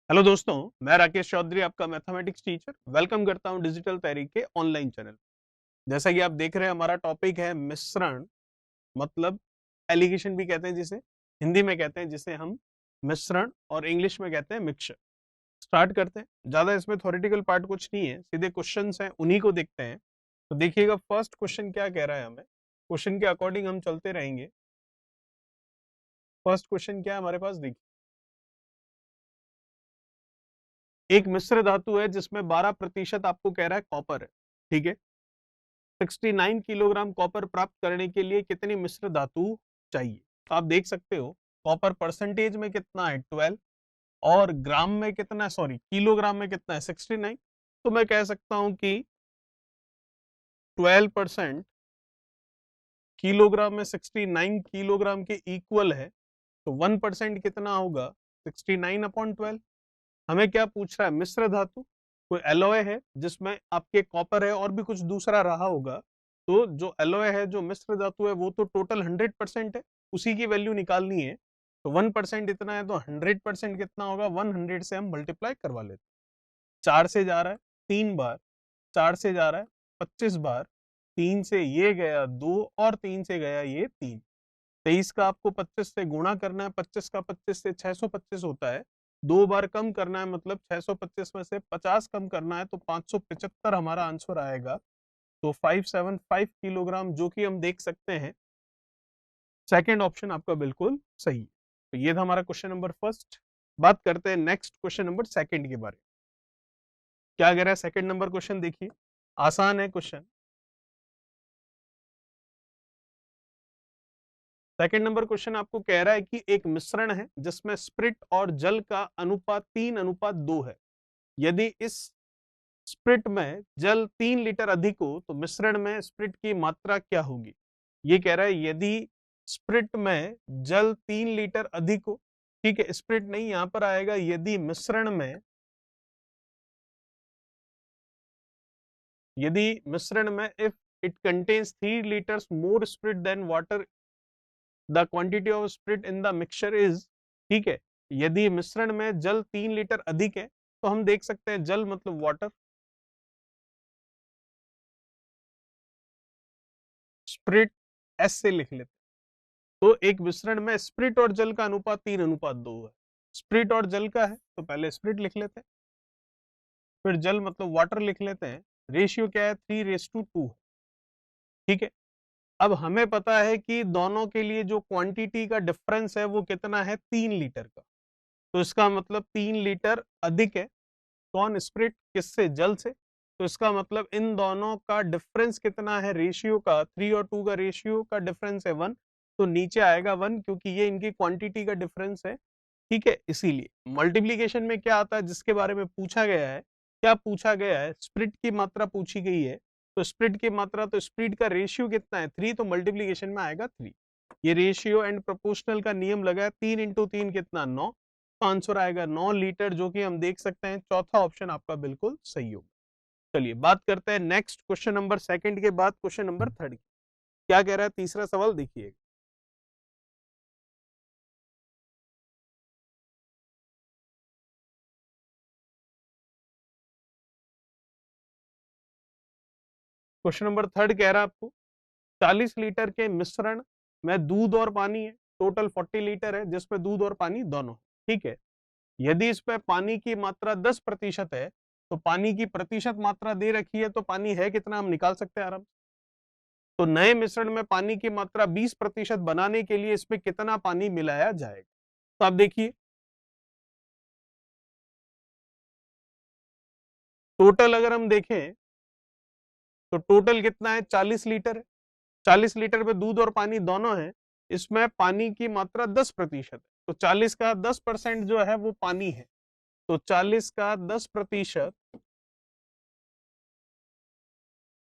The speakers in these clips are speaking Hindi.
हेलो दोस्तों, मैं राकेश चौधरी आपका मैथमेटिक्स टीचर वेलकम करता हूं डिजिटल तहरीक के ऑनलाइन चैनल। जैसा कि आप देख रहे हैं, हमारा टॉपिक है मिश्रण, मतलब एलिगेशन भी कहते हैं जिसे, हिंदी में कहते हैं जिसे हम मिश्रण, और इंग्लिश में कहते हैं मिक्सचर। स्टार्ट करते हैं। ज्यादा इसमें थ्योरेटिकल पार्ट कुछ नहीं है, सीधे क्वेश्चंस हैं, उन्हीं को देखते हैं। तो देखिएगा फर्स्ट क्वेश्चन क्या कह रहा है हमें, क्वेश्चन के अकॉर्डिंग हम चलते रहेंगे। फर्स्ट क्वेश्चन क्या है हमारे पास, देखिए। एक मिश्र धातु है जिसमें 12% आपको कह रहा है कॉपर है, ठीक है। 69 किलोग्राम कॉपर प्राप्त करने के लिए कितनी मिश्र धातु चाहिए? तो आप देख सकते हो कॉपर परसेंटेज में कितना है 12, और ग्राम में कितना है, सॉरी किलोग्राम में कितना है 69। तो मैं कह सकता हूं कि 12% किलोग्राम में 69 किलोग्राम के इक्वल है। तो 1% कितना होगा, 69/12। हमें क्या पूछ रहा है, मिश्र धातु, कोई एलॉय है जिसमें आपके कॉपर है और भी कुछ दूसरा रहा होगा। तो जो एलॉय है, जो मिश्र धातु है, वो तो टोटल 100% है, उसी की वैल्यू निकालनी है। तो 1% इतना है, तो 100% कितना होगा, 100 से हम मल्टीप्लाई करवा लेते हैं। 4 से जा रहा है 3 बार, 4 से जा रहा है 25 बार, 3 से ये गया 2, और 3 से गया ये 3। 23 का आपको 25 से गुणा करना है, 25 का 25 से 625 होता है। 2 बार कम करना है, मतलब 625 में से 50 कम करना है, तो 575 हमारा आंसर आएगा। तो 575 किलोग्राम, जो कि हम देख सकते हैं सेकंड ऑप्शन आपका बिल्कुल सही है। तो ये था हमारा क्वेश्चन नंबर फर्स्ट। बात करते हैं नेक्स्ट क्वेश्चन नंबर सेकंड के बारे में। क्या कह रहा है सेकंड नंबर क्वेश्चन, देखिए। आसान है क्वेश्चन। सेकंड नंबर क्वेश्चन आपको कह रहा है कि एक मिश्रण है जिसमें स्प्रिट और जल का अनुपात 3:2 है। यदि इस स्प्रिट में जल 3 लीटर अधिक हो तो मिश्रण में स्प्रिट की मात्रा क्या होगी? ये कह रहा है यदि स्प्रिट में जल 3 लीटर अधिक हो, ठीक है, स्प्रिट नहीं, यहां पर आएगा यदि मिश्रण में, यदि मिश्रण में if it contains 3 liters more spirit than water, the quantity of spirit in the mixture is, ठीक है। यदि मिश्रण में जल 3 लीटर अधिक है, तो हम देख सकते हैं जल मतलब वाटर, स्प्रिट एस से लिख लेते हैं। तो एक मिश्रण में स्प्रिट और जल का अनुपात 3:2 है। स्प्रिट और जल का है तो पहले स्प्रिट लिख लेते हैं, फिर जल मतलब वाटर लिख लेते हैं। रेशियो क्या है, 3:2 है, ठीक है। अब हमें पता है कि दोनों के लिए जो क्वांटिटी का डिफरेंस है वो कितना है, 3 लीटर का। तो इसका मतलब 3 लीटर अधिक है, कौन, स्प्रिट, किससे, जल से। तो इसका मतलब इन दोनों का डिफरेंस कितना है, रेशियो का 3 और 2 का रेशियो का डिफरेंस है 1। तो नीचे आएगा 1, क्योंकि ये इनकी क्वांटिटी का डिफरेंस है, ठीक है। इसीलिए मल्टीप्लीकेशन में क्या आता है, जिसके बारे में पूछा गया है, क्या पूछा गया है, स्प्रिट की मात्रा पूछी गई है। तो स्प्रिट की मात्रा, तो स्प्रिट का रेशियो कितना है 3, तो मल्टीप्लीकेशन में आएगा 3। ये रेशियो एंड प्रोपोर्शनल का नियम लगा है, 3 × 3 कितना 9। तो आंसर आएगा 9 लीटर, जो कि हम देख सकते हैं चौथा ऑप्शन आपका बिल्कुल सही होगा। चलिए बात करते हैं नेक्स्ट क्वेश्चन नंबर सेकंड के बाद क्वेश्चन नंबर थर्ड की। क्या कह रहा है तीसरा सवाल, देखिए। क्वेश्चन नंबर थर्ड कह रहा है आपको 40 लीटर के मिश्रण में दूध और पानी है, टोटल 40 लीटर है, जिसमें दूध और पानी दोनों है, ठीक है। यदि इसमें पानी की मात्रा 10% है, तो पानी की प्रतिशत मात्रा दे रखी है, तो पानी है कितना हम निकाल सकते हैं आराम से। तो नए मिश्रण में पानी की मात्रा 20% बनाने के लिए इसमें कितना पानी मिलाया जाएगा? तो आप देखिए, टोटल अगर हम देखें तो टोटल कितना है, 40 लीटर है। 40 लीटर में दूध और पानी दोनों है, इसमें पानी की मात्रा 10% है। तो 40 का 10% जो है वो पानी है। तो 40 का 10%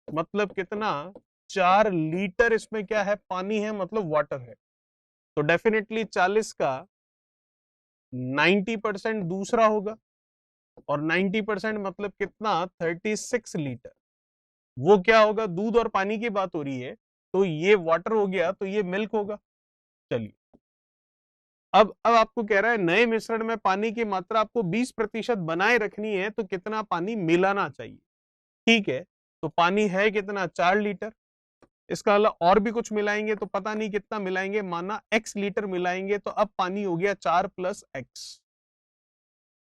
मतलब कितना, 4 लीटर इसमें क्या है, पानी है, मतलब वाटर है। तो डेफिनेटली 40 का 90% दूसरा होगा, और 90% मतलब कितना, 36 लीटर। वो क्या होगा, दूध और पानी की बात हो रही है, तो ये वाटर हो गया, तो ये मिल्क होगा। चलिए अब आपको कह रहा है नए मिश्रण में पानी की मात्रा आपको 20% बनाए रखनी है, तो कितना पानी मिलाना चाहिए। ठीक है, तो पानी है कितना, 4 लीटर। इसका अलावा और भी कुछ मिलाएंगे तो पता नहीं कितना मिलाएंगे, माना x लीटर मिलाएंगे, तो अब पानी हो गया 4 + x।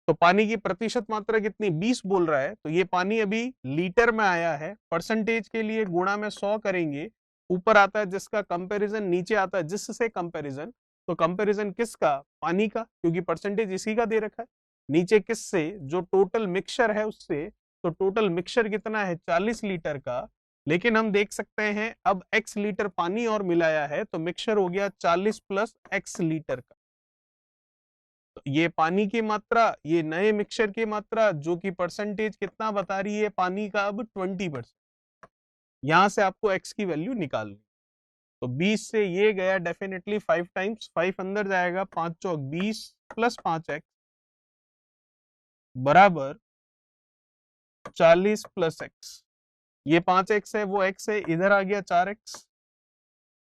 तो पानी की प्रतिशत मात्रा कितनी, 20 बोल रहा है, तो ये पानी अभी लीटर में आया है। परसेंटेज के लिए गुणा में 100 करेंगे, ऊपर आता है जिसका कंपैरिजन, नीचे आता है जिससे कंपैरिजन। तो कंपैरिजन किसका, पानी का, क्योंकि परसेंटेज इसी का दे रखा है। नीचे किससे, जो टोटल मिक्सचर है उससे। तो टोटल मिक्सचर कितना है, 40 लीटर का। लेकिन हम देख सकते हैं अब x लीटर पानी और मिलाया है, तो मिक्सचर हो गया 40 + x लीटर का। तो ये पानी की मात्रा, ये नए मिक्सचर की मात्रा, जो कि परसेंटेज कितना बता रही है पानी का, अब 20%। यहां से आपको x की वैल्यू निकालनी। तो 20 से ये गया डेफिनेटली 5 टाइम्स, 5 अंदर जाएगा, 5 चौक 20 + 5x बराबर 40 + x। ये 5x है, वो x है, इधर आ गया 4x।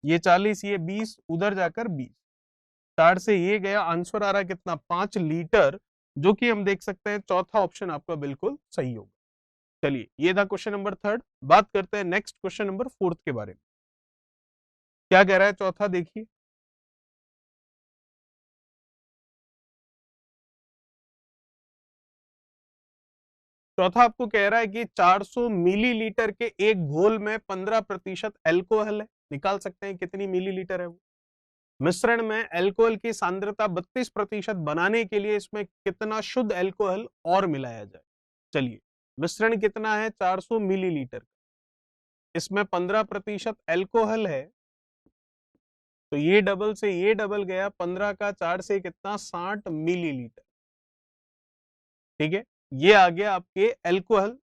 ये 40, ये 20, उधर जाकर 20। 4 से ये गया, आंसर आ रहा है कितना, 5 लीटर, जो कि हम देख सकते हैं चौथा ऑप्शन आपका बिल्कुल सही होगा। चलिए, ये था क्वेश्चन नंबर 3। बात करते हैं नेक्स्ट क्वेश्चन नंबर 4 के बारे में। क्या कह रहा है चौथा, देखिए। चौथा आपको कह रहा है कि 400 मिलीलीटर के एक घोल में 15% एल्कोहल है। निकाल सकते हैं कितनी मिलीलीटर है वो। मिश्रण में एल्कोहल की सांद्रता 32% बनाने के लिए इसमें कितना शुद्ध एल्कोहल और मिलाया जाए। चलिए, मिश्रण कितना है, 400 मिलीलीटर, इसमें 15% एल्कोहल है, तो ये डबल से ये डबल गया, 15 का 4 से कितना, 60 मिलीलीटर। ठीक है, ये आ गया आपके एल्कोहल।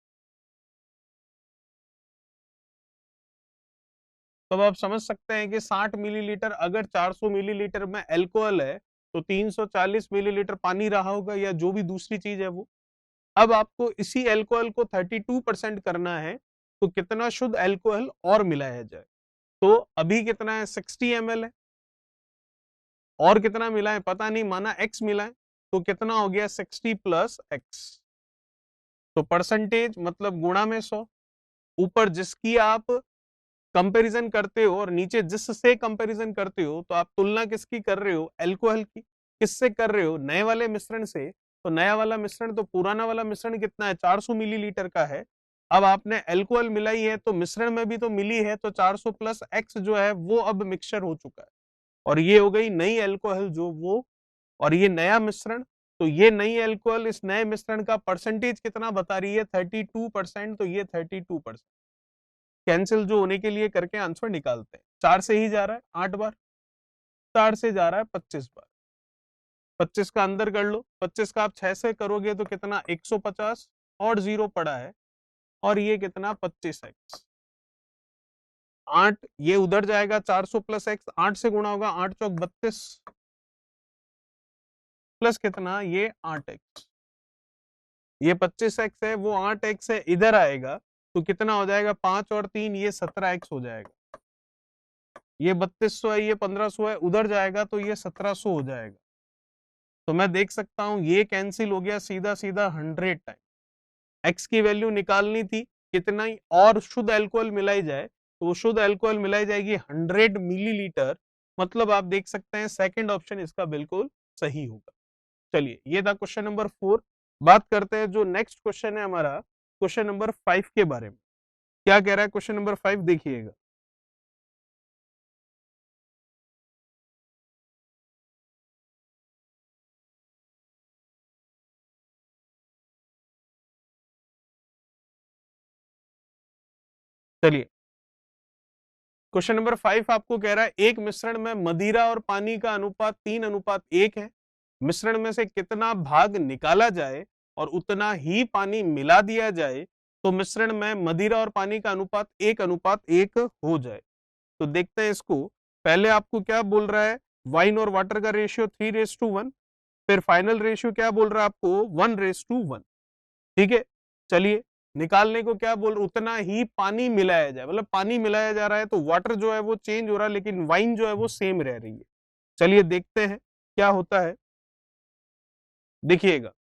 तो अब आप समझ सकते हैं कि 60 मिलीलीटर, अगर 400 मिलीलीटर में एल्कोहल है, तो 340 मिलीलीटर पानी रहा होगा, या जो भी दूसरी चीज है वो। अब आपको इसी एल्कोहल को 32% करना है, तो कितना शुद्ध एल्कोहल और मिलाया जाए। तो अभी कितना है, 60 ml है, और कितना मिला है पता नहीं, माना x मिला है, तो कितना हो गया, 60 + x। तो परसेंटेज मतलब गुणा में 100, ऊपर जिसकी आप कंपैरिजन करते हो और नीचे जिससे कंपैरिजन करते हो, तो आप तुलना किसकी कर रहे हो, एल्कोहल की। किससे कर रहे हो, नए वाले मिश्रण से। तो नया वाला मिश्रण, तो पुराना वाला मिश्रण कितना है, 400 मिलीलीटर का है। अब आपने एल्कोहल मिलाई है, तो मिश्रण में भी तो मिली है, तो 400 + x जो है वो अब मिक्सचर हो चुका है, और ये हो गई नई एल्कोहल जो वो, और ये नया मिश्रण। तो ये नई एल्कोहल इस नए मिश्रण का परसेंटेज कितना बता रही है, 32%। तो ये 32%। कैंसिल जो होने के लिए करके आंसर निकालते हैं। 4 से ही जा रहा है 8 बार, 4 से जा रहा है 25 बार। 25 का अंदर कर लो, 25 का आप 6 से करोगे तो कितना, 150, और 0 पड़ा है, और ये कितना, 25x। 8 ये उधर जाएगा, 400 + x, 8 से गुणा होगा, 8 चौक 32, प्लस कितना, ये 8x। ये 25x है, वो 8x है, इधर आएगा तो कितना हो जाएगा, 5 और 3, ये 17x हो जाएगा। ये 3200 है, ये 1500 है, उधर जाएगा तो ये 1700 हो जाएगा। तो मैं देख सकता हूं ये कैंसिल हो गया, सीधा सीधा 100 टाइम। x की वैल्यू निकालनी थी, कितना ही और शुद्ध अल्कोहल मिलाई जाए, तो वो शुद्ध अल्कोहल मिलाई जाएगी 100 मिलीलीटर। मतलब आप देख सकते हैं सेकंड ऑप्शन इसका बिल्कुल सही होगा। चलिए, ये था क्वेश्चन नंबर 4। बात करते हैं जो नेक्स्ट क्वेश्चन है हमारा, क्वेश्चन नंबर 5 के बारे में। क्या कह रहा है क्वेश्चन नंबर 5, देखिएगा। चलिए, क्वेश्चन नंबर 5 आपको कह रहा है एक मिश्रण में मदिरा और पानी का अनुपात 3:1 है। मिश्रण में से कितना भाग निकाला जाए और उतना ही पानी मिला दिया जाए, तो मिश्रण में मदिरा और पानी का अनुपात 1:1 हो जाए। तो देखते हैं इसको। पहले आपको क्या बोल रहा है, वाइन और वाटर का रेशियो 3:1। फिर फाइनल रेशियो क्या बोल रहा है आपको, 1:1। ठीक है, चलिए, निकालने को क्या बोल, उतना ही पानी मिलाया जाए, मतलब पानी मिलाया जा रहा है, तो वाटर जो है वो चेंज हो रहा है, लेकिन वाइन जो है वो सेम रह रही है। चलिए देखते हैं। क्या होता है, देखिएगा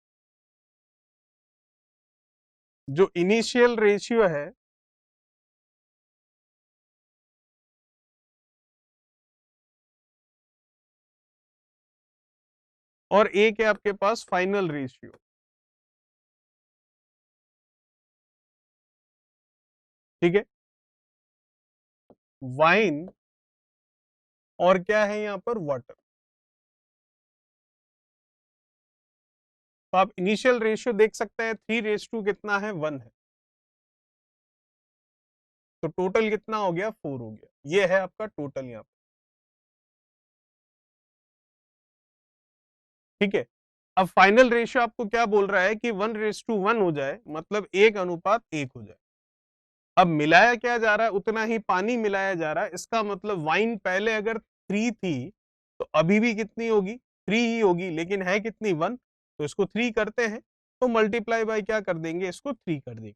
जो इनिशियल रेशियो है और एक है आपके पास फाइनल रेशियो, ठीक है। वाइन और क्या है यहाँ पर, वाटर। तो आप इनिशियल रेशियो देख सकते हैं 3:1 कितना है, 1 है, तो टोटल कितना हो गया, 4 हो गया। ये है आपका टोटल यहाँ पर, ठीक है। अब फाइनल रेशियो आपको क्या बोल रहा है कि 1:1 हो जाए, मतलब 1:1 हो जाए। अब मिलाया क्या जा रहा है, उतना ही पानी मिलाया जा रहा है। इसका मतलब वाइन पहले अगर 3 थी तो अभी भी कितनी होगी, 3 ही होगी, लेकिन है कितनी, 1। तो इसको 3 करते हैं तो मल्टीप्लाई बाय क्या कर देंगे, इसको 3 कर देंगे।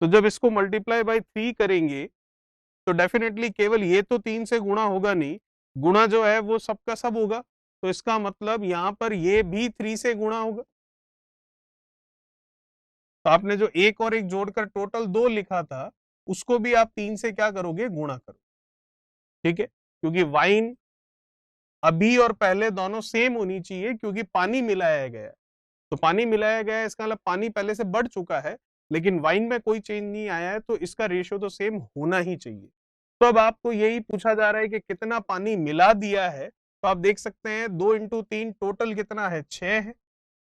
तो जब इसको मल्टीप्लाई बाय 3 करेंगे तो डेफिनेटली केवल ये तो 3 से गुणा होगा नहीं, गुणा जो है वो सबका सब होगा। तो इसका मतलब यहाँ पर ये भी 3 से गुणा होगा। तो आपने जो एक और एक जोड़कर टोटल 2 लिखा था, उसको भी आप 3 से क्या करोगे, गुणा करो, ठीक है। क्योंकि वाइन अभी और पहले दोनों सेम होनी चाहिए, क्योंकि पानी मिलाया गया है। तो पानी मिलाया गया है, इसका मतलब पानी पहले से बढ़ चुका है, लेकिन वाइन में कोई चेंज नहीं आया है, तो इसका रेशियो तो सेम होना ही चाहिए। तो अब आपको यही पूछा जा रहा है कि कितना पानी मिला दिया है। तो आप देख सकते हैं 2 × 3 टोटल कितना है, 6 है।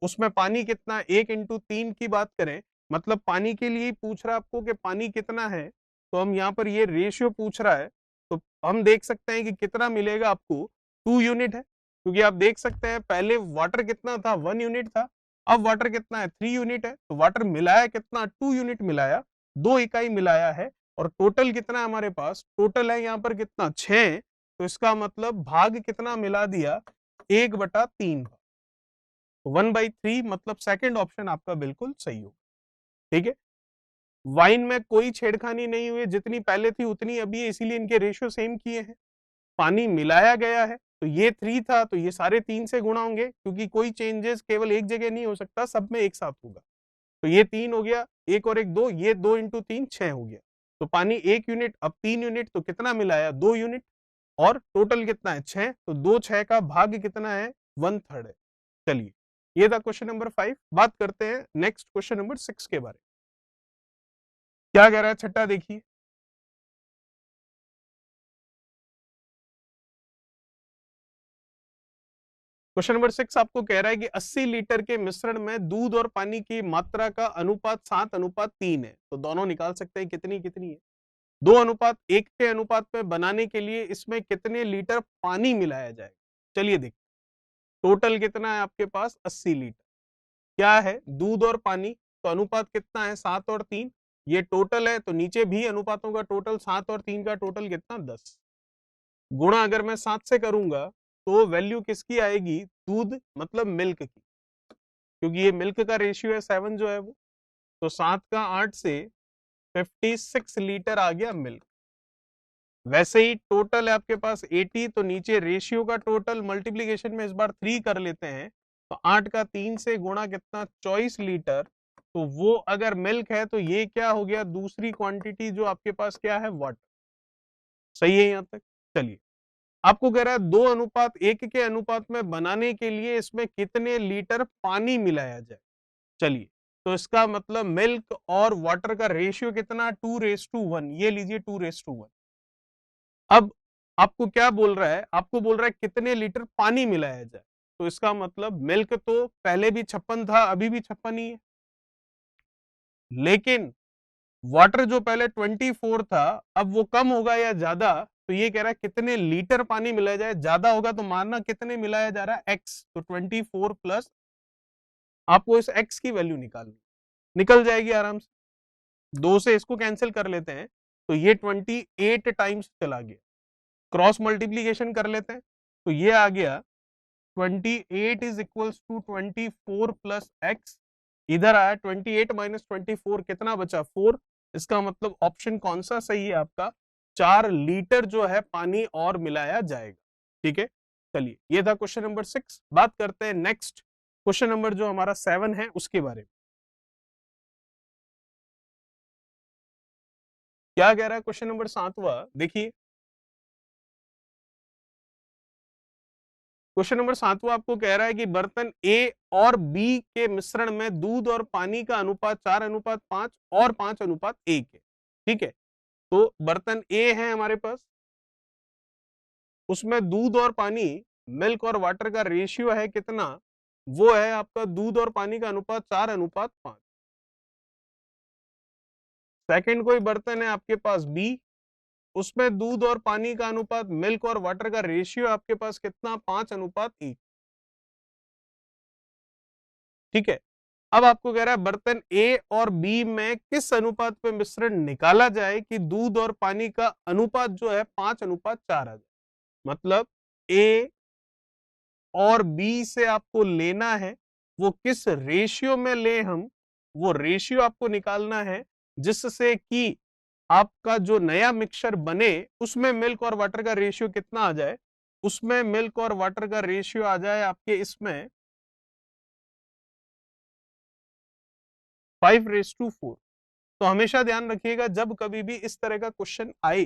उसमें पानी कितना, 1 × 3 की बात करें, मतलब पानी के लिए पूछ रहा है आपको कि पानी कितना है। तो हम यहाँ पर ये रेशियो पूछ रहा है, तो हम देख सकते हैं कि कितना मिलेगा आपको, 2 यूनिट है। क्योंकि आप देख सकते हैं पहले वाटर कितना था, 1 यूनिट था, अब वाटर कितना है, 3 यूनिट है। तो वाटर मिलाया कितना, 2 यूनिट मिलाया, 2 इकाई मिलाया है। और टोटल कितना है हमारे पास, टोटल है यहाँ पर कितना, 6। तो इसका मतलब भाग कितना मिला दिया, 1/3। 1/3, मतलब सेकंड ऑप्शन आपका बिल्कुल सही हो, ठीक है। वाइन में कोई छेड़खानी नहीं हुई, जितनी पहले थी उतनी अभी है, इसीलिए इनके रेशियो सेम किए हैं। पानी मिलाया गया है, तो ये 3 था, तो ये सारे 3 से गुणा होंगे, क्योंकि कोई चेंजेस केवल एक जगह नहीं हो सकता, सब में एक साथ होगा। तो ये 3 हो गया, एक और एक 2, ये 2 × 3 6 हो गया। तो पानी 1 यूनिट, अब 3 यूनिट, तो कितना मिलाया, 2 यूनिट। और टोटल कितना है, 6। तो 2 6 का भाग कितना है, 1/3 है। चलिए, ये था क्वेश्चन नंबर 5। बात करते हैं नेक्स्ट क्वेश्चन नंबर 6 के बारे में। क्या कह रहा है छठा, देखिए। क्वेश्चन नंबर 6 आपको कह रहा है कि 80 लीटर के मिश्रण में दूध और पानी की मात्रा का अनुपात 7:3 है। तो दोनों निकाल सकते हैं कितनी कितनी है। 2:1 के अनुपात में बनाने के लिए इसमें कितने लीटर पानी मिलाया जाएगा। चलिए देखते, टोटल कितना है आपके पास, 80 लीटर। क्या है, दूध और पानी, तो अनुपात कितना है, 7 और 3। ये टोटल है, तो नीचे भी अनुपातों का टोटल, 7 और 3 का टोटल कितना, 10। गुणा अगर मैं 7 से करूंगा तो वैल्यू किसकी आएगी, दूध मतलब मिल्क की, क्योंकि ये मिल्क का रेशियो है 7 जो है वो। तो 7 का 8 से 56 लीटर आ गया मिल्क। वैसे ही टोटल है आपके पास 80, तो नीचे रेशियो का टोटल मल्टीप्लीकेशन में इस बार 3 कर लेते हैं। तो 8 का 3 से गुणा कितना, 24 लीटर। तो वो अगर मिल्क है तो ये क्या हो गया, दूसरी क्वांटिटी जो आपके पास क्या है, वाटर। सही है यहाँ तक। चलिए, आपको कह रहा है 2:1 के अनुपात में बनाने के लिए इसमें कितने लीटर पानी मिलाया जाए। चलिए, तो इसका मतलब मिल्क और वाटर का रेशियो कितना, 2:1। ये लीजिए 2:1। अब आपको क्या बोल रहा है, आपको बोल रहा है कितने लीटर पानी मिलाया जाए। तो इसका मतलब मिल्क तो पहले भी 56 था, अभी भी 56 ही है, लेकिन वाटर जो पहले 24 था, अब वो कम होगा या ज्यादा। तो ये कह रहा है कितने लीटर पानी मिलाया जाए, ज्यादा होगा तो मानना कितने मिलाया जा रहा है, एक्स। तो 24 प्लस, आपको इस एक्स की वैल्यू निकालनी, निकल जाएगी आराम से। 2 से इसको कैंसिल कर लेते हैं, तो ये 28 टाइम्स चला गया। क्रॉस मल्टीप्लीकेशन कर लेते हैं, तो ये आ गया 28 is equals to 24 plus x. इधर आया 28 माइनस 24, कितना बचा, 4। इसका मतलब ऑप्शन कौन सा सही है आपका, 4 लीटर जो है पानी और मिलाया जाएगा, ठीक है। चलिए, ये था क्वेश्चन नंबर 6। बात करते हैं नेक्स्ट क्वेश्चन नंबर जो हमारा 7 है उसके बारे में। क्या कह रहा है क्वेश्चन नंबर 7वां? देखिए, क्वेश्चन नंबर 7वां आपको कह रहा है कि बर्तन ए और बी के मिश्रण में दूध और पानी का अनुपात 4:5 और 5:1 है। ठीक है, तो बर्तन ए है हमारे पास, उसमें दूध और पानी, मिल्क और वाटर का रेशियो है कितना? वो है आपका दूध और पानी का अनुपात 4:5। सेकंड कोई बर्तन है आपके पास बी, उसमें दूध और पानी का अनुपात, मिल्क और वाटर का रेशियो आपके पास कितना? 5:1। ठीक है, अब आपको कह रहा है बर्तन ए और बी में किस अनुपात पे मिश्रण निकाला जाए कि दूध और पानी का अनुपात जो है 5:4 आ जाए। मतलब ए और बी से आपको लेना है, वो किस रेशियो में ले हम, वो रेशियो आपको निकालना है जिससे कि आपका जो नया मिक्सचर बने उसमें मिल्क और वाटर का रेशियो कितना आ जाए। उसमें मिल्क और वाटर का रेशियो आ जाए आपके इसमें 5:4। तो हमेशा ध्यान रखिएगा जब कभी भी इस तरह का क्वेश्चन आए,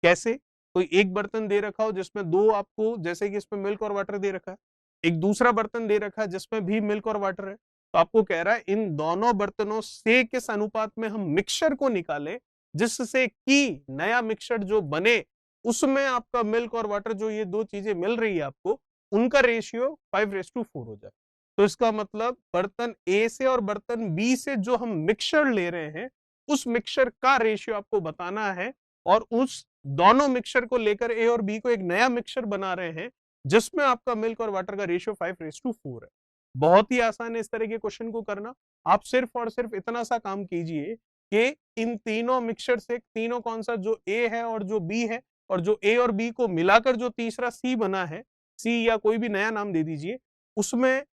कैसे, कोई एक बर्तन दे रखा हो जिसमें दो आपको, जैसे कि इसमें मिल्क और वाटर दे रखा है, एक दूसरा बर्तन दे रखा है जिसमें भी मिल्क और वाटर है, तो आपको कह रहा है इन दोनों बर्तनों से किस अनुपात में हम मिक्सचर को निकालें जिससे कि नया मिक्सचर जो बने उसमें आपका मिल्क और वाटर, जो ये दो चीजें मिल रही है आपको, उनका रेशियो 5:4 हो जाए। तो इसका मतलब बर्तन ए से और बर्तन बी से जो हम मिक्सचर ले रहे हैं उस मिक्सचर का रेशियो आपको बताना है, और उस दोनों मिक्सचर को लेकर ए और बी को एक नया मिक्सचर बना रहे हैं जिसमें आपका मिल्क और वाटर का रेशियो 5:4 है। बहुत ही आसान है इस तरह के क्वेश्चन को करना। आप सिर्फ और सिर्फ इतना सा काम कीजिए कि इन तीनों मिक्सचर से, तीनों कौन सा, जो ए है और जो बी है, और जो ए और बी को मिलाकर जो तीसरा सी बना है, सी या कोई भी नया नाम दे दीजिए, उसमें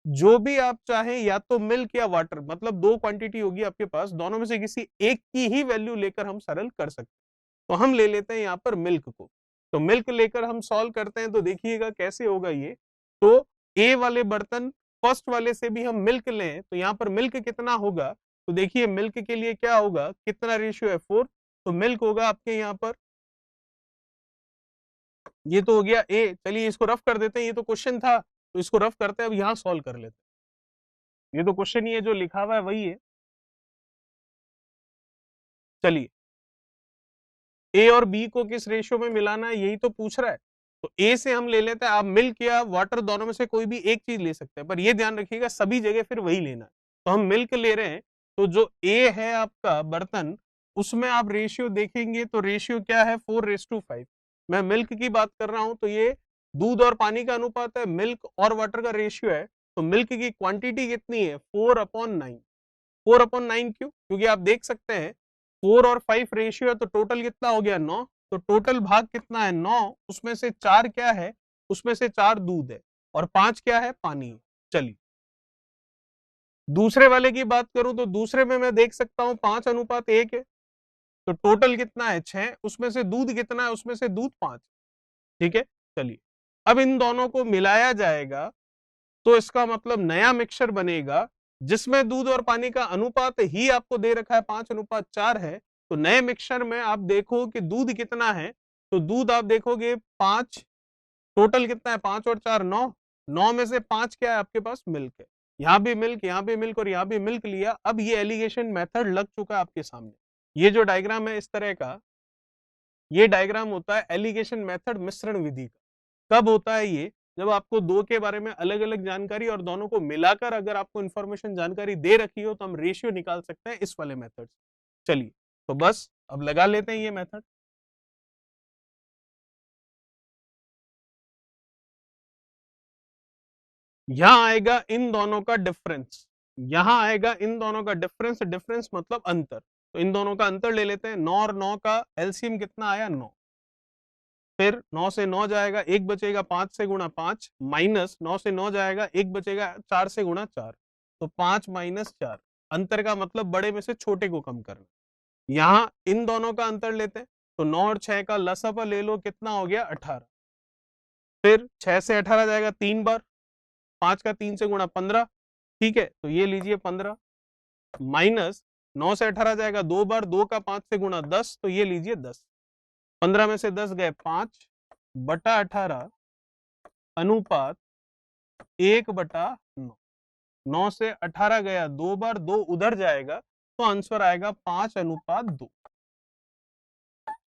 जो भी आप चाहें, या तो मिल्क या वाटर, मतलब दो क्वांटिटी होगी आपके पास, दोनों में से किसी एक की ही वैल्यू लेकर हम सरल कर सकते हैं। तो हम ले लेते हैं यहाँ पर मिल्क को। तो मिल्क लेकर हम सॉल्व करते हैं, तो देखिएगा कैसे होगा ये। तो ए वाले बर्तन, फर्स्ट वाले से भी हम मिल्क लें तो यहाँ पर मिल्क कितना होगा? तो देखिए मिल्क के लिए क्या होगा, कितना रेशियो है? 4। तो मिल्क होगा आपके यहाँ पर, ये तो हो गया ए। चलिए इसको रफ कर देते हैं, ये तो क्वेश्चन था तो इसको रफ करते हैं, अब यहाँ सॉल्व कर लेते हैं। ये तो क्वेश्चन ही है, जो लिखा हुआ है वही है। चलिए, ए और बी को किस रेशियो में मिलाना है यही तो पूछ रहा है। तो ए से हम ले लेते हैं, आप मिल्क या वाटर दोनों में से कोई भी एक चीज ले सकते हैं, पर ये ध्यान रखिएगा सभी जगह फिर वही लेना है। तो हम मिल्क ले रहे हैं, तो जो ए है आपका बर्तन, उसमें आप रेशियो देखेंगे तो रेशियो क्या है? 4:5। मैं मिल्क की बात कर रहा हूं तो ये दूध और पानी का अनुपात है, मिल्क और वाटर का रेशियो है। तो मिल्क की क्वांटिटी कितनी है? 4/9। 4/9 क्यों? क्योंकि आप देख सकते हैं 4 और 5 रेशियो है, तो टोटल कितना हो गया? 9। तो टोटल भाग कितना है? 9। उसमें से 4 क्या है? उसमें से 4 दूध है और 5 क्या है? पानी है। चलिए, दूसरे वाले की बात करूं तो दूसरे में मैं देख सकता हूं 5:1 है। तो टोटल कितना है? 6। उसमें से दूध कितना है? उसमें से दूध 5। ठीक है, चलिए, अब इन दोनों को मिलाया जाएगा तो इसका मतलब नया मिक्सचर बनेगा जिसमें दूध और पानी का अनुपात ही आपको दे रखा है 5:4 है। तो नए मिक्सचर में आप देखो कि दूध कितना है, तो दूध आप देखोगे 5। टोटल कितना है? 5 और 4 9। 9 में से 5 क्या है आपके पास? मिल्क है। यहाँ भी मिल्क, यहाँ भी मिल्क और यहाँ भी मिल्क लिया। अब ये एलिगेशन मेथड लग चुका है आपके सामने। ये जो डायग्राम है इस तरह का, ये डायग्राम होता है एलिगेशन मेथड, मिश्रण विधि का। कब होता है ये? जब आपको दो के बारे में अलग अलग जानकारी और दोनों को मिलाकर अगर आपको इंफॉर्मेशन जानकारी दे रखी हो तो हम रेशियो निकाल सकते हैं इस वाले मेथड से। चलिए, तो बस अब लगा लेते हैं ये मेथड। यहां आएगा इन दोनों का डिफरेंस, यहां आएगा इन दोनों का डिफरेंस। डिफरेंस मतलब अंतर। तो इन दोनों का अंतर ले लेते हैं। 9 और 9 का एलसीएम कितना आया? 9। फिर 9 से 9 जाएगा, एक बचेगा, 5 से गुणा 5, माइनस 9 से 9 जाएगा, एक बचेगा, 4 से गुणा 4। तो 5 माइनस 4। अंतर का मतलब बड़े में से छोटे को कम करना। यहां इन दोनों का अंतर लेते हैं, तो 9 और 6 का लसापा ले लो, कितना हो गया? 18। फिर 6 से 18 जाएगा 3 बार, 5 का 3 से गुणा 15, ठीक है, तो ये लीजिए 15, माइनस 9 से 18 जाएगा 2 बार, 2 का 5 से गुणा 10, तो ये लीजिए 10, 15 में से 10 गए 5 बटा 18 अनुपात 1/9, 9 से 18 गया 2 बार, 2 उधर जाएगा, तो आंसर आएगा 5:2।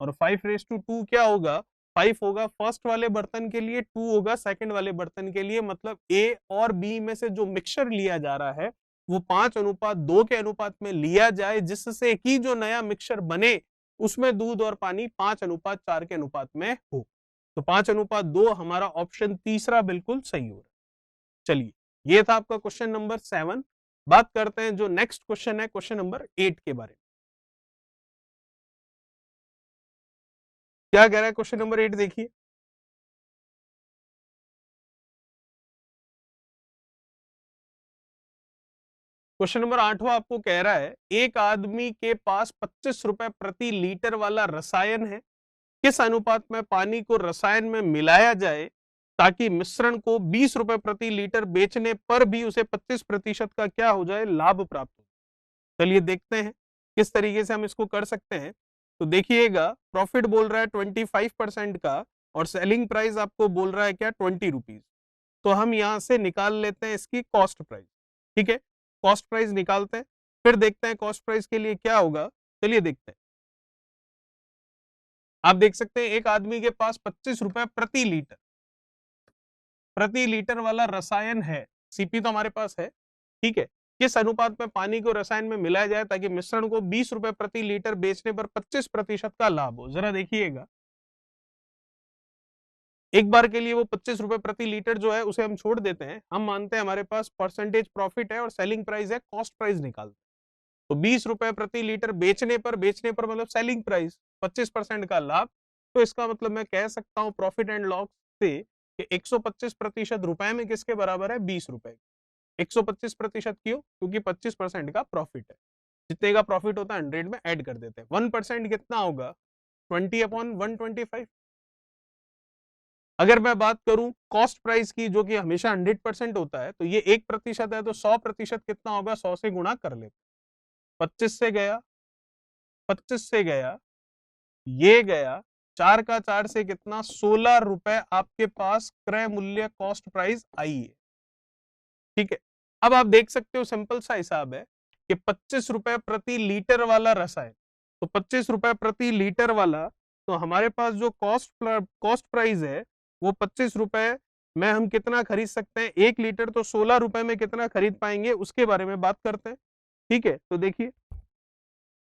और 5:2 क्या होगा, 5 होगा फर्स्ट वाले बर्तन के लिए, 2 होगा सेकंड वाले बर्तन के लिए, मतलब ए और बी में से जो मिक्सचर लिया जा रहा है वो 5:2 के अनुपात में लिया जाए, जिससे कि जो नया मिक्सचर बने उसमें दूध और पानी 5:4 के अनुपात में हो। तो 5:2 हमारा ऑप्शन तीसरा बिल्कुल सही हो रहा है। चलिए, ये था आपका क्वेश्चन नंबर 7। बात करते हैं जो नेक्स्ट क्वेश्चन है, क्वेश्चन नंबर 8 के बारे में। क्या कह रहा है क्वेश्चन नंबर 8, देखिए। क्वेश्चन नंबर 8वां आपको कह रहा है, एक आदमी के पास 25 रुपए प्रति लीटर वाला रसायन है, किस अनुपात में पानी को रसायन में मिलाया जाए ताकि मिश्रण को 20 रुपए प्रति लीटर बेचने पर भी उसे 25% का क्या हो जाए, लाभ प्राप्त हो। चलिए देखते हैं किस तरीके से हम इसको कर सकते हैं। तो देखिएगा, प्रॉफिट बोल रहा है 25% का और सेलिंग प्राइस आपको बोल रहा है क्या, 20 रुपीज। तो हम यहां से निकाल लेते हैं इसकी कॉस्ट प्राइस, ठीक है, कॉस्ट प्राइस निकालते हैं, फिर देखते हैं कॉस्ट प्राइस के लिए क्या होगा। चलिए देखते हैं। आप देख सकते हैं एक आदमी के पास 25 रुपए प्रति लीटर वाला रसायन है, सीपी तो हमारे पास है, ठीक है, किस अनुपात में पानी को रसायन में मिलाया जाए ताकि मिश्रण को 20 रुपए प्रति लीटर बेचने पर 25% का लाभ हो। जरा देखिएगा, एक बार के लिए वो 25 रुपए प्रति लीटर जो है उसे हम छोड़ देते हैं, हम मानते हैं हमारे पास परसेंटेज प्रॉफिट है और सेलिंग प्राइस है, कॉस्ट प्राइस निकालते हैं। तो 20 रुपए प्रति लीटर बेचने पर मतलब सेलिंग प्राइस 25% का लाभ। तो इसका मतलब मैं कह सकता हूं प्रॉफिट एंड लॉस से कि 125% रुपए में किसके बराबर है, 20 रुपए। 125% क्यों, क्योंकि 25% का प्रॉफिट है, जितने का प्रॉफिट होता है 100 में ऐड कर देते हैं। 1% कितना होगा, 20/125। अगर मैं बात करूं कॉस्ट प्राइस की, जो कि हमेशा 100% होता है, तो ये 1% है, तो 100% कितना होगा, 100 से गुणा कर लेते, 25 से गया, 25 से गया, ये गया, 4 का 4 से कितना, 16 रुपए आपके पास क्रय मूल्य कॉस्ट प्राइस आई है, ठीक है। अब आप देख सकते हो सिंपल सा हिसाब है कि 25 रुपए प्रति लीटर वाला रसायन, तो 25 रुपए प्रति लीटर वाला, तो हमारे पास जो कॉस्ट प्राइस है वो 25 रुपए में हम कितना खरीद सकते हैं, 1 लीटर, तो 16 रुपए में कितना खरीद पाएंगे उसके बारे में बात करते हैं, ठीक है। तो देखिए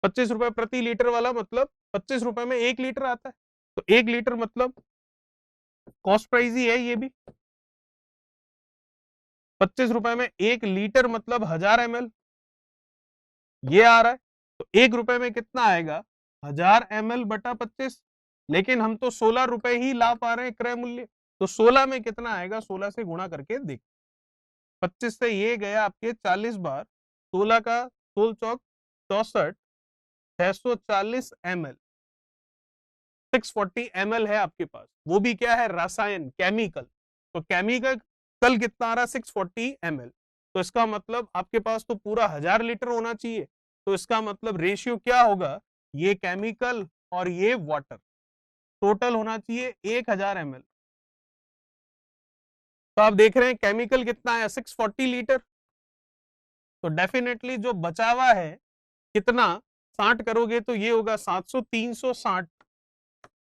25 रुपए प्रति लीटर वाला मतलब 25 रुपए में 1 लीटर आता है, तो 1 लीटर मतलब कॉस्ट प्राइस ही है ये भी। 25 रुपए में 1 लीटर मतलब 1000 ml ये आ रहा है, तो 1 रुपए में कितना आएगा, 1000 ml बटा 25, लेकिन हम तो 16 रुपए ही ला पा रहे हैं क्रय मूल्य, तो 16 में कितना आएगा, 16 से गुणा करके देख, 25 से ये गया आपके 40 बार, 16 का 16 चौक 64, 640 ml, 640 ml है आपके पास, वो भी क्या है, रसायन, केमिकल। तो केमिकल कल कितना आ रहा है, 640 ml, तो इसका मतलब आपके पास तो पूरा 1000 लीटर होना चाहिए, तो इसका मतलब रेशियो क्या होगा, ये केमिकल और ये वाटर टोटल होना चाहिए 1000 ml। तो आप देख रहे हैं केमिकल कितना है, 640 लीटर, तो डेफिनेटली जो बचा हुआ है कितना, 60 करोगे तो ये होगा 700, 360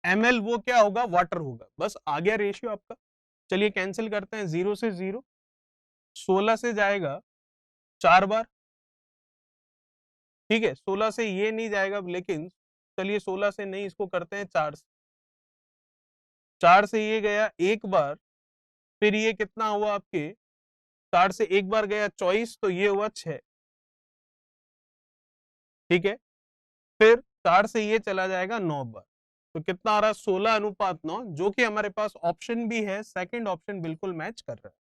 ml, वो क्या होगा, वाटर होगा। बस आ गया रेशियो आपका। चलिए कैंसिल करते हैं, 0 से 0, 16 से जाएगा 4 बार, ठीक है, 16 से ये नहीं जाएगा, लेकिन चलिए 16 से नहीं, इसको करते हैं 4 से, 4 से ये गया 1 बार, फिर ये कितना हुआ आपके, 4 से 1 बार गया 24, तो ये हुआ 6, ठीक है, फिर 4 से ये चला जाएगा 9 बार, तो कितना आ रहा है, 16:9, जो कि हमारे पास ऑप्शन भी है, सेकंड ऑप्शन बिल्कुल मैच कर रहा है।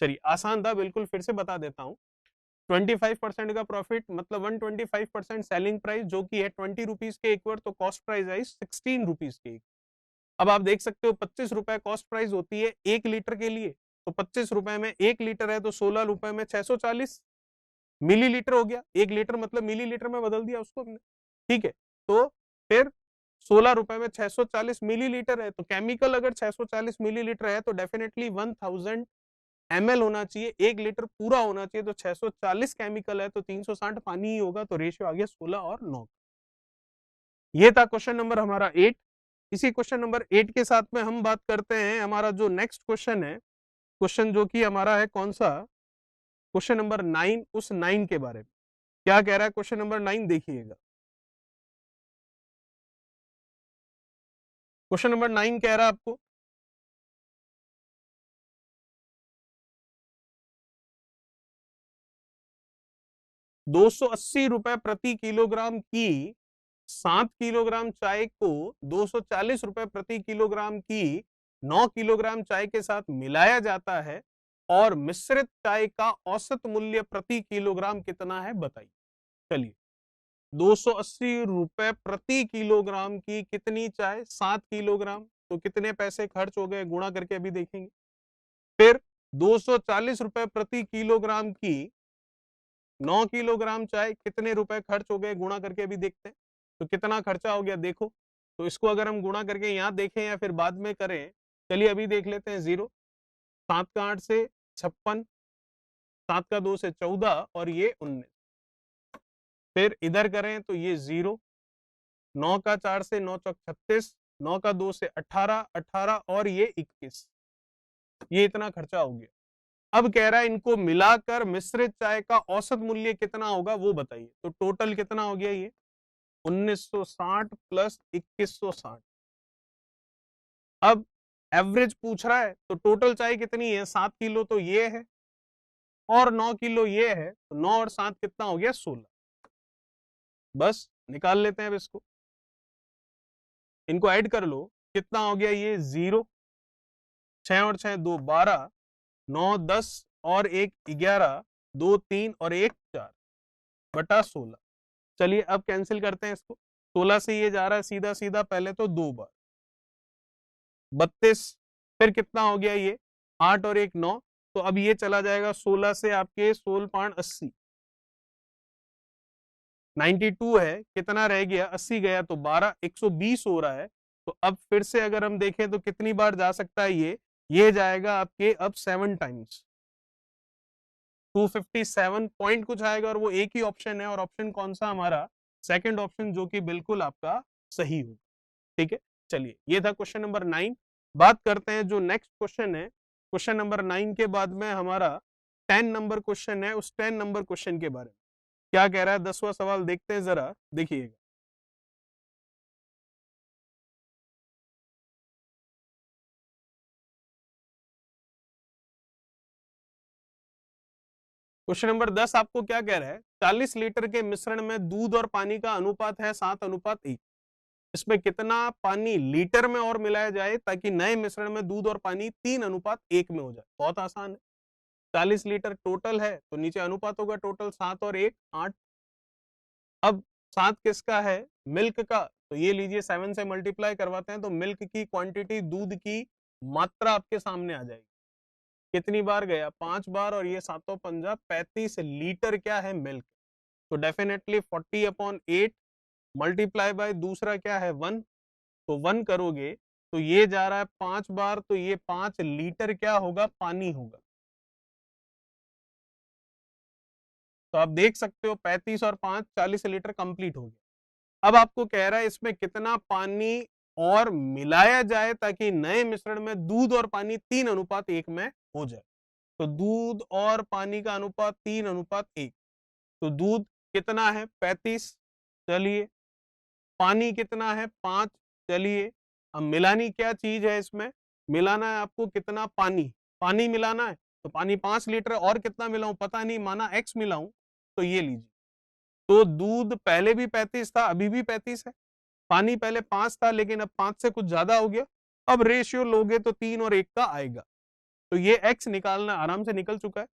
चलिए आसान था बिल्कुल, फिर से बता देता हूं, 25% का प्रॉफिट मतलब 125% सेलिंग प्राइस, जो कि है 20 रुपीज के इक्वल, तो कॉस्ट प्राइस आई 16 रुपीज के, अब आप देख सकते हो 25 रुपए कॉस्ट प्राइस होती है 1 लीटर के लिए, तो 25 रुपए में 1 लीटर है तो 16 रुपए में 640 मिलीलीटर हो गया। 1 लीटर मतलब मिलीलीटर में बदल दिया उसको हमने, ठीक है। तो फिर 16 रुपए में 640 मिलीलीटर है, तो केमिकल अगर 640 मिलीलीटर है तो डेफिनेटली 1000 ml होना चाहिए, 1 लीटर पूरा होना चाहिए, तो 640 केमिकल है तो 360 पानी ही होगा, तो रेशियो आ गया 16 और 9। ये था क्वेश्चन नंबर हमारा 8। इसी क्वेश्चन नंबर 8 के साथ में हम बात करते हैं हमारा जो नेक्स्ट क्वेश्चन है, क्वेश्चन जो कि हमारा है कौन सा, क्वेश्चन नंबर 9, उस 9 के बारे में क्या कह रहा है क्वेश्चन नंबर 9, देखिएगा। क्वेश्चन नंबर 9 कह रहा है आपको 280 रुपए प्रति किलोग्राम की 7 किलोग्राम चाय को 240 रुपए प्रति किलोग्राम की 9 किलोग्राम चाय के साथ मिलाया जाता है और मिश्रित चाय का औसत मूल्य प्रति किलोग्राम कितना है बताइए। चलिए 280 रुपए प्रति किलोग्राम की कितनी चाय, 7 किलोग्राम, तो कितने पैसे खर्च हो गए गुणा करके अभी देखेंगे। फिर 240 रुपए प्रति किलोग्राम की 9 किलोग्राम चाय, कितने रुपए खर्च हो गए गुणा करके अभी देखते हैं। तो कितना खर्चा हो गया देखो, तो इसको अगर हम गुणा करके यहाँ देखें या फिर बाद में करें, चलिए अभी देख लेते हैं। 0, 7 का 8 से 56, 7 का 2 से 14 और ये 19। फिर इधर करें तो ये 0, 9 का 4 से 9 चौक 36, 9 का 2 से 18, 18 और ये 21। ये इतना खर्चा हो गया। अब कह रहा है इनको मिलाकर मिश्रित चाय का औसत मूल्य कितना होगा वो बताइए। तो टोटल कितना हो गया ये 1960 प्लस 2160। अब एवरेज पूछ रहा है तो टोटल चाय कितनी है, 7 किलो तो ये है और 9 किलो ये है, तो 9 और 7 कितना हो गया 16। बस निकाल लेते हैं अब इसको, इनको ऐड कर लो, कितना हो गया ये 0, 6 और 6 2 12, 9 10 और 1 11, 2 3 और 1 4 बटा 16। चलिए अब कैंसिल करते हैं इसको, 16 से ये जा रहा है सीधा सीधा, पहले तो 2 बार 32, फिर कितना हो गया ये 8 और 1 9, तो अब ये चला जाएगा 16 से आपके 16 पांच 80, 92 है, कितना रह गया 80 गया तो 12, 120 हो रहा है। तो अब फिर से अगर हम देखें तो कितनी बार जा सकता है ये जाएगा आपके अब 7 टाइम्स, 257 पॉइंट कुछ आएगा और वो एक ही ऑप्शन है, और ऑप्शन कौन सा हमारा, सेकंड ऑप्शन, जो कि बिल्कुल आपका सही होगा। ठीक है, चलिए ये था क्वेश्चन नंबर 9। बात करते हैं जो नेक्स्ट क्वेश्चन है, क्वेश्चन नंबर 9 के बाद में हमारा 10 नंबर क्वेश्चन है, उस 10 नंबर क्वेश्चन के बारे में क्या कह रहा है। 10वां सवाल देखते हैं, जरा देखिएगा। क्वेश्चन नंबर 10 आपको क्या कह रहा है, 40 लीटर के मिश्रण में दूध और पानी का अनुपात है 7:1। इसमें कितना पानी लीटर में और मिलाया जाए ताकि नए मिश्रण में दूध और पानी 3:1 में हो जाए। बहुत आसान है, 40 लीटर टोटल है तो नीचे अनुपात होगा टोटल 7 और 1 8। अब 7 किसका है, मिल्क का, तो ये लीजिए 7 से मल्टीप्लाई करवाते हैं तो मिल्क की क्वांटिटी, दूध की मात्रा आपके सामने आ जाएगी। कितनी बार गया 5 बार, और ये 7 पंजा 35 लीटर क्या है मिल्क, तो डेफिनेटली 40/8 मल्टीप्लाई बाय दूसरा क्या है 1, तो 1 करोगे तो ये जा रहा है 5 बार, तो ये 5 लीटर क्या होगा, पानी होगा। तो आप देख सकते हो 35 और 5 40 लीटर कंप्लीट हो गया। अब आपको कह रहा है इसमें कितना पानी और मिलाया जाए ताकि नए मिश्रण में दूध और पानी 3:1 में हो जाए। तो दूध और पानी का अनुपात 3:1, तो दूध कितना है 35, चलिए पानी कितना है 5, चलिए अब मिलानी क्या चीज है, इसमें मिलाना है आपको कितना पानी, पानी मिलाना है, तो पानी 5 लीटर और कितना मिलाऊं पता नहीं, माना x मिलाऊं, तो ये लीजिए। तो दूध पहले भी 35 था, अभी भी 35 है, पानी पहले 5 था लेकिन अब 5 से कुछ ज्यादा हो गया। अब रेशियो लोगे तो 3 और 1 का आएगा, तो ये x निकालना आराम से निकल चुका है।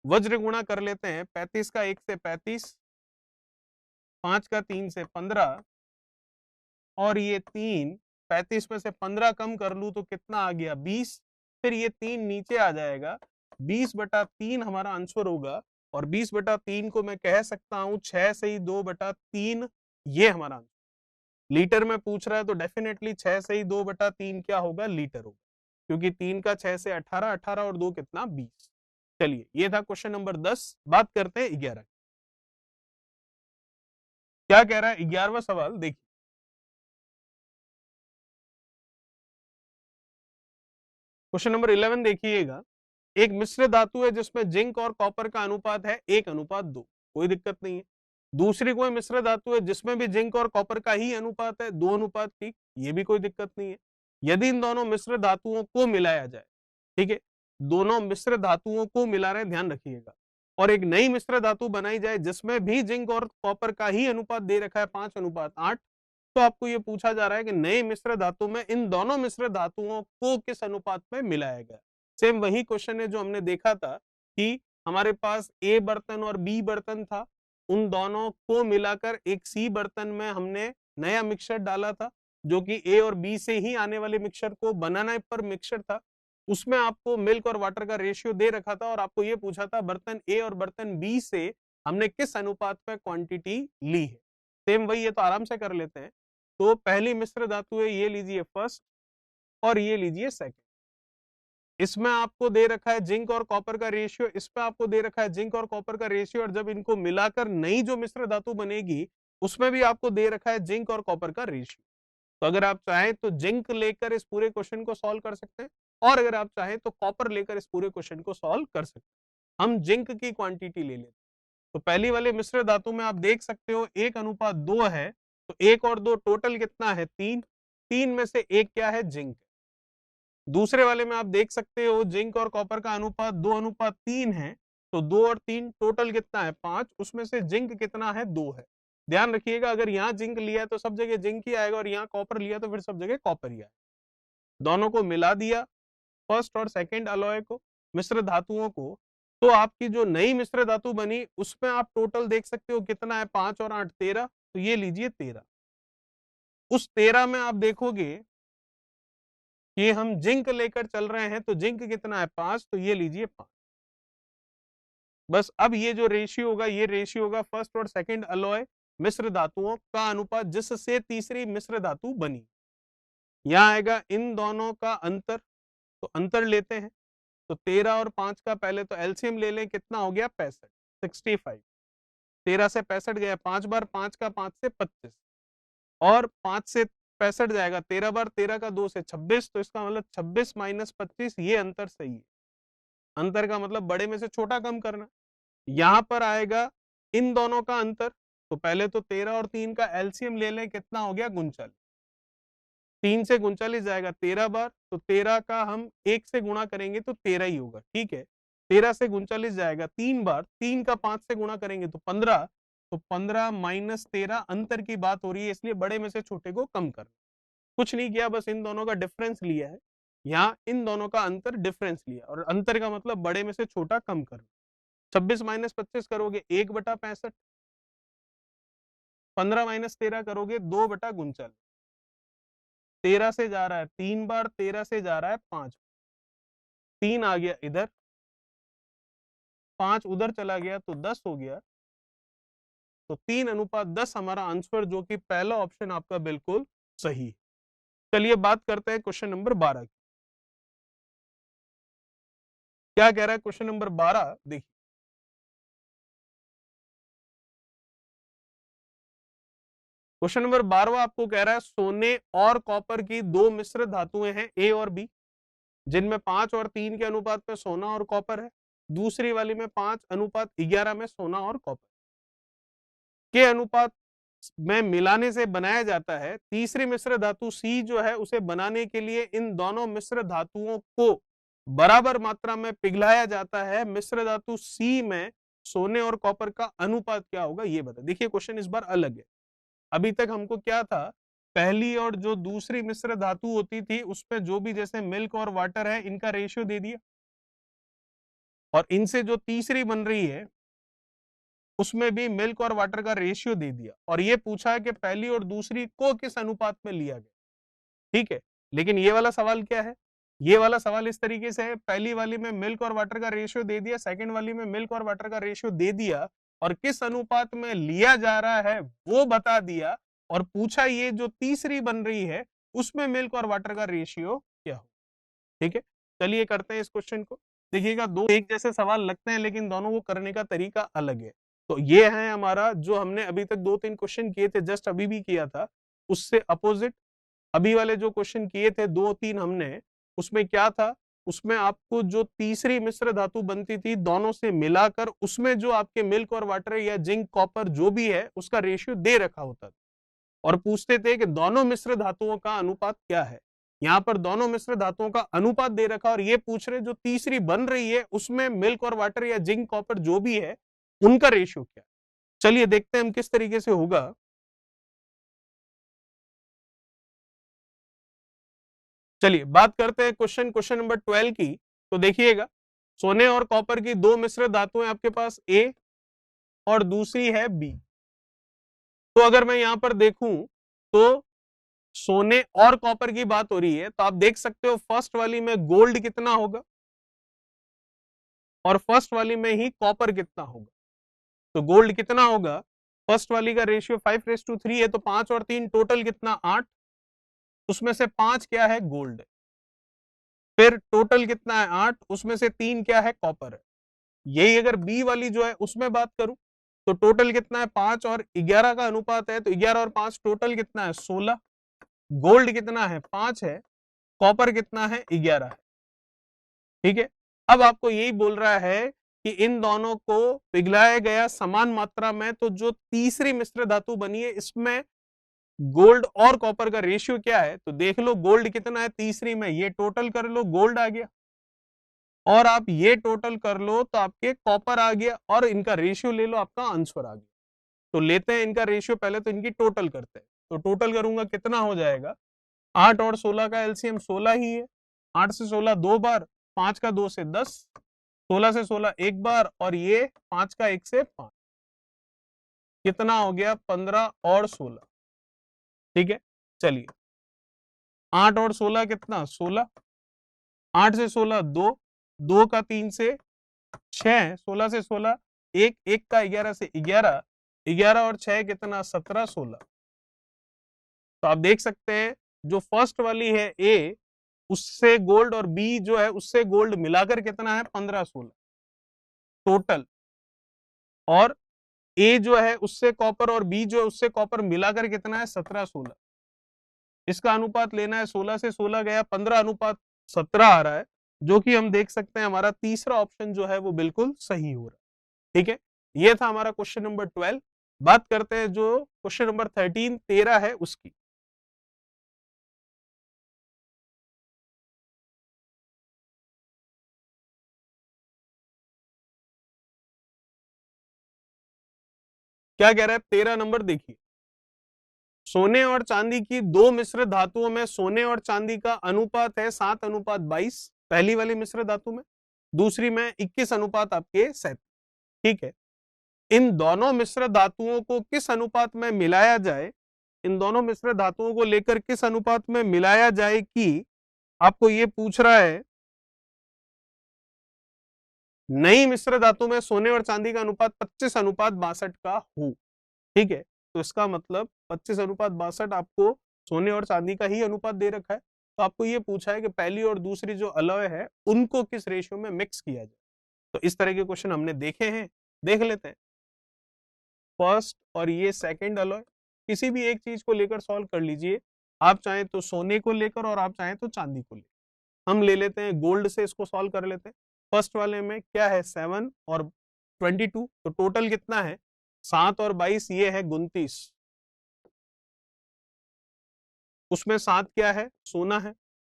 वज्र गुणा कर लेते हैं, 35 का 1 से 35, 5 का 3 से 15 और ये 3 35 में से 15 कम कर लूं तो कितना आ गया 20, फिर ये 3 नीचे आ जाएगा, 20/3 हमारा आंसर होगा। और 20/3 को मैं कह सकता हूं 6 से ही 2/3, ये हमारा आंसर। लीटर में पूछ रहा है तो डेफिनेटली 6 से ही 2/3 क्या होगा, लीटर होगा, क्योंकि 3 का 6 से 18, 18 और 2 कितना 20। चलिए ये था क्वेश्चन नंबर 10। बात करते हैं 11। क्या कह रहा है 11वां सवाल, देखिए। क्वेश्चन नंबर 11 देखिएगा। एक मिश्र धातु है जिसमें जिंक और कॉपर का अनुपात है 1:2, कोई दिक्कत नहीं है। दूसरी कोई मिश्र धातु है जिसमें भी जिंक और कॉपर का ही अनुपात है 2:1, ये भी कोई दिक्कत नहीं है। यदि इन दोनों मिश्र धातुओं को मिलाया जाए, ठीक है, दोनों मिश्र धातुओं को मिला रहे, ध्यान रखिएगा, और एक नई मिश्र धातु बनाई जाए जिसमें भी जिंक और कॉपर का ही अनुपात दे रखा है 5:8, तो आपको ये पूछा जा रहा है कि नए मिश्र धातु में इन दोनों मिश्र धातुओं को किस अनुपात में मिलाया गया। सेम वही क्वेश्चन है जो हमने देखा था कि हमारे पास ए बर्तन और बी बर्तन था, उन दोनों को मिलाकर एक सी बर्तन में हमने नया मिक्सचर डाला था, जो कि ए और बी से ही आने वाले मिक्सचर को बनाने पर मिक्सचर था। उसमें आपको मिल्क और वाटर का रेशियो दे रखा था और आपको ये पूछा था बर्तन ए और बर्तन बी से हमने किस अनुपात में क्वांटिटी ली है। सेम वही है, तो आराम से कर लेते हैं। तो पहली मिश्र धातु है, ये लीजिए फर्स्ट और ये लीजिए सेकंड। इसमें आपको दे रखा है जिंक और कॉपर का रेशियो, इसमें आपको दे रखा है जिंक और कॉपर का रेशियो, और जब इनको मिलाकर नई जो मिश्र धातु बनेगी उसमें भी आपको दे रखा है जिंक और कॉपर का रेशियो। तो अगर आप चाहें तो जिंक लेकर इस पूरे क्वेश्चन को सॉल्व कर सकते हैं, और अगर आप चाहें तो कॉपर लेकर इस पूरे क्वेश्चन को सॉल्व कर सकते हैं। हम जिंक की क्वांटिटी ले लेते हैं। तो पहली वाले मिश्र धातु में आप देख सकते हो 1:2 है, तो 1 और 2 टोटल कितना है 3, 3 में से 1 क्या है, जिंक। दूसरे वाले में आप देख सकते हो जिंक और कॉपर का अनुपात 2:3 है, तो 2 और 3 टोटल कितना है 5, उसमें से जिंक कितना है 2 है। ध्यान रखिएगा, अगर यहाँ जिंक लिया है तो सब जगह जिंक ही आएगा, और यहाँ कॉपर लिया तो फिर सब जगह कॉपर ही आएगा। दोनों को मिला दिया, फर्स्ट और सेकंड अलॉय को, मिश्र धातुओं को, तो आपकी जो नई मिश्र धातु बनी उसमें आप टोटल देख सकते हो कितना है 5 और 8 13, तो ये लीजिए 13। उस 13 में आप देखोगे कि हम जिंक लेकर चल रहे हैं, तो जिंक कितना है 5, तो ये लीजिए 5। बस अब ये जो रेशियो होगा, ये रेशियो होगा फर्स्ट और सेकंड अलॉय मिश्र धातुओं का अनुपात जिससे तीसरी मिश्र धातु बनी। यहां आएगा इन दोनों का अंतर, तो अंतर लेते हैं, तो 13 और 5 का पहले तो एलसीएम ले लें, कितना हो गया 65, 65। 13 से 65 गया, 5 बार 5 का 5 से 25, और 5 से 65 जाएगा 13 बार, 13 का 2 से 26, तो इसका मतलब 26 माइनस 25, ये अंतर सही है। अंतर का मतलब बड़े में से छोटा कम करना। यहां पर आएगा इन दोनों का अंतर, तो पहले तो 13 और 3 का एलसीएम ले लें, कितना हो गया 39। 3 से 39 जाएगा 13 बार, तो 13 का हम 1 से गुणा करेंगे तो 13 ही होगा, ठीक है। 13 से 39 जाएगा 3 बार, 3 का 5 से गुणा करेंगे तो 15, तो 15 माइनस 13 अंतर की बात हो रही है, इसलिए बड़े में से छोटे को कम करना। कुछ नहीं किया, बस इन दोनों का डिफरेंस लिया है, यहाँ इन दोनों का अंतर डिफरेंस लिया, और अंतर का मतलब बड़े में से छोटा कम करना। 26 माइनस 25 करोगे 1/65, 15 माइनस 13 करोगे 2/39। 13 से जा रहा है 3 बार, 13 से जा रहा है 5, 3 आ गया इधर, 5 उधर चला गया तो 10 हो गया, तो 3:10 हमारा आंसर, जो कि पहला ऑप्शन आपका बिल्कुल सही है। चलिए बात करते हैं क्वेश्चन नंबर 12 की। क्या कह रहा है क्वेश्चन नंबर 12, देखिए। क्वेश्चन नंबर 12 आपको कह रहा है सोने और कॉपर की दो मिश्र धातुएं हैं ए और बी, जिनमें 5 और 3 के अनुपात में सोना और कॉपर है। दूसरी वाली में 5:11 में सोना और कॉपर के अनुपात में मिलाने से बनाया जाता है। तीसरी मिश्र धातु सी जो है, उसे बनाने के लिए इन दोनों मिश्र धातुओं को बराबर मात्रा में पिघलाया जाता है। मिश्र धातु सी में सोने और कॉपर का अनुपात क्या होगा, ये बता। देखिए क्वेश्चन इस बार अलग है। अभी तक हमको क्या था, पहली और जो दूसरी मिश्र धातु होती थी उसमें जो भी जैसे मिल्क और वाटर है, इनका रेशियो दे दिया, और इनसे जो तीसरी बन रही है उसमें भी मिल्क और वाटर का रेशियो दे दिया, और ये पूछा है कि पहली और दूसरी को किस अनुपात में लिया गया। ठीक है। लेकिन ये वाला सवाल क्या है, ये वाला सवाल इस तरीके से है, पहली वाली में मिल्क और वाटर का रेशियो दे दिया, सेकंड वाली में मिल्क और वाटर का रेशियो दे दिया, और किस अनुपात में लिया जा रहा है वो बता दिया, और पूछा ये जो तीसरी बन रही है उसमें मिल्क और वाटर का रेशियो क्या हो। ठीक है, चलिए करते हैं इस क्वेश्चन को। देखिएगा, दो एक जैसे सवाल लगते हैं लेकिन दोनों को करने का तरीका अलग है। तो ये है हमारा, जो हमने अभी तक 2-3 क्वेश्चन किए थे, जस्ट अभी भी किया था, उससे अपोजिट अभी वाले जो क्वेश्चन किए थे 2-3 हमने, उसमें क्या था, उसमें आपको जो तीसरी मिश्र धातु बनती थी दोनों से मिलाकर उसमें जो आपके मिल्क और वाटर या जिंक कॉपर जो भी है उसका रेशियो दे रखा होता था, और पूछते थे कि दोनों मिश्र धातुओं का अनुपात क्या है। यहाँ पर दोनों मिश्र धातुओं का अनुपात दे रखा, और ये पूछ रहे जो तीसरी बन रही है उसमें मिल्क और वाटर या जिंक कॉपर जो भी है उनका रेशियो क्या है। चलिए देखते हैं हम किस तरीके से होगा। चलिए बात करते हैं क्वेश्चन नंबर 12 की। तो देखिएगा, सोने और कॉपर की दो मिश्र धातुएं आपके पास ए और दूसरी है बी। तो अगर मैं यहां पर देखूं तो सोने और कॉपर की बात हो रही है, तो आप देख सकते हो फर्स्ट वाली में गोल्ड कितना होगा और फर्स्ट वाली में ही कॉपर कितना होगा। तो गोल्ड कितना होगा, फर्स्ट वाली का रेशियो 5:3 है, तो 5 और 3 टोटल कितना, 8, उसमें से 5 क्या है, गोल्ड। फिर टोटल कितना है, 8, उसमें से 3 क्या है, कॉपर है। यही अगर बी वाली जो है उसमें बात करूं तो टोटल कितना है, 5 और 11 का अनुपात है, तो 11 और 5 टोटल कितना है, 16। गोल्ड कितना है, 5 है, कॉपर कितना है, 11 है। ठीक है, अब आपको यही बोल रहा है कि इन दोनों को पिघलाया गया समान मात्रा में, तो जो तीसरी मिश्र धातु बनी है इसमें गोल्ड और कॉपर का रेशियो क्या है। तो देख लो गोल्ड कितना है तीसरी में, ये टोटल कर लो, गोल्ड आ गया, और आप ये टोटल कर लो तो आपके कॉपर आ गया, और इनका रेशियो ले लो, आपका आंसर आ गया। तो लेते हैं इनका रेशियो, पहले तो इनकी टोटल करते हैं। तो टोटल करूंगा कितना हो जाएगा, 8 और 16 का एलसीएम 16 ही है, 8 से 16 दो बार, 5 का 2 से 10, 16 से 16 एक बार, और ये 5 का 1 से 5, कितना हो गया, 15 और 16। ठीक है, चलिए 8 और 16 कितना, 16, 8 से 16 2, 2 का 3 से 6, 16 से 16 1, 1 का 11 से 11, 11 और 6 कितना, 17, 16। तो आप देख सकते हैं जो फर्स्ट वाली है ए, उससे गोल्ड, और बी जो है उससे गोल्ड मिलाकर कितना है, 15-16 टोटल, और ए जो है उससे कॉपर और बी जो है उससे कॉपर मिलाकर कितना है, 17-16। इसका अनुपात लेना है, 16 से 16 गया, 15:17 आ रहा है, जो कि हम देख सकते हैं हमारा तीसरा ऑप्शन जो है वो बिल्कुल सही हो रहा है। ठीक है, ये था हमारा क्वेश्चन नंबर 12। बात करते हैं जो क्वेश्चन नंबर 13 है उसकी। क्या कह रहा है 13 नंबर, देखिए, सोने और चांदी की दो मिश्र धातुओं में सोने और चांदी का अनुपात है 7:22, पहली वाली मिश्र धातु में, दूसरी में 21 अनुपात आपके 37। ठीक है, इन दोनों मिश्र धातुओं को किस अनुपात में मिलाया जाए, इन दोनों मिश्र धातुओं को लेकर किस अनुपात में मिलाया जाए, कि आपको ये पूछ रहा है नई मिश्र धातु में सोने और चांदी का अनुपात 25:62 का हो। ठीक है, तो इसका मतलब 25:62 आपको सोने और चांदी का ही अनुपात दे रखा है, तो आपको ये पूछा है कि पहली और दूसरी जो अलॉय है उनको किस रेशियो में मिक्स किया जाए। तो इस तरह के क्वेश्चन हमने देखे हैं, देख लेते हैं। फर्स्ट और ये सेकंड अलॉय, किसी भी एक चीज को लेकर सॉल्व कर लीजिए, आप चाहें तो सोने को लेकर और आप चाहें तो चांदी को लेकर। हम ले लेते हैं गोल्ड से, इसको सॉल्व कर लेते हैं। फर्स्ट वाले में क्या है, 7 और 22, तो टोटल कितना है, 7 और 22, ये है 29, उसमें 7 क्या है, सोना है।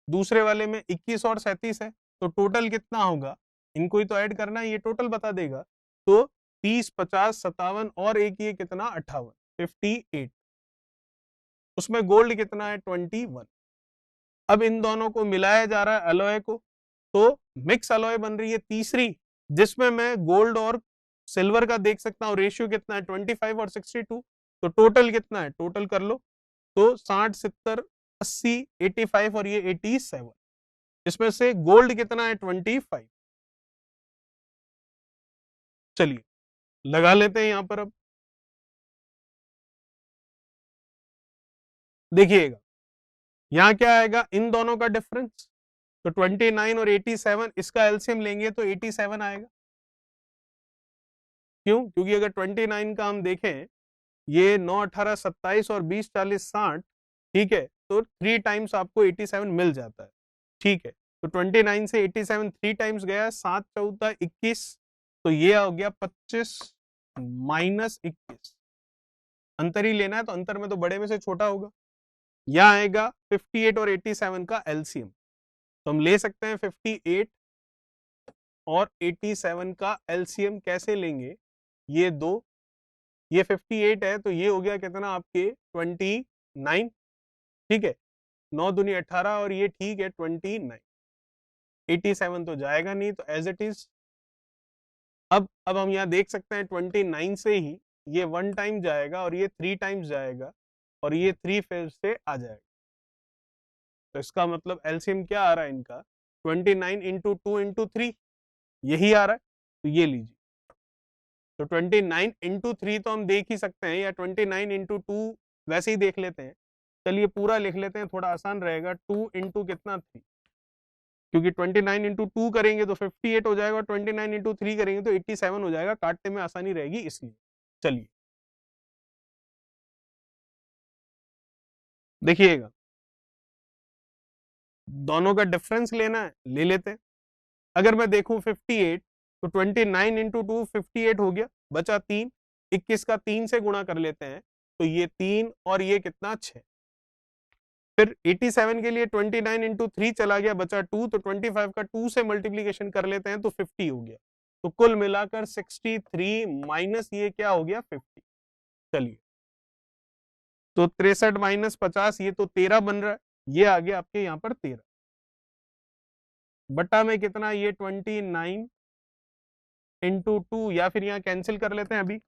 दूसरे वाले में 21 और 37 है, तो टोटल कितना होगा, इनको ही तो ऐड करना है, ये टोटल बता देगा। तो 30, 50, 57 और एक ये कितना, 58, 58। उसमें गोल्ड कितना है, 21। अब इन दोनों को मिलाया जा रहा है अलॉय को, तो मिक्स अलॉय बन रही है तीसरी, जिसमें मैं गोल्ड और सिल्वर का देख सकता हूँ रेशियो कितना है, 25 और 62। तो टोटल कितना है, टोटल कर लो, तो 60, 70, 80, 85 और ये 87, इसमें से गोल्ड कितना है 25। चलिए लगा लेते हैं यहां पर। अब देखिएगा यहां क्या आएगा, इन दोनों का डिफरेंस, तो 29 और 87, इसका एलसीएम लेंगे तो 87 आएगा। क्यों? क्योंकि अगर 29 का हम देखें, ये 9, 18, 27 और 20, 40, 60, ठीक है, तो 3 टाइम्स आपको 87 मिल जाता है। ठीक है, तो 29 से 87 3 टाइम्स गया, 7 14 21, तो ये हो गया 25 माइनस 21। अंतर ही लेना है तो अंतर में तो बड़े में से छोटा होगा। यहां आएगा 58 और 87 का एलसीएम, तो हम ले सकते हैं 58 और 87 का एलसीएम। कैसे लेंगे? ये दो, ये 58 है तो ये हो गया कितना आपके 29, ठीक है, 9 दूनी 18 और ये ठीक है 29। 87 तो जाएगा नहीं, तो एज इट इज। अब हम यहाँ देख सकते हैं 29 से ही ये 1 टाइम जाएगा और ये 3 टाइम्स जाएगा और ये 3 फिर से आ जाएगा। तो इसका मतलब एलसीएम क्या आ रहा है इनका, 29 इंटू 2 इंटू 3, यही आ रहा है। तो ये लीजिए, तो 29 इंटू 3 तो हम देख ही सकते हैं, या 29 इंटू 2 वैसे ही देख लेते हैं। चलिए पूरा लिख लेते हैं, थोड़ा आसान रहेगा। 2 इंटू कितना 3, क्योंकि 29 इंटू 2 करेंगे तो 58 हो जाएगा और 29 इंटू 3 करेंगे तो 87 हो जाएगा, काटने में आसानी रहेगी इसलिए। चलिए देखिएगा, दोनों का डिफरेंस लेना है, ले लेते हैं। अगर मैं देखूं 58, तो 29 इंटू 2 58 हो गया, बचा 3, 21 का 3 से गुणा कर लेते हैं, तो ये 3 और ये कितना 6। फिर 87 के लिए 29 इंटू 3 चला गया, बचा 2, तो 25 का 2 से मल्टीप्लीकेशन कर लेते हैं तो 50 हो गया। तो कुल मिलाकर 63 माइनस ये क्या हो गया 50। चलिए, तो 63 माइनस 50, ये तो 13 बन रहा है, ये आ गया आपके यहाँ पर 13 बटा में कितना, ये 29 इंटू 2, या फिर यहाँ कैंसिल कर लेते हैं अभी।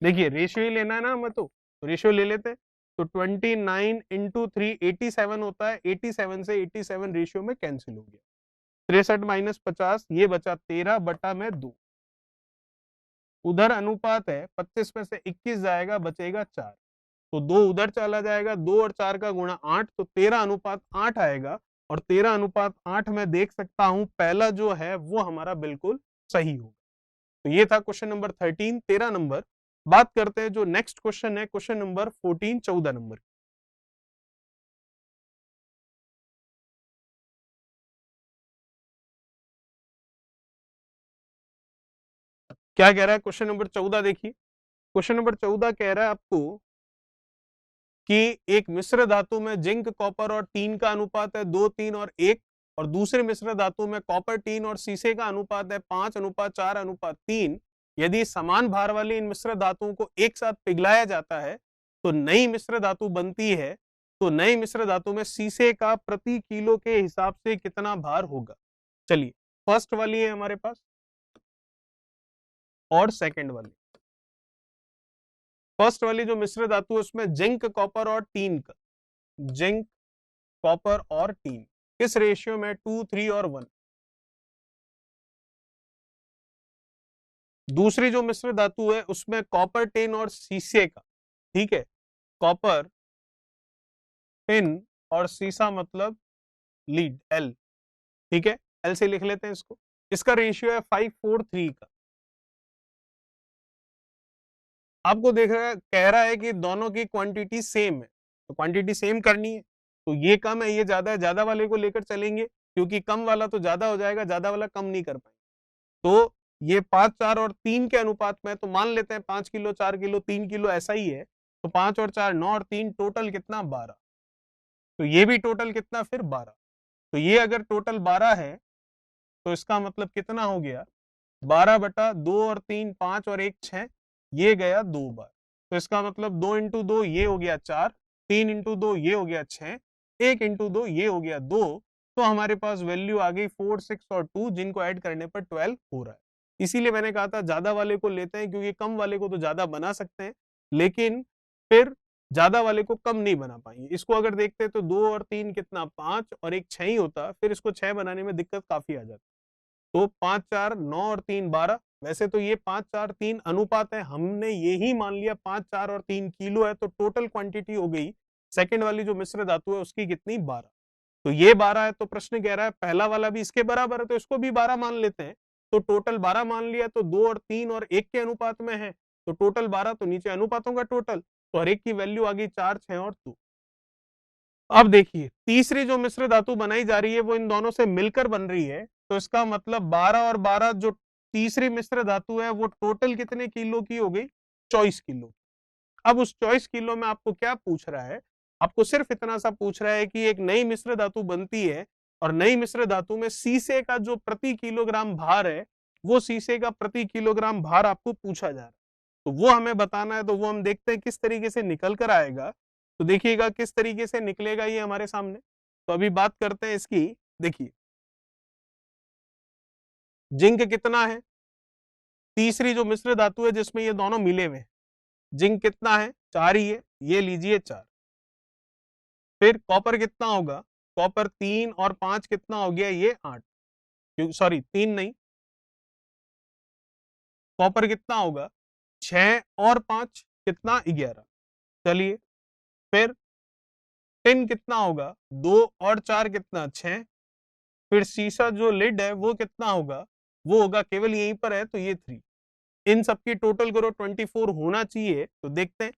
देखिए रेशियो ही लेना है ना हमें, तो रेशियो ले लेते हैं। तो 29 इंटू 3 87 होता है, 87 से 87 रेशियो में कैंसिल हो गया। 63 माइनस 50, ये बचा 13 बटा में 2। उधर अनुपात है, 25 में से 21 जाएगा, बचेगा 4, तो 2 उधर चला जाएगा, 2 और 4 का गुणा 8, तो 13 अनुपात 8 आएगा। और 13 अनुपात 8 में देख सकता हूं पहला जो है वो हमारा बिल्कुल सही होगा। तो ये था क्वेश्चन नंबर 13, 13 नंबर। बात करते हैं जो नेक्स्ट क्वेश्चन है, क्वेश्चन नंबर 14, 14 नंबर। क्या कह रहा है क्वेश्चन नंबर 14? देखिए क्वेश्चन नंबर 14 कह रहा है आपको कि एक मिश्र धातु में जिंक, कॉपर और टीन का अनुपात है 2, 3 और 1, और दूसरे मिश्र धातु में कॉपर, टीन और शीशे का अनुपात है 5:4:3। यदि समान भार वाली इन मिश्र धातुओं को एक साथ पिघलाया जाता है तो नई मिश्र धातु बनती है। तो नई मिश्र धातु में शीशे का प्रति किलो के हिसाब से कितना भार होगा? चलिए फर्स्ट वाली है हमारे पास और सेकंड वाली। फर्स्ट वाली जो मिश्र धातु है उसमें जिंक, कॉपर और टीन का, जिंक, कॉपर और टीन किस रेशियो में, 2, 3 और 1। दूसरी जो मिश्र धातु है उसमें कॉपर, टिन और शीशे का, ठीक है, कॉपर, टिन और शीशा मतलब लीड, एल, ठीक है, एल से लिख लेते हैं इसको। इसका रेशियो है 5:4:3 का। आपको देख रहा है, कह रहा है कि दोनों की क्वांटिटी सेम है, तो क्वांटिटी सेम करनी है। तो ये कम है, ये ज्यादा है, ज्यादा वाले को लेकर चलेंगे, क्योंकि कम वाला तो ज्यादा हो जाएगा, ज्यादा वाला कम नहीं कर पाएंगे। तो ये 5, 4 और 3 के अनुपात में, तो मान लेते हैं 5 किलो, 4 किलो, 3 किलो ऐसा ही है। तो 5 और 4 9 और 3 टोटल कितना 12। तो ये भी टोटल कितना फिर 12। तो ये अगर टोटल 12 है तो इसका मतलब कितना हो गया, 12/2 और 3 5 और 1 6, ये गया 2 बार। तो इसका मतलब 2 इंटू 2 ये हो गया 4, 3 इंटू 2 ये हो गया 6, 1 इंटू 2 ये हो गया 2। तो हमारे पास वैल्यू आ गई 4, 6 और 2, जिनको ऐड करने पर 12 हो रहा है। इसीलिए मैंने कहा था ज्यादा वाले को लेते हैं, क्योंकि कम वाले को तो ज्यादा बना सकते हैं, लेकिन फिर ज्यादा वाले को कम नहीं बना पाएंगे। इसको अगर देखते तो 2 और 3 कितना 5 और एक 6 ही होता, फिर इसको 6 बनाने में दिक्कत काफी आ जाती। तो 5 4 9 और 3 12। वैसे तो ये 5 4 3 अनुपात है, हमने यही मान लिया 5 4 और 3 किलो है, तो टोटल क्वांटिटी हो गई सेकंड वाली जो मिश्र धातु है उसकी कितनी 12। तो ये 12 है, तो प्रश्न कह रहा है पहला वाला भी इसके बराबर है, तो इसको भी 12 मान लेते हैं। तो टोटल 12 मान लिया, तो 2 और 3 और 1 के अनुपात में है, तो टोटल 12। तो नीचे अनुपातों का टोटल, तो हर एक की वैल्यू आ गई 4 6 और 2। अब देखिए तीसरी जो मिश्र धातु बनाई जा रही है वो इन दोनों से मिलकर बन रही है, तो इसका मतलब 12 और 12 जो तीसरी मिश्र धातु है वो टोटल कितने किलो की हो गई, 24 किलो। अब उस 24 किलो में आपको क्या पूछ रहा है, आपको सिर्फ इतना सा पूछ रहा है कि एक नई मिश्र धातु बनती है और नई मिश्र धातु में सीसे का जो प्रति किलोग्राम भार है, वो सीसे का प्रति किलोग्राम भार आपको पूछा जा रहा है। तो वो हमें बताना है, तो वो हम देखते हैं किस तरीके से निकल कर आएगा। तो देखिएगा किस तरीके से निकलेगा ये हमारे सामने। तो अभी बात करते हैं इसकी। देखिए जिंक कितना है, तीसरी जो मिश्र धातु है जिसमें ये दोनों मिले हुए हैं, जिंक कितना है 4 ही है, ये लीजिए 4। फिर कॉपर कितना होगा, कॉपर 3 और 5 कितना हो गया, ये 8, सॉरी 3 नहीं, कॉपर कितना होगा 6 और 5 कितना 11। चलिए फिर टिन कितना होगा 2 और 4 कितना 6। फिर शीशा जो लिड है वो कितना होगा, वो होगा केवल यहीं पर है तो ये 3। इन सबकी टोटल करो 24 होना चाहिए, तो देखते हैं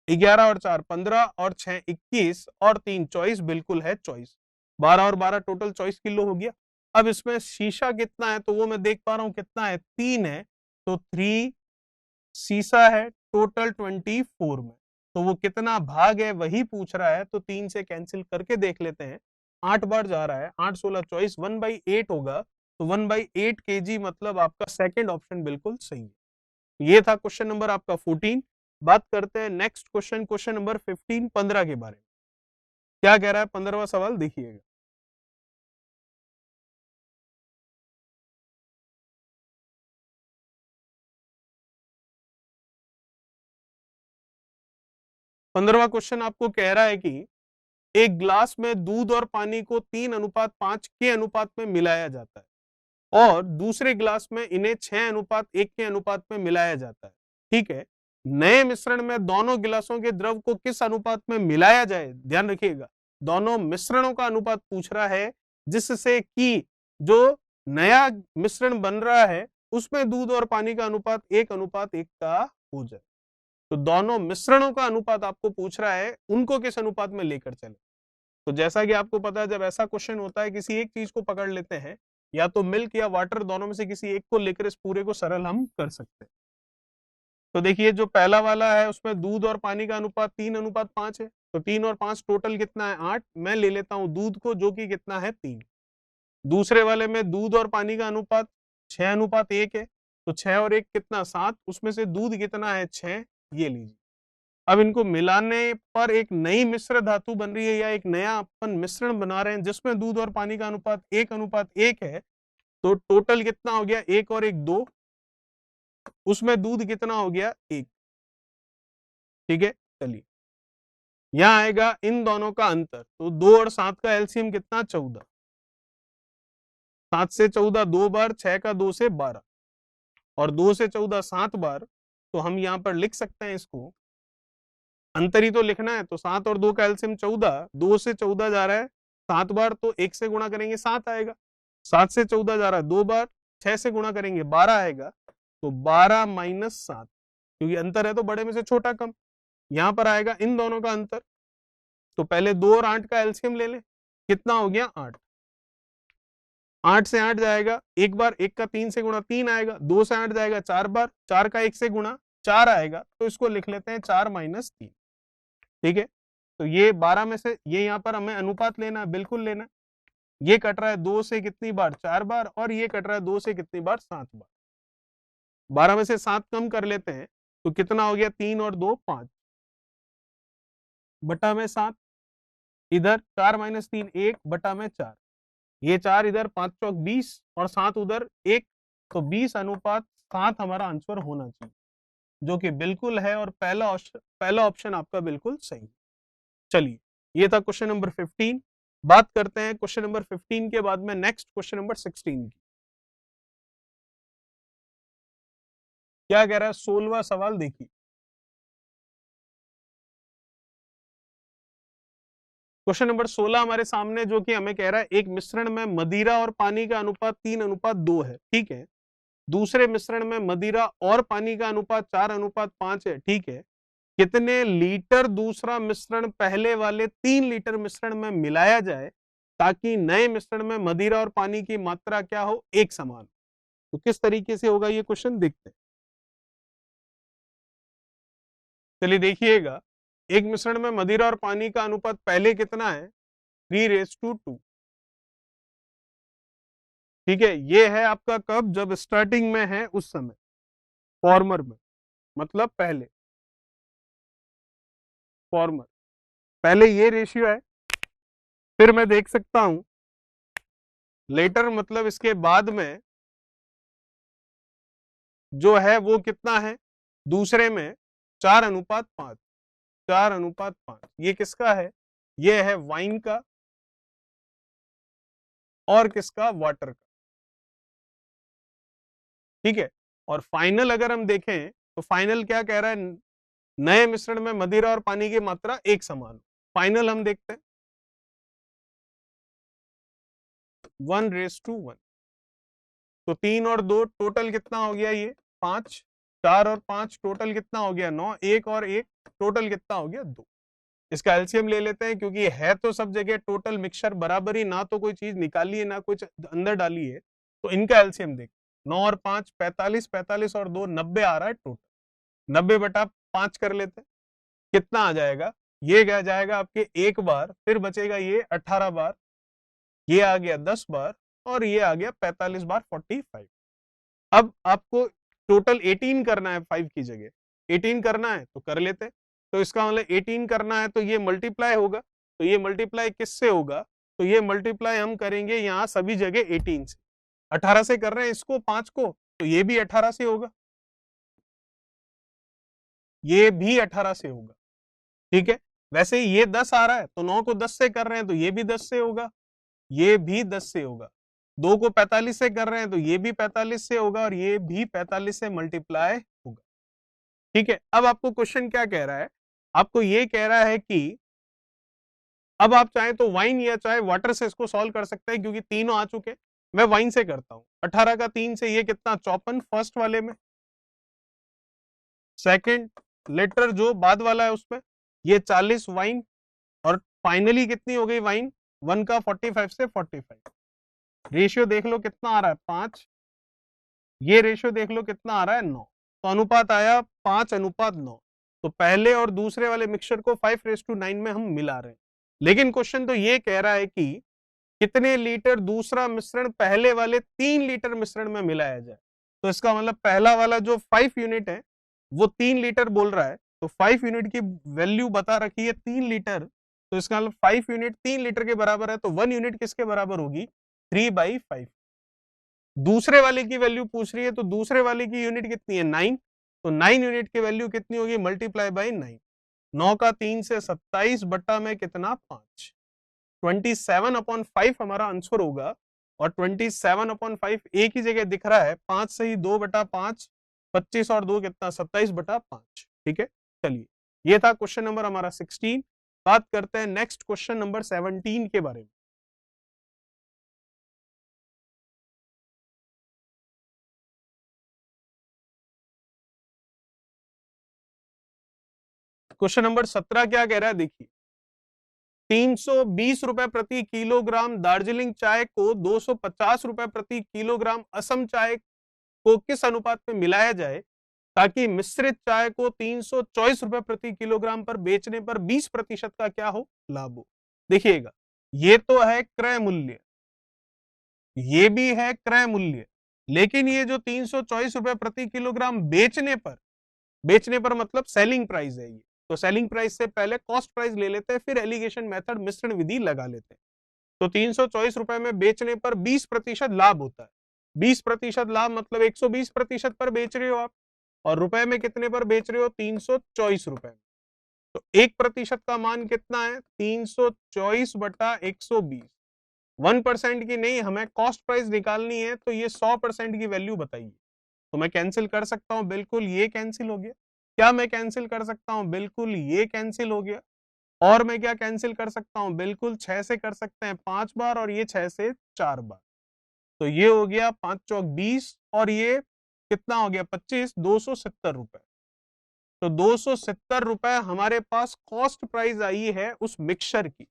11 और 4 15 और 6 21 और 3 24, बिल्कुल है 24। 12 और 12 टोटल 24 किलो हो गया। अब इसमें शीशा कितना है, तो वो मैं देख पा रहा हूं कितना है 3 है, तो 3 शीशा है टोटल 24 में। तो वो कितना भाग है वही पूछ रहा है, तो 3 से कैंसिल करके देख लेते हैं। 8 बार जा रहा है, 8 16 24, 1/8 होगा, तो 1/8 kg, मतलब आपका सेकंड ऑप्शन बिल्कुल सही है। ये था क्वेश्चन नंबर आपका 14। बात करते हैं नेक्स्ट क्वेश्चन, क्वेश्चन नंबर 15 15 के बारे में। क्या कह रहा है 15वां सवाल, देखिएगा। पंद्रहवां क्वेश्चन आपको कह रहा है कि एक ग्लास में दूध और पानी को 3:5 के अनुपात में मिलाया जाता है और दूसरे ग्लास में इन्हें 6:1 के अनुपात में मिलाया जाता है। ठीक है, नए मिश्रण में दोनों गिलासों के द्रव को किस अनुपात में मिलाया जाए, ध्यान रखिएगा दोनों मिश्रणों का अनुपात पूछ रहा है, जिससे कि जो नया मिश्रण बन रहा है उसमें दूध और पानी का अनुपात 1:1 का हो जाए। तो दोनों मिश्रणों का अनुपात आपको पूछ रहा है, उनको किस अनुपात में लेकर चले। तो जैसा कि आपको पता है जब ऐसा क्वेश्चन होता है किसी एक चीज को पकड़ लेते हैं, या तो मिल्क या वाटर, दोनों में से किसी एक को लेकर इस पूरे को सरल हम कर सकते हैं। तो देखिए जो पहला वाला है उसमें दूध और पानी का अनुपात 3:5 है, तो 3 और 5 टोटल कितना है 8। मैं ले लेता हूं दूध को जो कि कितना है 3। दूसरे वाले में दूध और पानी का अनुपात 6:1 है, तो 6 और 1 कितना 7, उसमें से दूध कितना है 6, ये लीजिए। अब इनको मिलाने पर एक नई मिश्र धातु बन रही है, या एक नया अपन मिश्रण बना रहे हैं जिसमें दूध और पानी का अनुपात 1:1 है। तो टोटल कितना हो गया 1 और 1 2, उसमें दूध कितना हो गया 1। ठीक है, चलिए यहां आएगा इन दोनों का अंतर, तो 2 और 7 का एलसीएम कितना 14। 7 से 14 2 बार, 6 का 2 से 12, और 2 से 14 7 बार। तो हम यहां पर लिख सकते हैं इसको, अंतर ही तो लिखना है, तो 7 और 2 का एलसीएम 14, 2 से 14 जा रहा है 7 बार, तो 1 से गुणा करेंगे 7 आएगा। 7 से 14 जा रहा है 2 बार, 6 से गुणा करेंगे 12 आएगा, तो 12 - 7, क्योंकि अंतर है तो बड़े में से छोटा कम। यहां पर आएगा इन दोनों का अंतर, तो पहले 2 और 8 का एलसीएम ले लें, कितना हो गया 8। 8 से 8 जाएगा एक बार, 1 का 3 से गुणा 3 आएगा, 2 से 8 जाएगा 4 बार, 4 का 1 से गुणा 4 आएगा, तो इसको लिख लेते हैं 4 - 3। ठीक है, तो ये 12 में से ये यहाँ पर हमें अनुपात लेना है, बिल्कुल लेना है। ये कट रहा है 2 से कितनी बार 4 बार, और ये कट रहा है 2 से कितनी बार 7 बार। 12 में से 7 कम कर लेते हैं, तो कितना हो गया 3 और 2 5 बटा में 7, इधर 4 - 3 1 बटा में 4, ये 4 इधर 5 चौक 20 और 7 उधर 1, तो 20:7 हमारा आंसर होना चाहिए। जो कि बिल्कुल है, और पहला ऑप्शन आपका बिल्कुल सही। चलिए, ये था क्वेश्चन नंबर 15। बात करते हैं क्वेश्चन नंबर 15 के बाद में नेक्स्ट क्वेश्चन नंबर 16 की। क्या कह रहा है 16वां सवाल, देखिए। क्वेश्चन नंबर 16 हमारे सामने, जो कि हमें कह रहा है एक मिश्रण में मदिरा और पानी का अनुपात 3:2 है, ठीक है। दूसरे मिश्रण में मदिरा और पानी का अनुपात 4:5 है, ठीक है। कितने लीटर दूसरा मिश्रण पहले वाले 3 लीटर मिश्रण में मिलाया जाए ताकि नए मिश्रण में मदिरा और पानी की मात्रा क्या हो, एक समान। तो किस तरीके से होगा ये क्वेश्चन, देखते हैं। चलिए देखिएगा, एक मिश्रण में मदिरा और पानी का अनुपात पहले कितना है, 3:2। ठीक है, ये है आपका कब, जब स्टार्टिंग में है उस समय, फॉर्मर में, मतलब पहले, फॉर्मर पहले ये रेशियो है। फिर मैं देख सकता हूं लेटर, मतलब इसके बाद में जो है वो कितना है, दूसरे में 4:5, 4:5। ये किसका है, ये है वाइन का, और किसका, वाटर का, ठीक है। और फाइनल अगर हम देखें तो फाइनल क्या कह रहा है, नए मिश्रण में मदिरा और पानी की मात्रा एक समान। फाइनल हम देखते हैं, 1:1। तो 3 और 2 टोटल कितना हो गया, ये 5। 4 और 5 टोटल कितना हो गया, 9। 1 और 1 टोटल कितना हो गया, 2। इसका एलसीएम ले लेते हैं, क्योंकि है तो सब जगह टोटल मिक्सचर बराबर ही, ना तो कोई चीज निकाली है ना कुछ अंदर डाली है। तो इनका एलसीएम देख, 9 और 5 45, 45 और 2 90 आ रहा है टोटल। 90/5 कर लेते हैं, कितना आ जाएगा, ये क्या जाएगा आपके 1 बार, फिर बचेगा ये 18 बार, ये आ गया 10 बार, और ये आ गया 45 बार, 45। अब आपको टोटल 18 करना है, 5 की जगह 18 करना है तो कर लेते हैं। तो इसका मतलब 18 करना है तो ये मल्टीप्लाई होगा, तो ये मल्टीप्लाई किससे होगा, तो ये मल्टीप्लाई हम करेंगे यहाँ सभी जगह 18 से। 18 से कर रहे हैं इसको, 5 को, तो ये भी 18 से होगा, ये भी 18 से होगा, ठीक है। वैसे ही ये 10 आ रहा है तो 9 को 10 से कर रहे हैं तो ये भी 10 से होगा, ये भी 10 से होगा। 2 को 45 से कर रहे हैं तो ये भी 45 से होगा, और ये भी 45 से मल्टीप्लाई होगा, ठीक है। अब आपको क्वेश्चन क्या कह रहा है, आपको ये कह रहा है कि अब आप चाहे तो वाइन या चाहे वाटर से इसको सॉल्व कर सकते हैं, क्योंकि तीनों आ चुके। मैं वाइन से करता हूं, 18 का 3 से ये कितना, 54 फर्स्ट वाले में। सेकंड लेटर जो बाद वाला है उसमें ये 40 वाइन, और फाइनली कितनी हो गई वाइन, 1 का 45 से 45। रेशियो देख लो कितना आ रहा है, 5। ये रेशियो देख लो कितना आ रहा है, 9। तो अनुपात आया 5:9। तो पहले और दूसरे वाले मिक्सचर को 5:9 में हम मिला रहे हैं। लेकिन क्वेश्चन तो ये कह रहा है कि कितने लीटर दूसरा मिश्रण पहले वाले 3 लीटर मिश्रण में मिलाया जाए। तो इसका मतलब पहला वाला जो 5 यूनिट है वो 3 लीटर बोल रहा है, तो 5 यूनिट की वैल्यू बता रखी है 3 लीटर। तो इसका मतलब 5 यूनिट 3 लीटर के बराबर है, तो 1 यूनिट किसके बराबर होगी, 3/5। दूसरे वाले की वैल्यू पूछ रही है, तो दूसरे वाले की यूनिट कितनी है, 9। तो 9 यूनिट की वैल्यू कितनी होगी, मल्टीप्लाई बाई 9। 9 का 3 से 27 बट्टा में कितना, 5। 27/5 हमारा आंसर होगा। और 27/5 एक ही जगह दिख रहा है, 5 से ही 2/5, 25 और 2 कितना, 27/5, ठीक है। चलिए, ये था क्वेश्चन नंबर हमारा 16। बात करते हैं नेक्स्ट क्वेश्चन नंबर 17 के बारे में। क्वेश्चन नंबर 17 क्या कह रहा है, देखिए। 320 रुपए प्रति किलोग्राम दार्जिलिंग चाय को 250 रुपए प्रति किलोग्राम असम चाय को किस अनुपात में मिलाया जाए ताकि मिश्रित चाय को 324 रुपए प्रति किलोग्राम पर बेचने पर 20% का क्या हो, लाभ हो। देखिएगा, ये तो है क्रय मूल्य, ये भी है क्रय मूल्य, लेकिन ये जो 324 रुपए प्रति किलोग्राम बेचने पर मतलब सेलिंग प्राइस है ये। तो सेलिंग प्राइस से पहले कॉस्ट प्राइस ले लेते हैं, फिर एलिगेशन मेथड मिश्रण विधि लगा लेते हैं। तो 324 रुपए में बेचने पर 20% लाभ होता है। 20% लाभ मतलब 120% पर बेच रहे हो आप, और रुपए में कितने पर बेच रहे हो, 324 रुपए। तो 1% का मान कितना है, 324 बटा 120। 1% की नहीं, हमें कॉस्ट प्राइस निकालनी है, तो ये 100% की वैल्यू बताइए। तो मैं कैंसिल कर सकता हूं, बिल्कुल ये कैंसिल हो गया। क्या मैं कैंसिल कर सकता हूं, बिल्कुल ये कैंसिल हो गया। और मैं क्या कैंसिल कर सकता हूं, बिल्कुल 6 से कर सकते हैं 5 बार, और ये 6 से 4 बार। तो ये हो गया 5 चौक 20, और ये कितना हो गया 25, 270 रुपए। तो 270 रुपए हमारे पास कॉस्ट प्राइस आई है उस मिक्सचर की।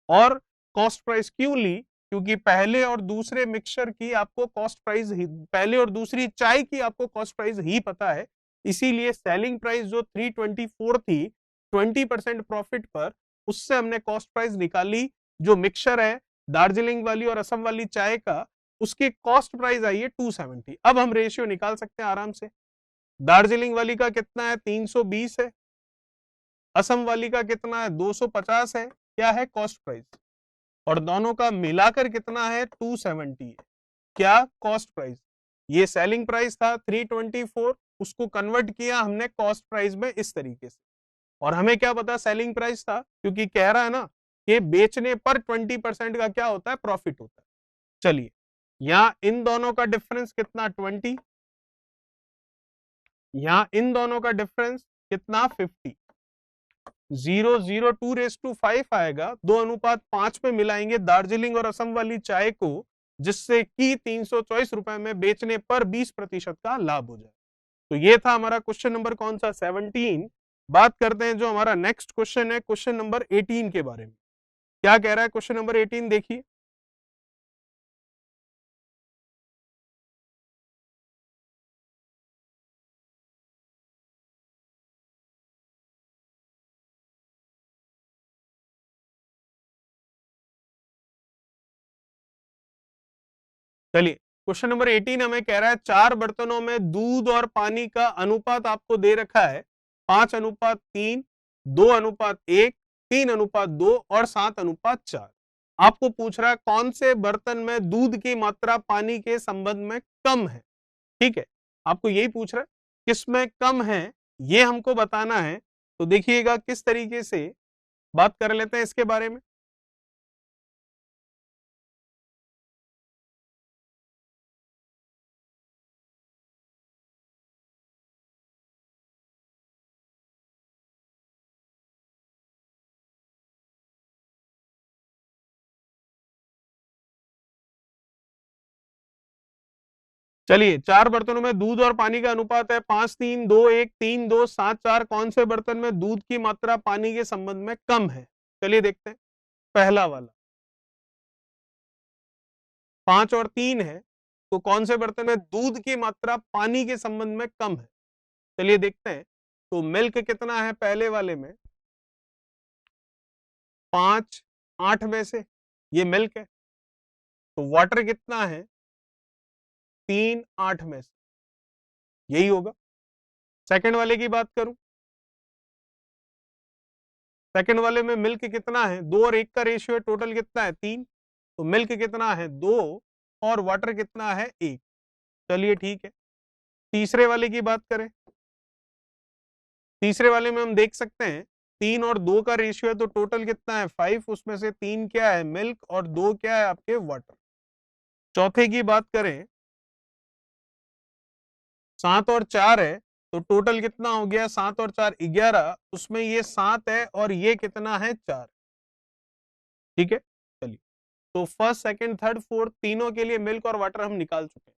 और कॉस्ट प्राइस क्यों ली, क्योंकि पहले और दूसरे मिक्सचर की आपको कॉस्ट प्राइस ही, पहले और दूसरी चाय की आपको कॉस्ट प्राइस ही पता है, इसीलिए सेलिंग प्राइस जो 324 थी 20% प्रॉफिट पर, उससे हमने कॉस्ट प्राइस निकाली। जो मिक्सचर है दार्जिलिंग वाली और असम वाली चाय का, उसकी कॉस्ट प्राइस आई है 270। अब हम रेशियो निकाल सकते हैं आराम से। दार्जिलिंग वाली का कितना है, 320 है। असम वाली का कितना है, 250 है। क्या है, कॉस्ट प्राइस। और दोनों का मिलाकर कितना है, 270 है। क्या, कॉस्ट प्राइस। ये सेलिंग प्राइस था 324, उसको कन्वर्ट किया हमने कॉस्ट प्राइस में इस तरीके से। और हमें क्या पता सेलिंग प्राइस था, क्योंकि कह रहा है ना कि बेचने पर 20% का क्या होता है, प्रॉफिट होता है। चलिए, यहां इन दोनों का डिफरेंस कितना, 20। यहां इन दोनों का डिफरेंस कितना, 50। 0.02:5 आएगा। 2:5 पे मिलाएंगे दार्जिलिंग और असम वाली चाय को, जिससे कि 324 रुपए में बेचने पर 20% का लाभ हो जाए। तो ये था हमारा क्वेश्चन नंबर कौन सा, 17। बात करते हैं जो हमारा नेक्स्ट क्वेश्चन है, क्वेश्चन नंबर 18 के बारे में। क्या कह रहा है क्वेश्चन नंबर 18, देखिए। चलिए, क्वेश्चन नंबर 18 हमें कह रहा है 4 बर्तनों में दूध और पानी का अनुपात आपको दे रखा है 5:3, 2:1, 3:2 और 7:4। आपको पूछ रहा है कौन से बर्तन में दूध की मात्रा पानी के संबंध में कम है। ठीक है, आपको यही पूछ रहा है किसमें कम है, ये हमको बताना है। तो देखिएगा किस तरीके से बात कर लेते हैं इसके बारे में। चलिए, 4 बर्तनों में दूध और पानी का अनुपात है 5:3, 2:1, 3:2, 7:4। कौन से बर्तन में दूध की मात्रा पानी के संबंध में कम है। चलिए देखते हैं। पहला वाला 5 और 3 है, तो कौन से बर्तन में दूध की मात्रा पानी के संबंध में कम है। चलिए देखते हैं। तो मिल्क कितना है पहले वाले में, 5 8 में से ये मिल्क है। तो वाटर कितना है, 3 8 में से, यही होगा। सेकंड वाले की बात करूं, सेकंड वाले में मिल्क कितना है, 2 और 1 का रेशियो है, टोटल कितना है 3। तो मिल्क कितना है, 2, और वाटर कितना है, 1। चलिए ठीक है। तीसरे वाले की बात करें, तीसरे वाले में हम देख सकते हैं 3 और 2 का रेशियो है, तो टोटल कितना है 5। उसमें से 3 क्या है, मिल्क, और 2 क्या है आपके, वाटर। चौथे की बात करें, 7 और 4 है, तो टोटल कितना हो गया, 7 और 4 11। उसमें ये 7 है और ये कितना है, 4। ठीक है। चलिए, तो फर्स्ट सेकंड थर्ड फोर्थ तीनों के लिए मिल्क और वाटर हम निकाल चुके हैं।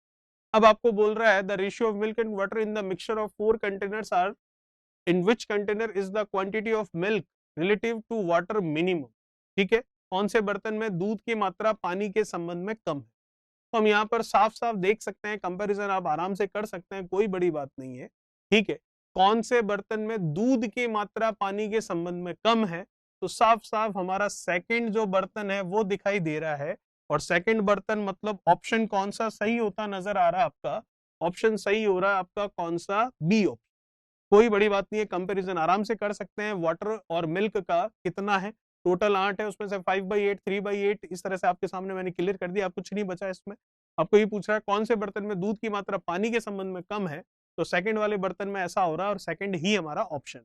अब आपको बोल रहा है the ratio of milk and water in the mixture of 4 containers are, in which container is the quantity of milk relative to water minimum. ठीक है, कौन से बर्तन में दूध की मात्रा पानी के संबंध में कम है। तो हम यहाँ पर साफ साफ देख सकते हैं, कंपैरिजन आप आराम से कर सकते हैं, कोई बड़ी बात नहीं है। ठीक है, कौन से बर्तन में दूध की मात्रा पानी के संबंध में कम है, तो साफ साफ हमारा सेकंड जो बर्तन है वो दिखाई दे रहा है। और सेकंड बर्तन मतलब ऑप्शन कौन सा सही होता नजर आ रहा है आपका, ऑप्शन सही हो रहा है आपका कौन सा, बी ऑप्शन। कोई बड़ी बात नहीं है, कंपैरिजन आराम से कर सकते हैं। वाटर और मिल्क का कितना है, टोटल 8 है, उसमें से 5/8, 3/8, इस तरह से आपके सामने मैंने क्लियर कर दिया, आप कुछ नहीं बचा इसमें। आपको ये पूछ रहा है कौन से बर्तन में दूध की मात्रा पानी के संबंध में कम है, तो सेकंड वाले बर्तन में ऐसा हो रहा है और सेकंड ही हमारा ऑप्शन।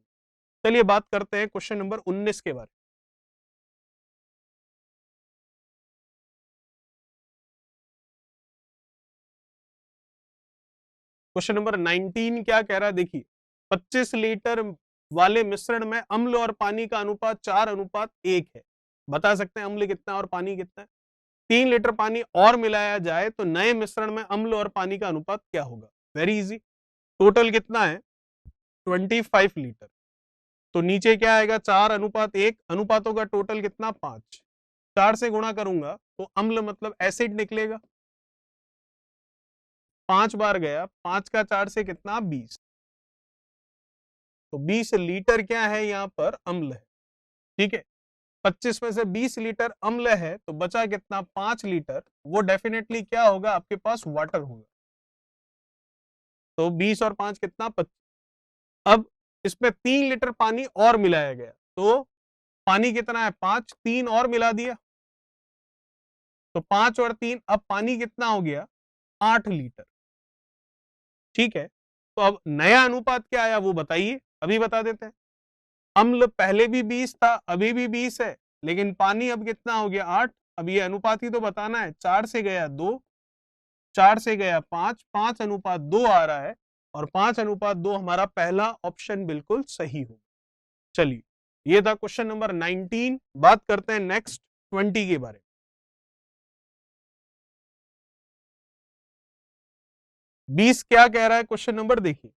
चलिए बात करते हैं क्वेश्चन नंबर 19 के बारे में। क्वेश्चन नंबर 19 क्या कह रहा है, देखिए 25 लीटर वाले मिश्रण में अम्ल और पानी का अनुपात 4:1 है। बता सकते हैं अम्ल कितना और पानी कितना है। 3 लीटर पानी और मिलाया जाए तो नए मिश्रण में अम्ल और पानी का अनुपात क्या होगा। Very easy. टोटल कितना है 25 लीटर, तो नीचे क्या आएगा 4:1, अनुपातों का टोटल कितना 5, 4 से गुणा करूंगा तो अम्ल मतलब एसिड निकलेगा। 5 बार गया, 5 का 4 से कितना 20, तो 20 लीटर क्या है यहाँ पर अम्ल है। ठीक है, 25 में से 20 लीटर अम्ल है तो बचा कितना 5 लीटर, वो डेफिनेटली क्या होगा आपके पास वाटर होगा। तो 20 और 5 कितना 25। अब इसमें 3 लीटर पानी और मिलाया गया तो पानी कितना है 5, 3 और मिला दिया तो 5 और 3, अब पानी कितना हो गया 8 लीटर। ठीक है, तो अब नया अनुपात क्या आया वो बताइए, अभी बता देते हैं। अम्ल पहले भी 20 था, अभी भी 20 है, लेकिन पानी अब कितना हो गया 8। अब ये अनुपात ही तो बताना है। 4 से गया 2, 4 से गया 5, 5:2 आ रहा है और 5:2 हमारा पहला ऑप्शन बिल्कुल सही हो। चलिए, ये था क्वेश्चन नंबर 19। बात करते हैं नेक्स्ट 20 के बारे में। 20 क्या कह रहा है क्वेश्चन नंबर, देखिए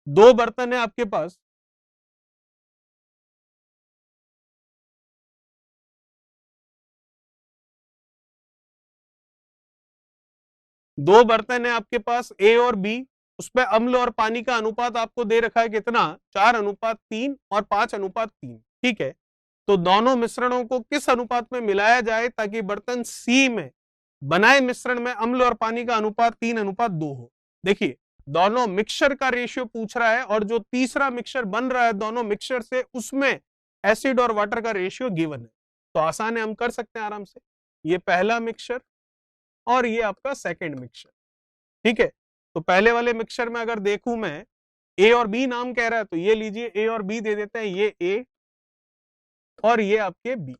2 बर्तन है आपके पास, दो बर्तन है आपके पास ए और बी, उसमें अम्ल और पानी का अनुपात आपको दे रखा है कितना 4:3 और 5:3। ठीक है, तो दोनों मिश्रणों को किस अनुपात में मिलाया जाए ताकि बर्तन सी में बनाए मिश्रण में अम्ल और पानी का अनुपात 3:2 हो। देखिए दोनों मिक्सचर का रेशियो पूछ रहा है और जो तीसरा मिक्सचर बन रहा है दोनों मिक्सचर से, उसमें एसिड और वाटर का रेशियो गिवन है, तो आसान है, हम कर सकते हैं आराम से। ये पहला मिक्सचर और ये आपका सेकंड मिक्सचर। ठीक है, तो पहले वाले मिक्सचर में अगर देखूं मैं, ए और बी नाम कह रहा है तो ये लीजिए ए और बी दे देते हैं, ये ए और ये आपके बी।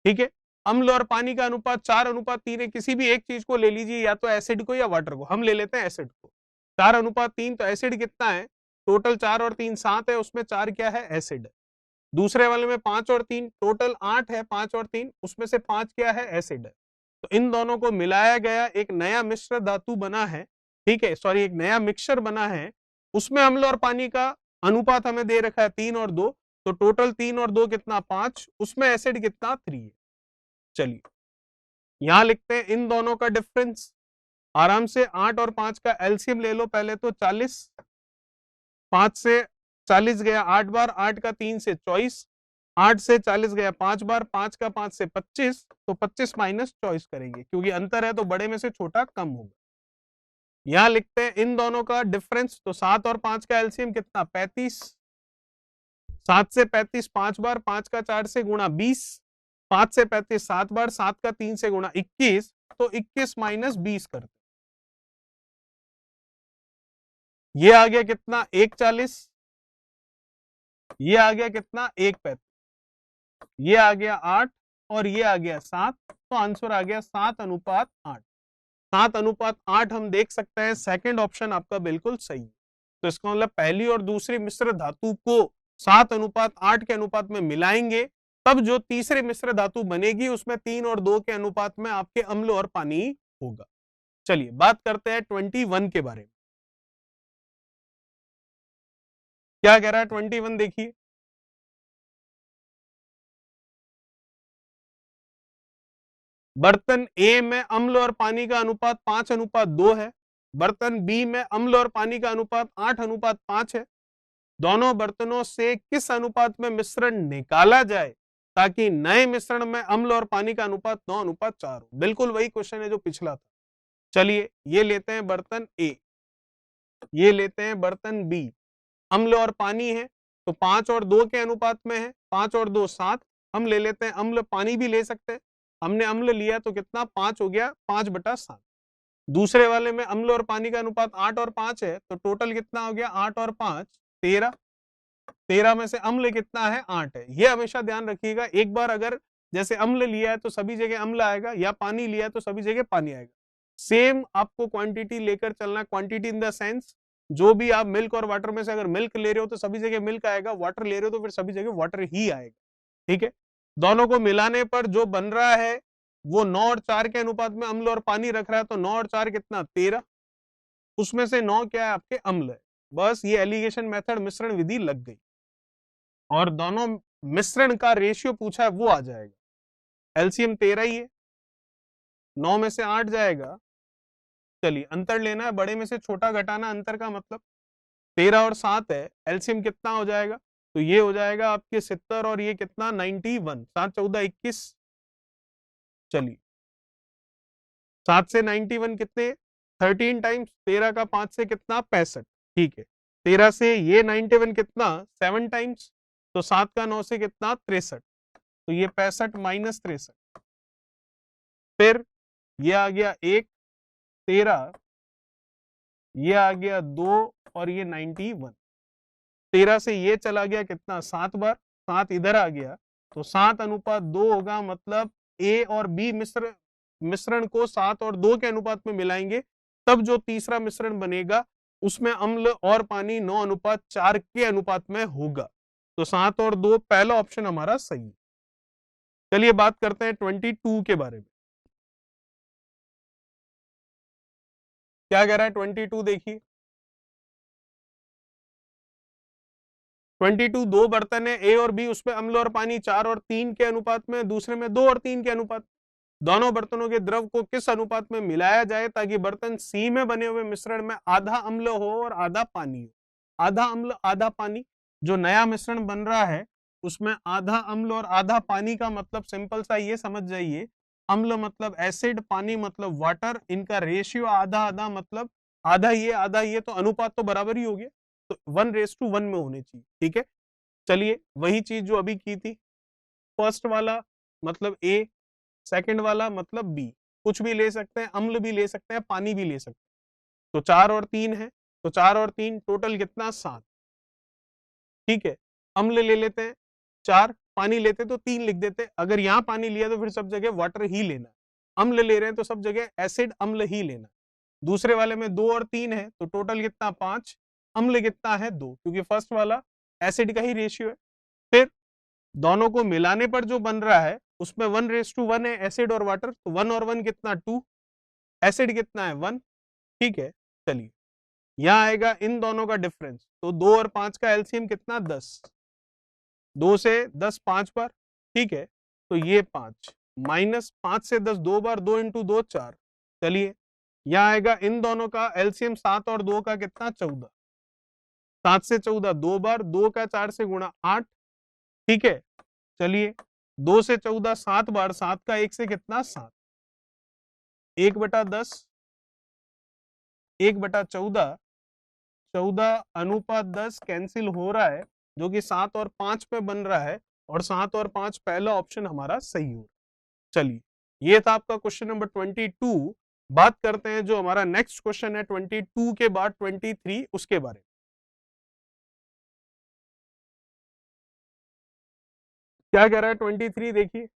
ठीक है, अम्ल और पानी का अनुपात 4:3 है, किसी भी एक चीज को ले लीजिए, या तो एसिड को या वाटर को। हम ले लेते हैं एसिड को। 4:3, तो एसिड कितना है टोटल 4 और 3 7 है, उसमें 4 क्या है एसिड है। दूसरे वाले में 5 और 3 टोटल 8 है, 5 और 3 उसमें से 5 क्या है एसिड है। तो इन दोनों को मिलाया गया एक नया मिश्र धातु बना है। ठीक है, सॉरी, एक नया मिक्सचर बना है, उसमें अम्ल और पानी का अनुपात हमें दे रखा है 3 और 2, तो टोटल 3 और 2 कितना 5, उसमें एसिड कितना 3 है। चलिए यहां लिखते हैं इन दोनों का डिफरेंस, आराम से 8 और 5 का एलसीएम ले लो पहले तो 40, 5 से 40 गया 8 बार, 8 का 3 से 24, 8 से 40 गया 5 बार, 5 का 5 से 25, तो 25 माइनस 24 करेंगे क्योंकि अंतर है तो बड़े में से छोटा कम होगा। यहां लिखते हैं इन दोनों का डिफरेंस, तो 7 और 5 का एलसीएम कितना 35, 7 से 35 5 बार, 5 का 4 से गुणा 20, 5 से 35 7 बार, 7 का 3 से गुणा 21, तो 21 माइनस 20 करते, ये आ गया कितना 140, ये आ गया कितना 135, ये आ गया 8 और ये आ गया 7, तो आंसर आ गया 7:8। 7:8 हम देख सकते हैं सेकंड ऑप्शन आपका बिल्कुल सही है। तो इसका मतलब पहली और दूसरी मिश्र धातु को 7:8 के अनुपात में मिलाएंगे, तब जो तीसरे मिश्र धातु बनेगी उसमें 3 और 2 के अनुपात में आपके अम्ल और पानी होगा। चलिए बात करते हैं 21 के बारे में। क्या कह रहा है 21, देखिए बर्तन ए में अम्ल और पानी का अनुपात 5:2 है, बर्तन बी में अम्ल और पानी का अनुपात 8:5 है। दोनों बर्तनों से किस अनुपात में मिश्रण निकाला जाए ताकि नए मिश्रण में अम्ल और पानी का अनुपात 9:4 हो। बिल्कुल वही क्वेश्चन है जो पिछला था। चलिए ये लेते हैं बर्तन ए, ये लेते हैं बर्तन बी, अम्ल और पानी है तो 5 और 2 के अनुपात में है, 5 और 2 7, हम ले लेते हैं अम्ल, पानी भी ले सकते हैं, हमने अम्ल लिया तो कितना 5 हो गया 5/7। दूसरे वाले में अम्ल और पानी का अनुपात 8 और 5 है, तो टोटल कितना हो गया 8 और 5 13। 13 में से अम्ल कितना है 8 है। ये हमेशा ध्यान रखिएगा, एक बार अगर जैसे अम्ल लिया है तो सभी जगह अम्ल आएगा, या पानी लिया है तो सभी जगह पानी आएगा। सेम आपको क्वांटिटी लेकर चलना, क्वांटिटी इन द सेंस जो भी आप मिल्क और वाटर में से अगर मिल्क ले रहे हो तो सभी जगह मिल्क आएगा, वाटर ले रहे हो तो फिर सभी जगह वाटर ही आएगा। ठीक है, दोनों को मिलाने पर जो बन रहा है वो 9 और 4 के अनुपात में अम्ल और पानी रख रहा है, तो 9 और 4 कितना 13, उसमें से 9 क्या है आपके अम्ल है। बस ये एलिगेशन मेथड मिश्रण विधि लग गई, और दोनों मिश्रण का रेशियो पूछा है वो आ जाएगा। एलसीएम 13 ही है, 9 में से 8 जाएगा। चलिए अंतर लेना है, बड़े में से छोटा घटाना, अंतर का मतलब 13 और 7 है, एलसीएम कितना हो जाएगा, तो ये हो जाएगा आपके 70 और ये कितना 91, 7 14 21। चलिए 7 से 91 कितने 13 टाइम्स, 13 का 5 से कितना 65। ठीक है, 13 से ये 91 कितना 7 टाइम्स, तो 7 का 9 से कितना 63, तो ये 65 माइनस 63। फिर ये आ गया 1 13, ये आ गया 2 और ये 91। 13 से ये चला गया कितना 7 बार, 7 इधर आ गया, तो 7 अनुपात 2 होगा, मतलब ए और बी मिश्रण को 7 और 2 के अनुपात में मिलाएंगे, तब जो तीसरा मिश्रण बनेगा उसमें अम्ल और पानी 9 अनुपात 4 के अनुपात में होगा। तो 7 और 2 पहला ऑप्शन हमारा सही है। चलिए बात करते हैं 22 के बारे में। क्या कह रहा है 22, देखिए 22 दो बर्तन है, ए और बी, उसमें अम्ल और पानी 4 और 3 के अनुपात में, दूसरे में 2 और 3 के अनुपात। दोनों बर्तनों के द्रव को किस अनुपात में मिलाया जाए ताकि बर्तन सी में बने हुए मिश्रण में आधा अम्ल हो और आधा पानी हो। आधा अम्ल आधा पानी, जो नया मिश्रण बन रहा है उसमें आधा अम्ल और आधा पानी का मतलब सिंपल सा ये समझ जाइए, अम्ल मतलब एसिड, पानी मतलब वाटर, इनका रेशियो आधा आधा, मतलब आधा ये, तो अनुपात तो बराबर ही हो गया, तो 1:1 में होने चाहिए। ठीक है, चलिए वही चीज जो अभी की थी, फर्स्ट वाला मतलब ए, सेकंड वाला मतलब बी, कुछ भी ले सकते हैं, अम्ल भी ले सकते हैं, पानी भी ले सकते हैं। तो 4 और 3 है, तो 4 और 3 टोटल कितना 7। ठीक है, अम्ल ले लेते हैं 4, पानी लेते तो 3 लिख देते, अगर यहाँ पानी लिया तो फिर सब जगह वाटर ही लेना है, अम्ल ले रहे हैं तो सब जगह एसिड अम्ल ही लेना है। दूसरे वाले में 2 और 3 है, तो टोटल कितना 5, अम्ल कितना है 2, क्योंकि फर्स्ट वाला एसिड का ही रेशियो है। फिर दोनों को मिलाने पर जो बन रहा है उसमें 1:1 है, एसिड और वाटर, तो 1 और 1 कितना 2, एसिड कितना है 1। ठीक है, चलिए यहां आएगा इन दोनों का डिफरेंस, तो 2 और 5 का एलसीएम कितना 10, 2 से 10 5 बार। ठीक है, तो ये 5 माइनस 5 से 10 2 बार, 2 इंटू 2 4। चलिए यहां आएगा इन दोनों का एलसीएम 7 और 2 का कितना 14, 7 से 14 2 बार, 2 का 4 से गुणा 8। ठीक है, चलिए 2 से 14 7 बार, 7 का 1 से कितना 7, 1/10, 1/14, 14 अनुपात 10 कैंसिल हो रहा है, जो कि 7 और 5 पे बन रहा है, और 7 और 5 पहला ऑप्शन हमारा सही हो रहा है। चलिए ये था आपका क्वेश्चन नंबर 22। बात करते हैं जो हमारा नेक्स्ट क्वेश्चन है 22 के बाद 23 उसके बारे में। क्या कह रहा है 23, देखिए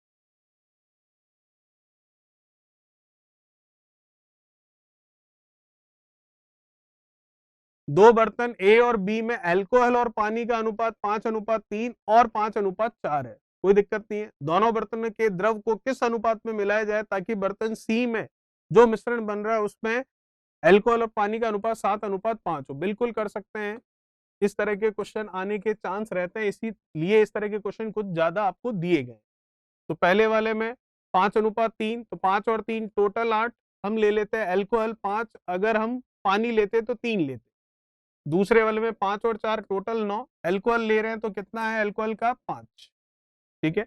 दो बर्तन ए और बी में अल्कोहल और पानी का अनुपात 5:3 और 5:4 है, कोई दिक्कत नहीं है। दोनों बर्तन के द्रव को किस अनुपात में मिलाया जाए ताकि बर्तन सी में जो मिश्रण बन रहा है उसमें अल्कोहल और पानी का अनुपात 7:5 हो। बिल्कुल कर सकते हैं, इस तरह के क्वेश्चन आने के चांस रहते हैं, इसीलिए इस तरह के क्वेश्चन कुछ ज्यादा आपको दिए गए। तो पहले वाले में 5:3, तो 5 और 3 टोटल 8, हम ले लेते हैं अल्कोहल 5, अगर हम पानी लेते तो 3 लेते। दूसरे वाले में 5 और 4 टोटल 9, अल्कोहल ले रहे हैं तो कितना है अल्कोहल का 5। ठीक है,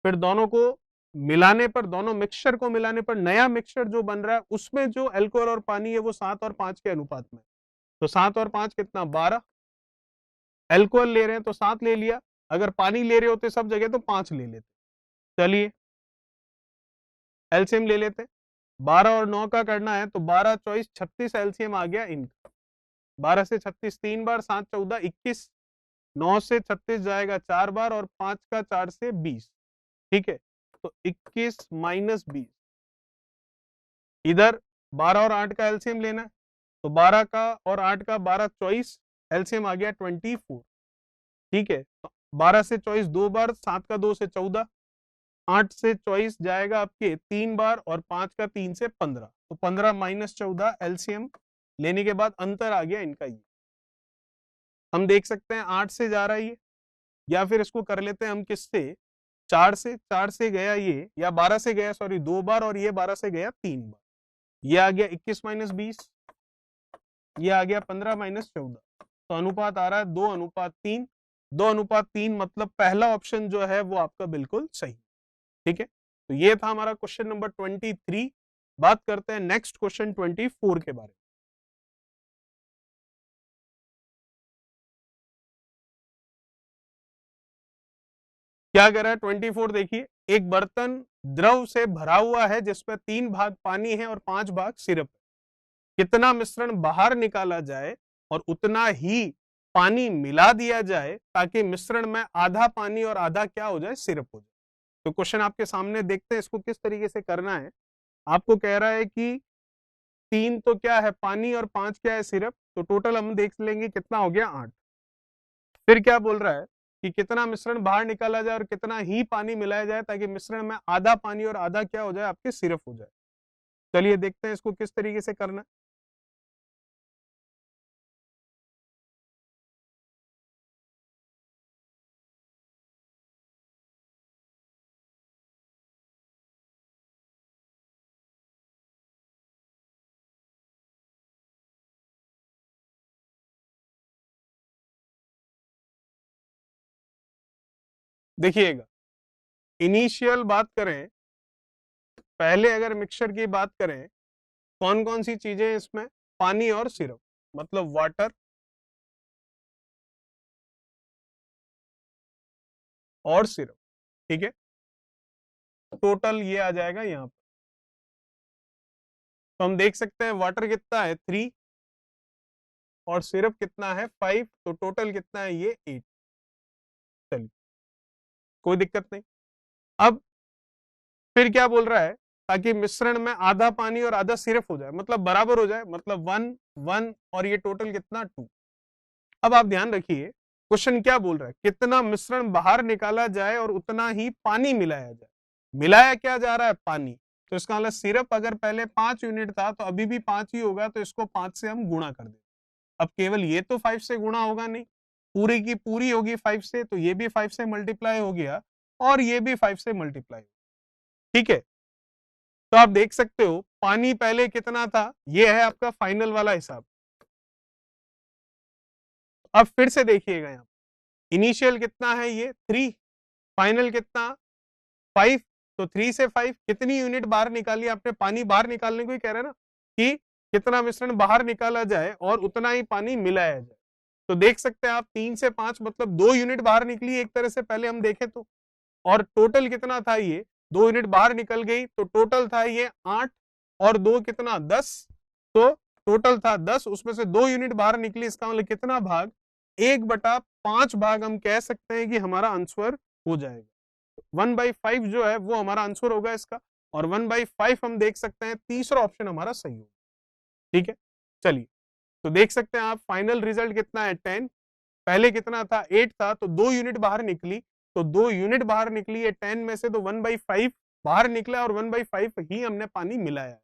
फिर दोनों को मिलाने पर, दोनों मिक्सचर को मिलाने पर नया मिक्सचर जो बन रहा है उसमें जो अल्कोहल और पानी है वो 7 और 5 के अनुपात में, तो 7 और 5 कितना 12, अल्कोहल ले रहे हैं तो 7 ले लिया, अगर पानी ले रहे होते सब जगह तो 5 ले लेते। चलिए एलसीएम ले लेते हैं, 12 और 9 का करना है तो 12 24 36 एलसीएम आ गया इनका। 12 से 36 3 बार, 7 14 21, 9 से 36 जाएगा 4 बार और 5 का 4 से 20। ठीक है, तो 21 माइनस 20। इधर 12 और 8 का एलसीएम लेना है तो 12 का और 8 का 12 24, एलसीएम आ गया 24। ठीक है, 12 से 24 2 बार, 7 का 2 से 14, 8 से 24 जाएगा आपके 3 बार और 5 का 3 से 15, तो 15 माइनस 14 एलसीएम लेने के बाद अंतर आ गया इनका ये। हम देख सकते हैं 8 से जा रहा है ये, या फिर इसको कर लेते हैं हम किससे, 4 से गया ये, या 12 से गया सॉरी 2 बार, और ये 12 से गया 3 बार। ये आ गया 21 माइनस 20, ये आ गया 15 माइनस 14, तो अनुपात आ रहा है 2:3। 2:3 मतलब पहला ऑप्शन जो है वो आपका बिल्कुल सही। ठीक है, तो ये था हमारा क्वेश्चन नंबर 23। बात करते हैं नेक्स्ट क्वेश्चन 24 के बारे में। क्या कह रहा है 24, देखिए, एक बर्तन द्रव से भरा हुआ है जिसमें 3 भाग पानी है और 5 भाग सिरप है। कितना मिश्रण बाहर निकाला जाए और उतना ही पानी मिला दिया जाए ताकि मिश्रण में आधा पानी और आधा क्या हो जाए, सिरप हो जाए। तो क्वेश्चन आपके सामने, देखते हैं इसको किस तरीके से करना है। आपको कह रहा है कि 3 तो क्या है पानी और 5 क्या है सिरप, तो टोटल हम देख लेंगे कितना हो गया 8। फिर क्या बोल रहा है कि कितना मिश्रण बाहर निकाला जाए और कितना ही पानी मिलाया जाए ताकि मिश्रण में आधा पानी और आधा क्या हो जाए, आपके सिरप हो जाए। चलिए देखते हैं इसको किस तरीके से करना है। देखिएगा, इनिशियल बात करें, पहले अगर मिक्सचर की बात करें, कौन कौन सी चीजें इसमें, पानी और सिरप, मतलब वाटर और सिरप। ठीक है, टोटल ये आ जाएगा यहाँ पर। तो हम देख सकते हैं वाटर कितना है 3 और सिरप कितना है 5, तो टोटल कितना है ये 8। चलिए, कोई दिक्कत नहीं। अब फिर क्या बोल रहा है, ताकि मिश्रण में आधा पानी और आधा सिरप हो जाए, मतलब बराबर हो जाए, मतलब 1 1 और ये टोटल कितना 2। अब आप ध्यान रखिए, क्वेश्चन क्या बोल रहा है, कितना मिश्रण बाहर निकाला जाए और उतना ही पानी मिलाया जाए। मिलाया क्या जा रहा है, पानी। तो इसका मतलब सिरप अगर पहले 5 यूनिट था तो अभी भी 5 ही होगा, तो इसको 5 से हम गुणा कर दें। अब केवल ये तो 5 से गुणा होगा नहीं, पूरी की पूरी होगी 5 से, तो ये भी 5 से मल्टीप्लाई हो गया और ये भी 5 से मल्टीप्लाई। ठीक है, तो आप देख सकते हो पानी पहले कितना था, ये है आपका फाइनल वाला हिसाब। अब फिर से देखिएगा, यहाँ इनिशियल कितना है ये 3, फाइनल कितना 5, तो 3 से 5 कितनी यूनिट बाहर निकाली आपने, पानी बाहर निकालने को ही कह रहे हैं ना, कि कितना मिश्रण बाहर निकाला जाए और उतना ही पानी मिलाया जाए। तो देख सकते हैं आप 3 से 5 मतलब 2 यूनिट बाहर निकली एक तरह से, पहले हम देखें तो, और टोटल कितना था ये, 2 यूनिट बाहर निकल गई, तो टोटल था ये 8 और 2 कितना 10, तो टोटल था 10, उसमें से 2 यूनिट बाहर निकली, इसका मतलब कितना भाग, 1/5 भाग हम कह सकते हैं कि हमारा आंसर हो जाएगा। 1/5 जो है वो हमारा आंसर होगा इसका, और 1/5 हम देख सकते हैं तीसरा ऑप्शन हमारा सही होगा। ठीक है, चलिए, तो देख सकते हैं आप फाइनल रिजल्ट कितना है 10, पहले कितना था 8 था, तो 2 यूनिट बाहर निकली, तो 2 यूनिट बाहर निकली है 10 में से, तो 1/5 बाहर निकला और 1/5 ही हमने पानी मिलाया है।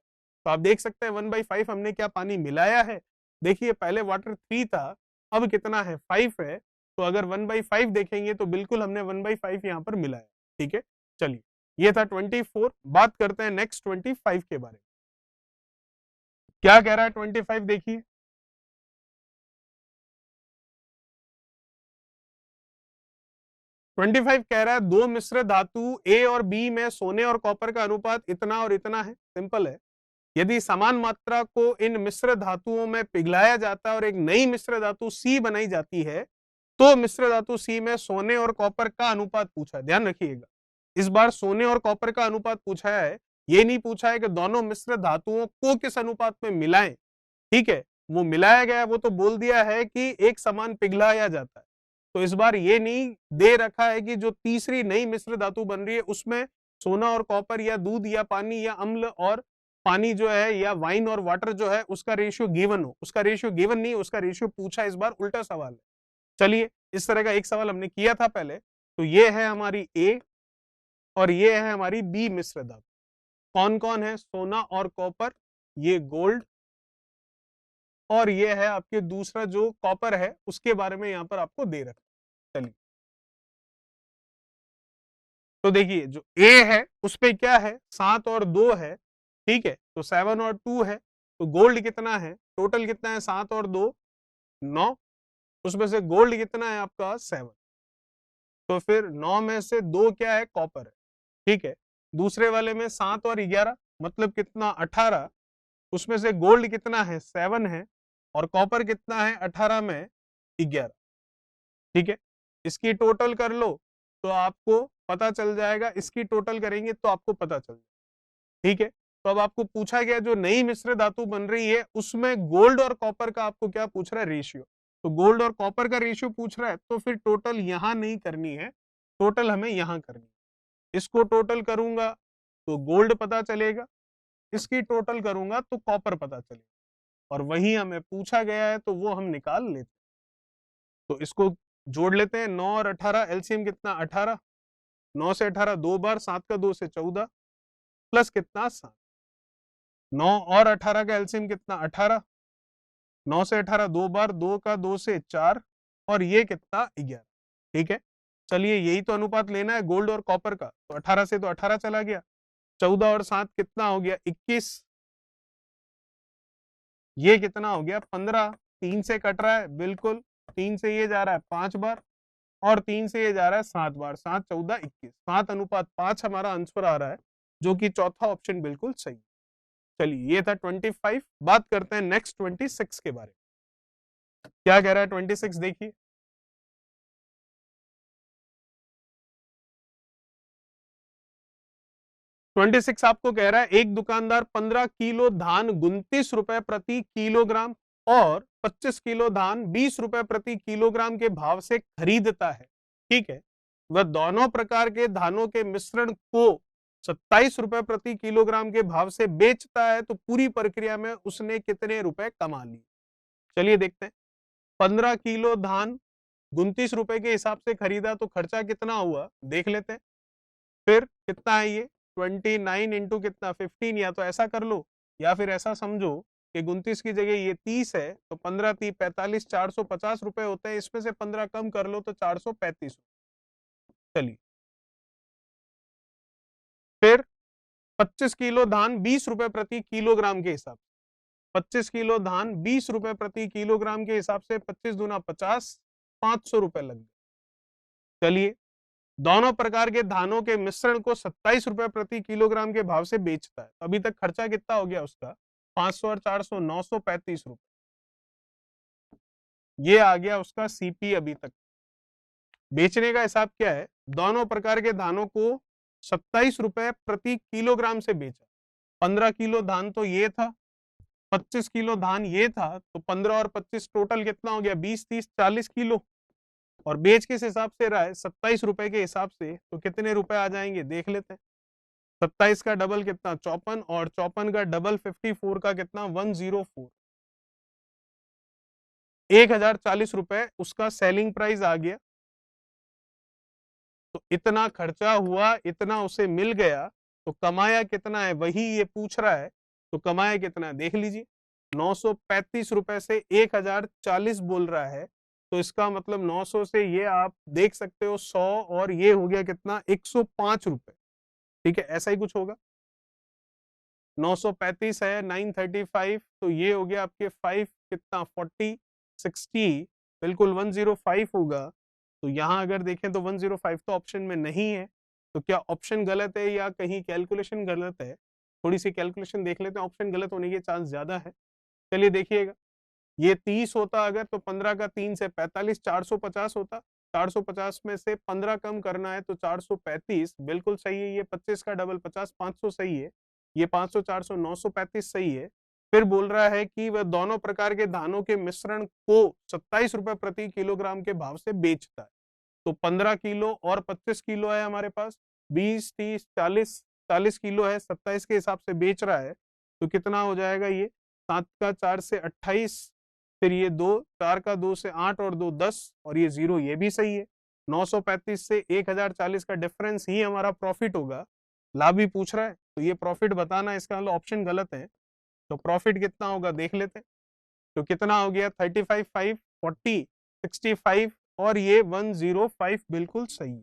तो आप देख सकते हैं 1/5 हमने क्या पानी मिलाया है। देखिए पहले वाटर 3 था, अब कितना है 5 है, तो अगर 1/5 देखेंगे तो बिल्कुल हमने 1/5 यहाँ पर मिलाया। ठीक है, चलिए, ये था 24। बात करते हैं नेक्स्ट 25 के बारे में। क्या कह रहा है 25, देखिए, 25 कह रहा है दो मिश्र धातु ए और बी में सोने और कॉपर का अनुपात इतना और इतना है। सिंपल है, यदि समान मात्रा को इन मिश्र धातुओं में पिघलाया जाता है और एक नई मिश्र धातु सी बनाई जाती है, तो मिश्र धातु सी में सोने और कॉपर का अनुपात पूछा है। ध्यान रखिएगा, इस बार सोने और कॉपर का अनुपात पूछा है, ये नहीं पूछा है कि दोनों मिश्र धातुओं को किस अनुपात में मिलाएं, ठीक है, वो मिलाया गया, वो तो बोल दिया है कि एक समान पिघलाया जाता है। तो इस बार ये नहीं दे रखा है कि जो तीसरी नई मिश्र धातु बन रही है उसमें सोना और कॉपर या दूध या पानी या अम्ल और पानी जो है या वाइन और वाटर जो है उसका रेशियो गिवन हो। उसका रेशियो गिवन नहीं, उसका रेशियो पूछा, इस बार उल्टा सवाल है। चलिए, इस तरह का एक सवाल हमने किया था पहले। तो ये है हमारी ए और ये है हमारी बी मिश्र धातु। कौन कौन है? सोना और कॉपर, ये गोल्ड, और ये है आपके दूसरा जो कॉपर है उसके बारे में यहां पर आपको दे रखा। चलिए, तो देखिए जो ए है उस पे क्या है, 7 और 2 है, ठीक है, तो 7 और 2 है। तो गोल्ड कितना है, टोटल कितना है, 7 और 2 9, उसमें से गोल्ड कितना है आपका 7। तो फिर 9 में से 2 क्या है, कॉपर है, ठीक है। दूसरे वाले में 7 और 11 मतलब कितना 18, उसमें से गोल्ड कितना है 7 है और कॉपर कितना है 18 में 11, ठीक है। इसकी टोटल कर लो तो आपको पता चल जाएगा, इसकी टोटल करेंगे तो आपको पता चल जाएगा, ठीक है। तो अब आपको पूछा गया जो नई मिश्र धातु बन रही है उसमें गोल्ड और कॉपर का आपको क्या पूछ रहा है, रेशियो। तो गोल्ड और कॉपर का रेशियो पूछ रहा है, तो फिर टोटल यहां नहीं करनी है, टोटल हमें यहां करनी है। इसको टोटल करूंगा तो गोल्ड पता चलेगा, इसकी टोटल करूंगा तो कॉपर पता चलेगा, और वही हमें पूछा गया है तो वो हम निकाल लेते हैं। तो इसको जोड़ लेते हैं, 9 और 18 एलसीएम कितना 18, 9 से 18 दो बार, 7 का 2 से 14 प्लस कितना 7, 9 और 18 का एलसीएम कितना 18, 9 से 18 दो बार, 2 का 2 से 4 और ये कितना 11, ठीक है। चलिए, यही तो अनुपात लेना है गोल्ड और कॉपर का, तो 18 से तो 18 चला गया, 14 और 7 कितना हो गया 21, ये कितना हो गया 15, 3 से कट रहा है बिल्कुल, 3 से ये जा रहा है 5 बार और 3 से ये जा रहा है 7 बार, 7 14 21, 7 अनुपात 5 हमारा आंसर आ रहा है, जो कि चौथा ऑप्शन बिल्कुल सही। चलिए, ये था 25। बात करते हैं नेक्स्ट 26 के बारे में। क्या कह रहा है 26, देखिए। 26 आपको कह रहा है एक दुकानदार 15 किलो धान 29 रुपए प्रति किलोग्राम और 25 किलो धान 20 रुपए प्रति किलोग्राम के भाव से खरीदता है, ठीक है। वह दोनों प्रकार के धानों के मिश्रण को 27 रुपए प्रति किलोग्राम के भाव से बेचता है, तो पूरी प्रक्रिया में उसने कितने रुपए कमा लिए। चलिए देखते हैं, 15 किलो धान 29 रुपए के हिसाब से खरीदा तो खर्चा कितना हुआ देख लेते हैं। फिर कितना है ये 29 इंटू कितना 15, या तो ऐसा कर लो या फिर ऐसा समझो कि 29 की जगह ये 30 है, तो 15 30 45, 450 रुपए होते हैं, इसमें से 15 कम कर लो तो 435। चलिए, फिर 25 किलो धान 20 रुपए प्रति किलोग्राम के हिसाब से, 25 किलो धान 20 रुपए प्रति किलोग्राम के हिसाब से 25 दूना 50, 500 रुपए लग गए। चलिए, दोनों प्रकार के धानों के मिश्रण को 27 रुपए प्रति किलोग्राम के भाव से बेचता है। अभी तक खर्चा कितना हो गया उसका, 500 और 400 935 रुपए, ये आ गया उसका सीपी। अभी तक बेचने का हिसाब क्या है, दोनों प्रकार के धानों को 27 रुपए प्रति किलोग्राम से बेचा। 15 किलो धान तो ये था, 25 किलो धान ये था, तो 15 और 25 टोटल कितना हो गया 20 30 40 किलो, और बेच किस हिसाब से रहा है 27 रुपए के हिसाब से, तो कितने रुपए आ जाएंगे देख लेते हैं। 27 का डबल कितना 54, और 54 का डबल 54 का कितना 104, 1040 रुपए उसका सेलिंग प्राइस आ गया। तो इतना खर्चा हुआ, इतना उसे मिल गया, तो कमाया कितना है वही ये पूछ रहा है। तो कमाया कितना है देख लीजिए, 935 रुपए से 1040 बोल रहा है, तो इसका मतलब 900 से ये आप देख सकते हो 100, और ये हो गया कितना 105 रुपए, ठीक है, ऐसा ही कुछ होगा। 935 है 935, तो ये हो गया आपके 5 कितना 40 60, बिल्कुल 105 होगा। तो यहाँ अगर देखें तो 105 तो ऑप्शन में नहीं है, तो क्या ऑप्शन गलत है या कहीं कैलकुलेशन गलत है, थोड़ी सी कैलकुलेशन देख लेते हैं, ऑप्शन गलत होने के चांस ज्यादा है। चलिए देखिएगा, ये 30 होता अगर, तो 15 का 3 से 45, 450 होता, 450 में से 15 कम करना है तो 435 बिल्कुल सही है, ये 25 का डबल 50, 500 सही है। ये 500, 400, 935 सही है। फिर बोल रहा है कि वह दोनों प्रकार के धानों के मिश्रण को 27 रुपए प्रति किलोग्राम के भाव से बेचता है। तो 15 किलो और 25 किलो है हमारे पास, 20, 30, 40 किलो है, 27 के हिसाब से बेच रहा है। तो कितना हो जाएगा ये, 7 का 4 से 28, फिर ये 2, 4 का 2 से 8 और 2 10, और ये 0, ये भी सही है। 935 से 1040 का डिफरेंस ही हमारा प्रॉफिट होगा। लाभ भी पूछ रहा है तो ये प्रॉफिट बताना है, इसका मतलब ऑप्शन गलत है। तो प्रॉफिट कितना होगा देख लेते हैं। तो कितना हो गया, 35, 5, 40, 65 और ये 105 बिल्कुल सही।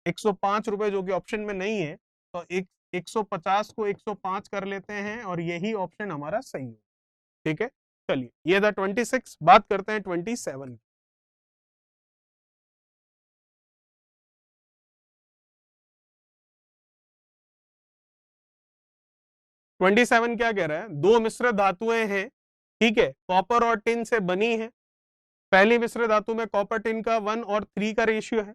105 रुपए जो कि ऑप्शन में नहीं है, तो 150 को 105 कर लेते हैं और यही ऑप्शन हमारा सही है। ठीक है, चलिए ये था 26। बात करते हैं 27। 27 क्या कह रहा है, दो मिश्र धातुएं हैं, ठीक है, कॉपर और टिन से बनी है। पहली मिश्र धातु में कॉपर टिन का 1 और 3 का रेशियो है।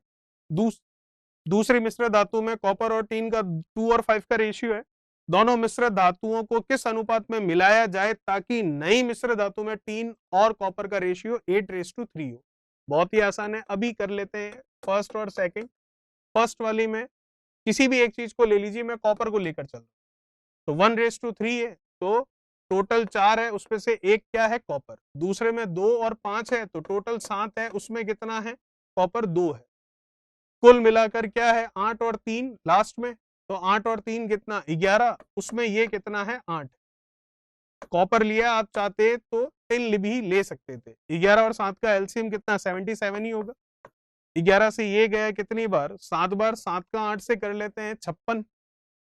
दूसरी मिश्र धातु में कॉपर और टिन का 2 और 5 का रेशियो है। दोनों मिश्र धातुओं को किस अनुपात में मिलाया जाए ताकि नई मिश्र धातु में टिन और कॉपर का रेशियो 8:3 हो। बहुत ही आसान है, अभी कर लेते हैं फर्स्ट और सेकंड। फर्स्ट वाली में किसी भी एक चीज को ले लीजिए, मैं कॉपर को लेकर चल रहा हूं, तो 1:3 है, तो टोटल 4 है, उसमें से एक क्या है, कॉपर। दूसरे में 2 और 5 है, तो टोटल 7 है, उसमें कितना है, कॉपर 2 है। कुल मिलाकर क्या है, 8 और 3 लास्ट में, तो 8 और 3 कितना, 11, उसमें ये कितना है, 8। कॉपर लिया, आप चाहते तो टिन भी ले सकते थे। 11 और 7 का एलसीएम कितना, 77 ही होगा। 11 से ये गया कितनी बार, 7 बार, 7 का 8 से कर लेते हैं 56,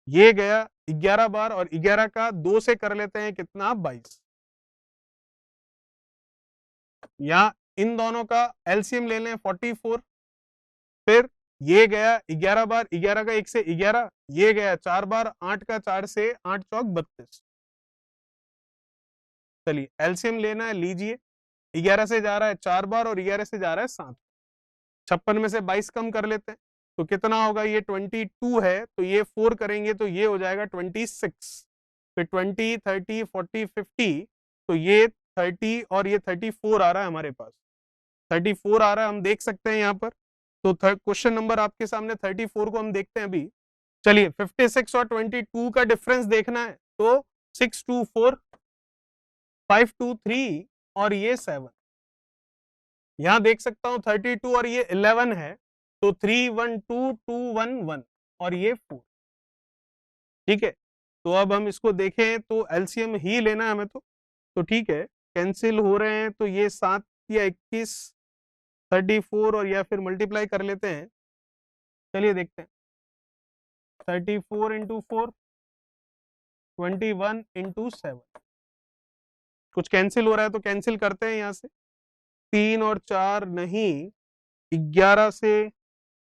ये गया 11 बार, और 11 का 2 से कर लेते हैं कितना, 22। या इन दोनों का एलसीएम ले लें 44, फिर ये गया 11 बार, 11 का 1 से 11, ये गया 4 बार, 8 का 4 से 8 चौक 32। चलिए एलसीएम लेना है, लीजिए। 11 से जा रहा है 4 बार और 11 से जा रहा है 7। 56 में से 22 कम कर लेते हैं, तो कितना होगा, ये 22 है, तो ये 4 करेंगे तो ये हो जाएगा 26। फिर 20, 30, 40, 50, तो ये 30 और ये 34 आ रहा है हमारे पास। 34 आ रहा है, हम देख सकते हैं यहाँ पर। तो क्वेश्चन नंबर आपके सामने 34 को हम देखते हैं अभी। चलिए 56 और 22 का डिफरेंस देखना है, तो 6, 2, 4, 5, 2, 3 और ये 7। यहां देख सकता हूं 32 और ये 11 है, तो 3, 1, 2, 2, 1, 1 और ये 4। ठीक है, तो अब हम इसको देखें तो एलसीएम ही लेना है हमें, तो ठीक है, कैंसिल हो रहे हैं, तो ये 7 या 21, 34 और या फिर मल्टीप्लाई कर लेते हैं। चलिए देखते हैं, 34 इंटू 4, 21 इंटू 7। कुछ कैंसिल हो रहा है तो कैंसिल करते हैं यहाँ से, 3 और 4 नहीं, 11 से,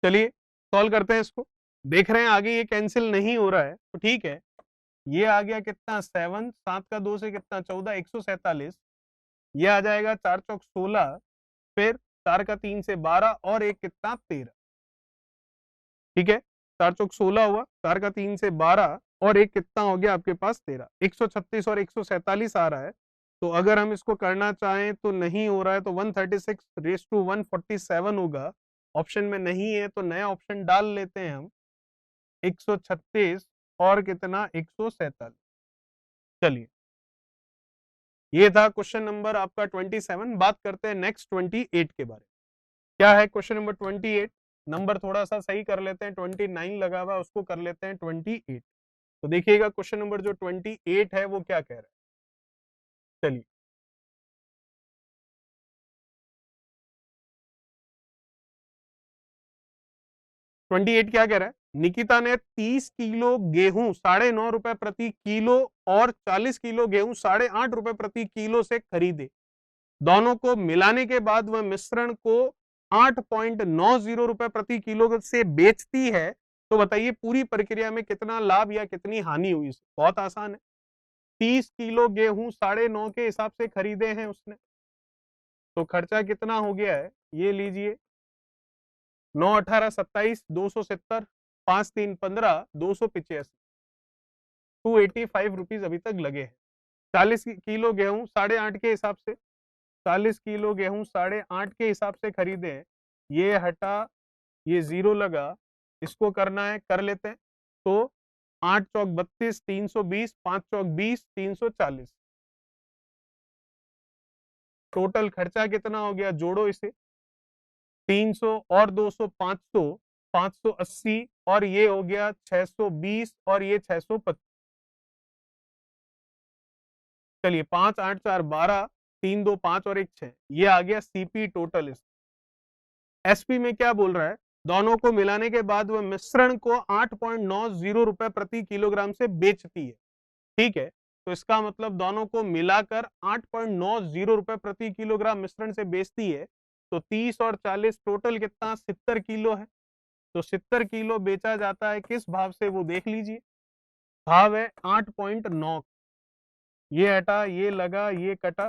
चलिए सॉल्व करते हैं इसको। देख रहे हैं आगे ये कैंसिल नहीं हो रहा है, तो ठीक है, ये आ गया कितना, 7, 7 का 2 से कितना, 14, 147, ये आ जाएगा 4 चौक 16, फिर 4 का 3 से 12 और एक कितना, 13। ठीक है, 4 चौक 16 हुआ, 4 का 3 से 12 और एक कितना हो गया आपके पास, 13। 136 और 147 आ रहा है, तो अगर हम इसको करना चाहें तो नहीं हो रहा है, तो 136 रेज़ टू 147 होगा। ऑप्शन में नहीं है तो नया ऑप्शन डाल लेते हैं हम, 136 और कितना, 147। चलिए ये था क्वेश्चन नंबर आपका 27। बात करते हैं नेक्स्ट 28 के बारे में। क्या है क्वेश्चन नंबर 28, नंबर थोड़ा सा सही कर लेते हैं, 29 लगा हुआ उसको कर लेते हैं 28। तो देखिएगा क्वेश्चन नंबर जो 28 है वो क्या कह रहा है। चलिए 28 क्या कह रहा है, निकिता ने 30 किलो गेहूं 9.5 रुपए प्रति किलो और 40 किलो गेहूं 8.5 रुपए प्रति किलो से खरीदे। दोनों को मिलाने के बाद वह मिश्रण को 8.90 रुपए प्रति किलो से बेचती है। तो बताइए पूरी प्रक्रिया में कितना लाभ या कितनी हानि हुई। बहुत आसान है, 30 किलो गेहूं 9.5 के हिसाब से खरीदे हैं उसने, तो खर्चा कितना हो गया है, ये लीजिए, 9, 18, 27, 270, 5, 3, 15, 285। 285 रुपीज अभी तक लगे हैं। 40 किलो गेहूं 8.5 के हिसाब से, 40 किलो गेहूं 8.5 के हिसाब से खरीदे हैं। ये हटा, ये जीरो लगा, इसको करना है कर लेते हैं। तो 8 चौक 32, 320, 5 चौक 20, 340। टोटल खर्चा कितना हो गया, जोड़ो इसे, 300 और 200 500, 580 और ये हो गया 620 और ये 625। चलिए 5 8 4 12, 3 2 5 और 1 6, ये आ गया सीपी टोटल। इस एसपी में क्या बोल रहा है, दोनों को मिलाने के बाद वह मिश्रण को 8.90 रुपए प्रति किलोग्राम से बेचती है। ठीक है, तो इसका मतलब दोनों को मिलाकर 8.90 रुपए प्रति किलोग्राम मिश्रण से बेचती है। तो 30 और 40 टोटल कितना, 70 किलो है। तो 70 किलो बेचा जाता है किस भाव से, वो देख लीजिए। भाव है 8.9, ये हटा, ये लगा, ये कटा,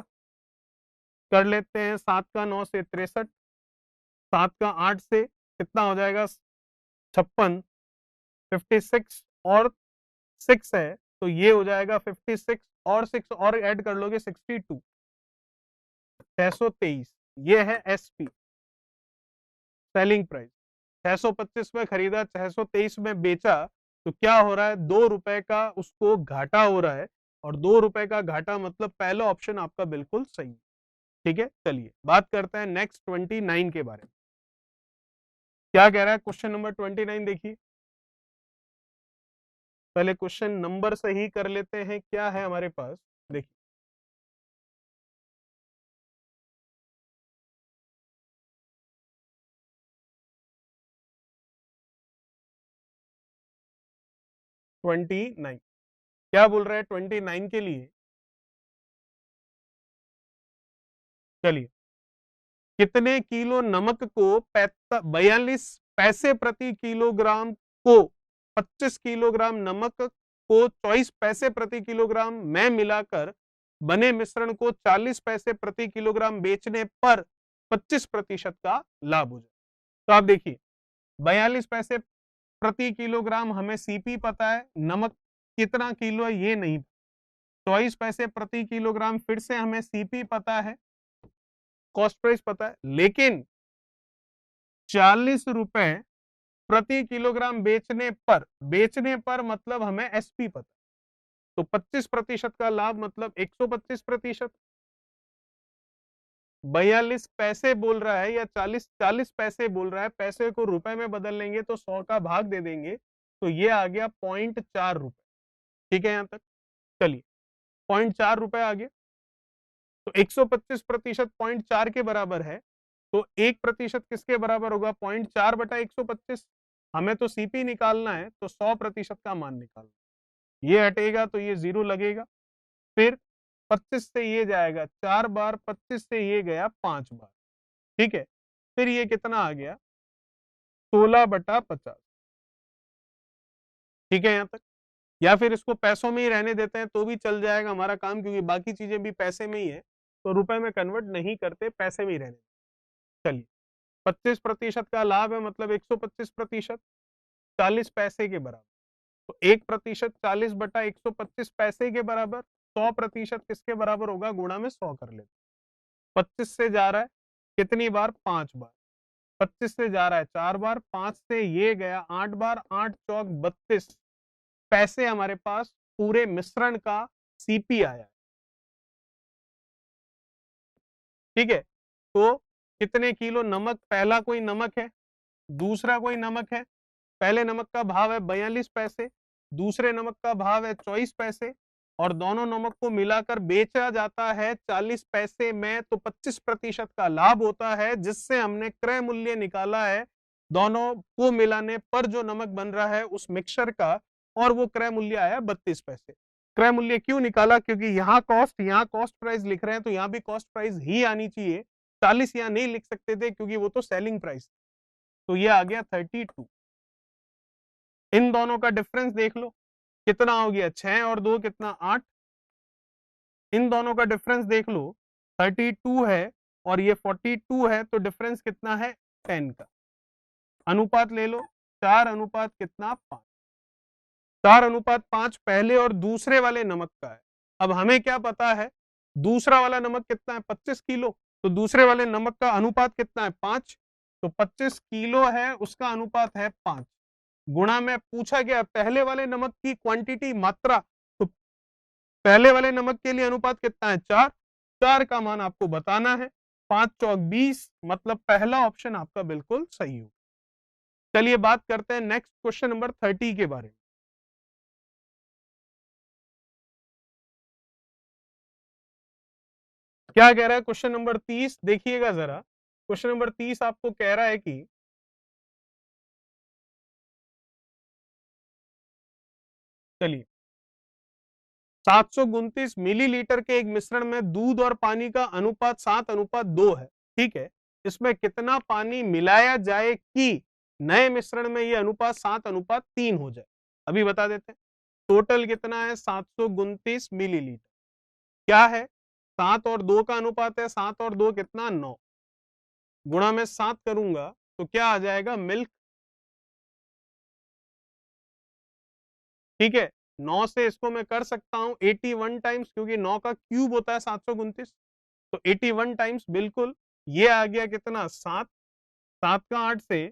कर लेते हैं। 7 का 9 से 63, 7 का 8 से कितना हो जाएगा, 56, 56 और 6 है तो ये हो जाएगा 56 और 6 और ऐड कर लोगे 62, 623। ये है एसपी, सेलिंग प्राइस। 625 में खरीदा, 623 में बेचा, तो क्या हो रहा है, 2 रुपए का उसको घाटा हो रहा है। और 2 रुपए का घाटा मतलब पहला ऑप्शन आपका बिल्कुल सही है। ठीक है, चलिए बात करते हैं नेक्स्ट 29 के बारे में। क्या कह रहा है क्वेश्चन नंबर 29, देखिए। पहले क्वेश्चन नंबर से ही कर लेते हैं, क्या है हमारे पास, देखिए। ट्वेंटी नाइन क्या बोल रहा है 29 के लिए, चलिए। कितने किलो नमक को 42 पैसे प्रति किलोग्राम को 25 किलोग्राम नमक को 24 पैसे प्रति किलोग्राम में मिलाकर बने मिश्रण को 40 पैसे प्रति किलोग्राम बेचने पर 25% का लाभ हो जाए। तो आप देखिए, 42 पैसे प्रति किलोग्राम हमें सीपी पता है, नमक कितना किलो है ये नहीं, 24 पैसे प्रति किलोग्राम फिर से हमें सीपी पता है, कॉस्ट प्राइस पता है, लेकिन 40 रुपए प्रति किलोग्राम बेचने पर मतलब हमें एसपी पता। तो 25% का लाभ मतलब 125%। 42 पैसे बोल रहा है या 40 पैसे बोल रहा है, पैसे को रुपए में बदल लेंगे तो 100 का भाग दे देंगे, तो ये आ गया 0.4 रुपए। ठीक है, यहां तक चलिए, 0.4 रुपए आ गया। तो 125% 0.4 के बराबर है, तो 1% किसके बराबर होगा, 0.4 बटा 125। हमें तो सीपी निकालना है, तो 100% का मान निकालना। ये हटेगा तो ये जीरो लगेगा, फिर 25 से ये जाएगा 4 बार, 25 से ये गया 5 बार। ठीक है, फिर ये कितना आ गया, 16/50। ठीक है यहां तक, या फिर इसको पैसों में ही रहने देते हैं तो भी चल जाएगा हमारा काम, क्योंकि बाकी चीजें भी पैसे में ही है, तो रुपए में कन्वर्ट नहीं करते, पैसे में ही रहने। चलिए, 25% का लाभ है मतलब 125%, 40 पैसे के बराबर। तो 1% 40/125 पैसे के बराबर, 100% किसके बराबर होगा, गुणा में 100 कर लेते। 25 से जा रहा है कितनी बार, 5 बार। 25 से जा रहा है 4 बार, 5 से ये गया 8 बार, 8 चौक 32 पैसे हमारे पास पूरे मिश्रण का सीपी आया। ठीक है, तो कितने किलो नमक, पहला कोई नमक है, दूसरा कोई नमक है। पहले नमक का भाव है 42 पैसे, दूसरे नमक का भाव है 24 पैसे, और दोनों नमक को मिलाकर बेचा जाता है 40 पैसे में, तो 25% का लाभ होता है, जिससे हमने क्रय मूल्य निकाला है दोनों को मिलाने पर जो नमक बन रहा है उस मिक्सचर का, और वो क्रय मूल्य आया 32 पैसे। क्रय मूल्य क्यों निकाला, क्योंकि यहाँ कॉस्ट प्राइस लिख रहे हैं, तो यहाँ भी कॉस्ट प्राइस ही आनी चाहिए। 40 यहाँ नहीं लिख सकते थे क्योंकि वो तो सेलिंग प्राइस, तो ये आ गया 32। इन दोनों का डिफरेंस देख लो कितना हो गया, 6 और 2 कितना, 8। इन दोनों का डिफरेंस देख लो, 32 है और ये 42 है, तो डिफरेंस कितना है, 10 का। अनुपात ले लो, 4 अनुपात कितना, 5। 4:5 पहले और दूसरे वाले नमक का है। अब हमें क्या पता है, दूसरा वाला नमक कितना है, 25 किलो, तो दूसरे वाले नमक का अनुपात कितना है, 5, तो 25 किलो है, उसका अनुपात है 5, गुणा में पूछा गया पहले वाले नमक की क्वांटिटी, मात्रा, तो पहले वाले नमक के लिए अनुपात कितना है, 4, 4 का मान आपको बताना है, 5 चौक 20, मतलब पहला ऑप्शन आपका बिल्कुल सही हो। चलिए बात करते हैं नेक्स्ट क्वेश्चन नंबर 30 के बारे में। क्या कह रहा है क्वेश्चन नंबर 30, देखिएगा जरा। क्वेश्चन नंबर 30 आपको कह रहा है कि चलिए 729 मिलीलीटर के एक मिश्रण में दूध और पानी का अनुपात 7:2 है, ठीक है, इसमें कितना पानी मिलाया जाए कि नए मिश्रण में यह अनुपात 7:3 हो जाए, अभी बता देते हैं। टोटल कितना है, 729 मिलीलीटर, क्या है, 7 और 2 का अनुपात है, 7 और 2 कितना, 9, गुणा में 7 करूंगा तो क्या आ जाएगा, मिल्क, ठीक है, 9 से इसको मैं कर सकता हूं 81 टाइम्स, क्योंकि 9 का क्यूब होता है 729, तो 81 टाइम्स, बिल्कुल ये आ गया कितना, 7, 7 का 8 से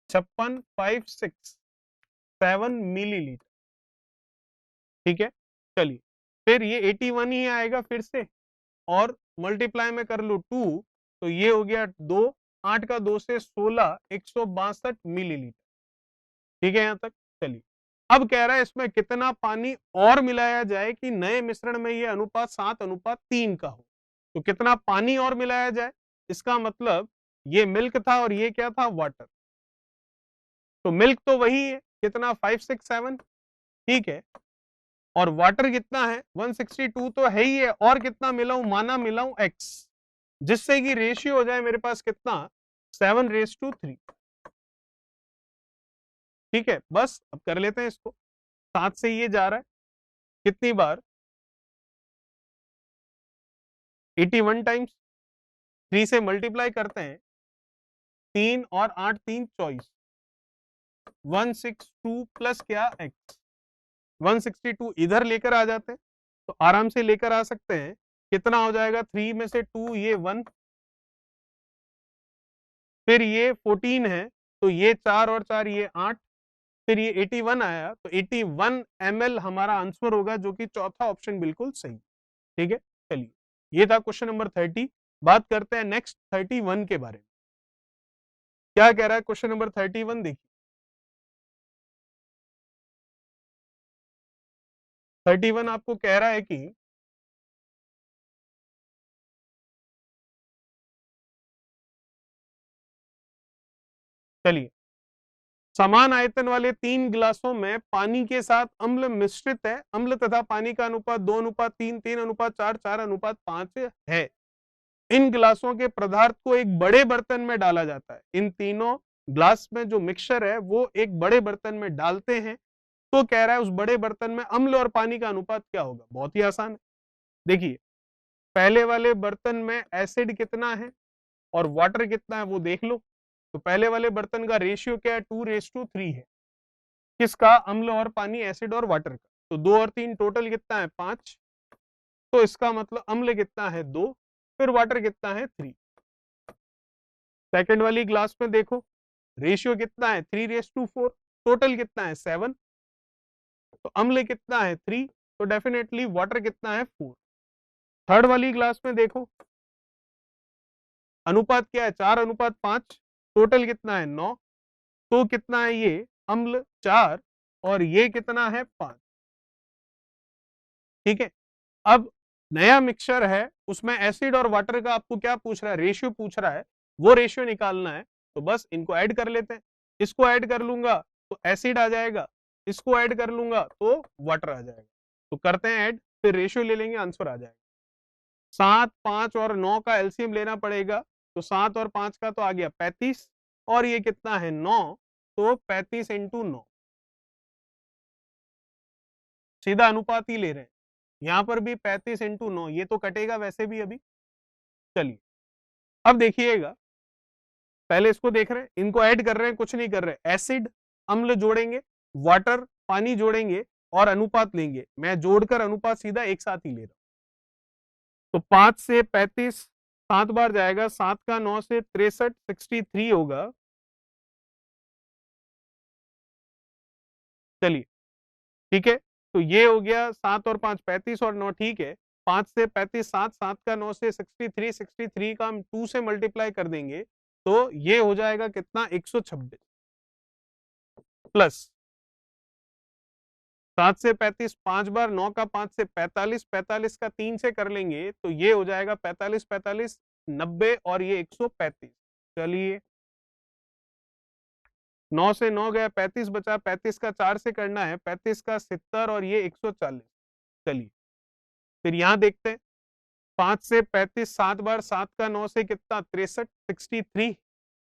56, 5 6 7 मिलीलीटर, ठीक है। चलिए फिर ये 81 ही आएगा फिर से, और मल्टीप्लाई में कर लो 2, तो ये हो गया 2, 8 का 2 से 16, 162 मिलीलीटर, ठीक है यहां तक। चलिए अब कह रहा है इसमें कितना पानी और मिलाया जाए कि नए मिश्रण में यह अनुपात 7:3 का हो, तो कितना पानी और मिलाया जाए, इसका मतलब ये मिल्क था और ये क्या था, वाटर, तो मिल्क तो वही है कितना, 5 6 7, ठीक है, और वाटर कितना है 162, तो है ही है, और कितना मिलाऊं, माना मिलाऊं x, जिससे कि रेशियो हो जाए मेरे पास कितना, 7:3, ठीक है। बस अब कर लेते हैं इसको, 7 से ये जा रहा है कितनी बार, 81 टाइम्स, 3 से मल्टीप्लाई करते हैं, 3 और 8 3 24, 162 प्लस क्या x, 162 इधर लेकर आ जाते हैं, तो आराम से लेकर आ सकते हैं, कितना हो जाएगा, 3 में से 2 ये 1, फिर ये 14 है, तो ये 4 और 4 ये 8, फिर ये 81 आया, तो 81 ml हमारा आंसर होगा, जो कि चौथा ऑप्शन बिल्कुल सही, ठीक है। चलिए ये था क्वेश्चन नंबर 30, बात करते हैं नेक्स्ट 31 के बारे में। क्या कह रहा है क्वेश्चन नंबर 31, देखिए 31 आपको कह रहा है कि चलिए समान आयतन वाले 3 गिलासों में पानी के साथ अम्ल मिश्रित है, अम्ल तथा पानी का अनुपात 2:3, 3:4, 4:5 है, इन गिलासों के पदार्थ को एक बड़े बर्तन में डाला जाता है, इन तीनों ग्लास में जो मिक्सचर है वो एक बड़े बर्तन में डालते हैं, तो कह रहा है उस बड़े बर्तन में अम्ल और पानी का अनुपात क्या होगा, बहुत ही आसान है। देखिए पहले वाले बर्तन में एसिड कितना है और वाटर कितना है वो देख लो, तो पहले वाले बर्तन का रेशियो क्या है, 2:3 है, किसका, अम्ल और पानी, एसिड और वाटर का, तो 2 और 3 टोटल कितना है, 5, तो इसका मतलब अम्ल कितना है, 2, फिर वाटर कितना है, 3। सेकंड वाली ग्लास में देखो रेशियो कितना है, 3:4, टोटल कितना है, 7, तो अम्ल कितना है, 3, तो डेफिनेटली वाटर कितना है, 4। थर्ड वाली ग्लास में देखो अनुपात क्या है, 4:5, टोटल कितना है, 9, तो कितना है ये, अम्ल 4 और ये कितना है, 5, ठीक है। अब नया मिक्सचर है, उसमें एसिड और वाटर का आपको क्या पूछ रहा है, रेशियो पूछ रहा है, वो रेशियो निकालना है, तो बस इनको ऐड कर लेते हैं, इसको ऐड कर लूंगा तो एसिड आ जाएगा, इसको ऐड कर लूंगा तो वाटर आ जाएगा, तो करते हैं ऐड, फिर रेशियो ले लेंगे, आंसर आ जाएगा। 7, 5 और 9 का एलसीएम लेना पड़ेगा, तो 7 और 5 का तो आ गया 35, और ये कितना है, 9, तो 35 इंटू 9, सीधा अनुपात ही ले रहे हैं, यहां पर भी 35 इंटू 9, ये तो कटेगा वैसे भी अभी। चलिए अब देखिएगा, पहले इसको देख रहे हैं, इनको ऐड कर रहे हैं, कुछ नहीं कर रहे, एसिड अम्ल जोड़ेंगे, वाटर पानी जोड़ेंगे और अनुपात लेंगे, मैं जोड़कर अनुपात सीधा एक साथ ही ले रहा हूं। तो 5 से 35 7 बार जाएगा, 7 का 9 से 63, 63 होगा। चलिए ठीक है, तो ये हो गया 7 और 5 35 और 9, ठीक है। 5 से 35 7, 7 का 9 से 63, 63 का हम 2 से मल्टीप्लाई कर देंगे तो ये हो जाएगा कितना 126 प्लस 7 से 35 5 बार, 9 का 5 से 45, 45 का 3 से कर लेंगे तो ये हो जाएगा 45 45 90 और ये 135। चलिए 9 से 9 गया 35 बचा, 35 का 4 से करना है, 35 का 70 और ये 140। चलिए फिर यहां देखते हैं, 5 से 35 7 बार, 7 का 9 से कितना 63, 63,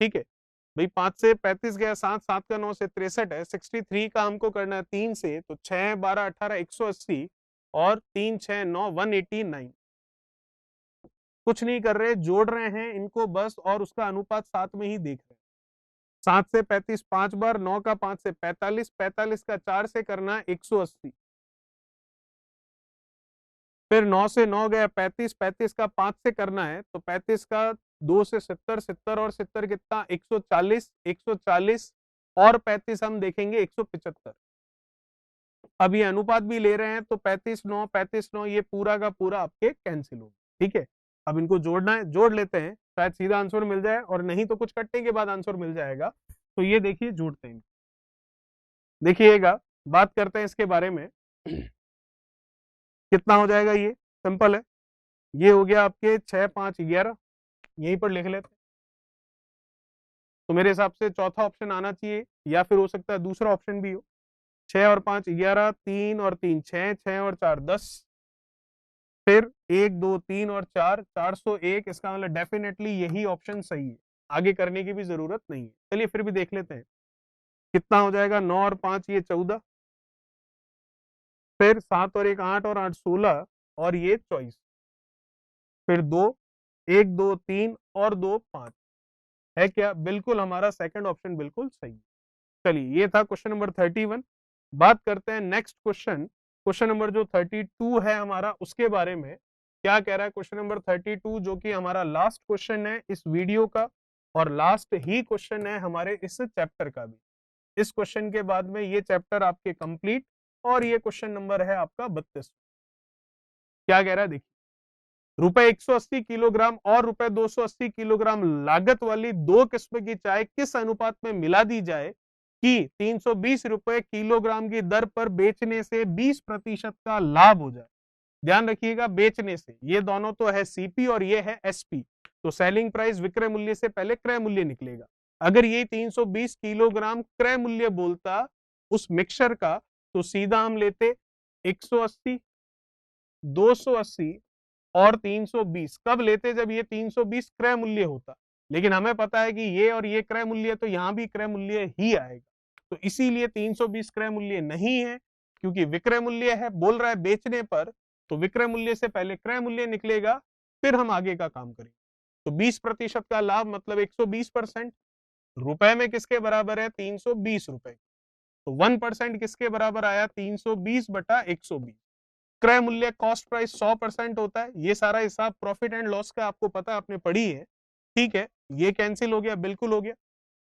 ठीक है भाई। 5 से 35 गया 7, 7 का 9 से 63 है, 63 का हमको करना है 3 से, तो 6 12 18 180 और 3 6 9 189। कुछ नहीं कर रहे, जोड़ रहे हैं इनको बस और उसका अनुपात साथ में ही देख रहे हैं। 7 से 35 5 बार, 9 का 5 से 45, 45 का 4 से करना है 180। फिर 9 से 9 गया 35, 35 का 5 से करना है तो 35 का 2 से 70, 70 और 70 कितना 140, 140 और 35 हम देखेंगे 175। अब ये अनुपात भी ले रहे हैं तो 35 9 35 9 ये पूरा का पूरा आपके कैंसिल होगा, ठीक है। अब इनको जोड़ना है, जोड़ लेते हैं, शायद सीधा आंसर मिल जाए और नहीं तो कुछ कटने के बाद आंसर मिल जाएगा। तो ये देखिए जोड़ते हैं, देखिएगा, बात करते हैं इसके बारे में। कितना हो जाएगा, ये सिंपल है, ये हो गया आपके 6 5 11, यहीं पर लिख लेते हैं। तो मेरे हिसाब से चौथा ऑप्शन आना चाहिए या फिर हो सकता है दूसरा ऑप्शन भी हो। 6 और 5 11, 3 और 3 6, 6 और 4 10, फिर 1 2 3 और 4 401। इसका मतलब डेफिनेटली यही ऑप्शन सही है, आगे करने की भी जरूरत नहीं है। चलिए फिर भी देख लेते हैं कितना हो जाएगा। 9 और 5 ये 14, फिर 7 और 1 8 और 8 16 और ये 24, फिर 2 1 2 3 और 2 5 है क्या, बिल्कुल हमारा सेकंड ऑप्शन बिल्कुल सही है। चलिए ये था क्वेश्चन नंबर 31। बात करते हैं नेक्स्ट क्वेश्चन, क्वेश्चन नंबर जो 32 है हमारा, उसके बारे में क्या कह रहा है। क्वेश्चन नंबर 32 जो कि हमारा लास्ट क्वेश्चन है इस वीडियो का और लास्ट ही क्वेश्चन है हमारे इस चैप्टर का भी। इस क्वेश्चन के बाद में ये चैप्टर आपके कंप्लीट और ये क्वेश्चन नंबर है आपका 32। क्या कह रहा है देखिए, रुपए 180 किलोग्राम और रुपए 280 किलोग्राम लागत वाली दो किस्म की चाय किस अनुपात में मिला दी जाए कि 320 रुपए किलोग्राम की दर पर बेचने से 20% का लाभ हो जाए। ध्यान रखिएगा, बेचने से, ये दोनों तो है सीपी और ये है एसपी, तो सेलिंग प्राइस विक्रय मूल्य से पहले क्रय मूल्य निकलेगा। अगर ये 320 किलोग्राम क्रय मूल्य बोलता उस मिक्सचर का तो सीधा हम लेते 180 280 और 320। कब लेते, जब ये 320 क्रय मूल्य होता, लेकिन हमें पता है कि ये और ये क्रय मूल्य, तो यहां भी क्रय मूल्य ही आएगा, तो इसीलिए 320 क्रय मूल्य नहीं है, क्योंकि विक्रय मूल्य है, बोल रहा है बेचने पर, तो विक्रय मूल्य से पहले क्रय मूल्य निकलेगा, फिर हम आगे का काम करेंगे। तो 20% का लाभ मतलब 120%, रुपए में किसके बराबर है 320 रुपए, तो 1% किसके बराबर आया 320 बटा 120। क्रय मूल्य कॉस्ट प्राइस 100% होता है, ये सारा हिसाब प्रॉफिट एंड लॉस का आपको पता, आपने पढ़ी है, ठीक है। ये कैंसिल हो गया, बिल्कुल हो गया।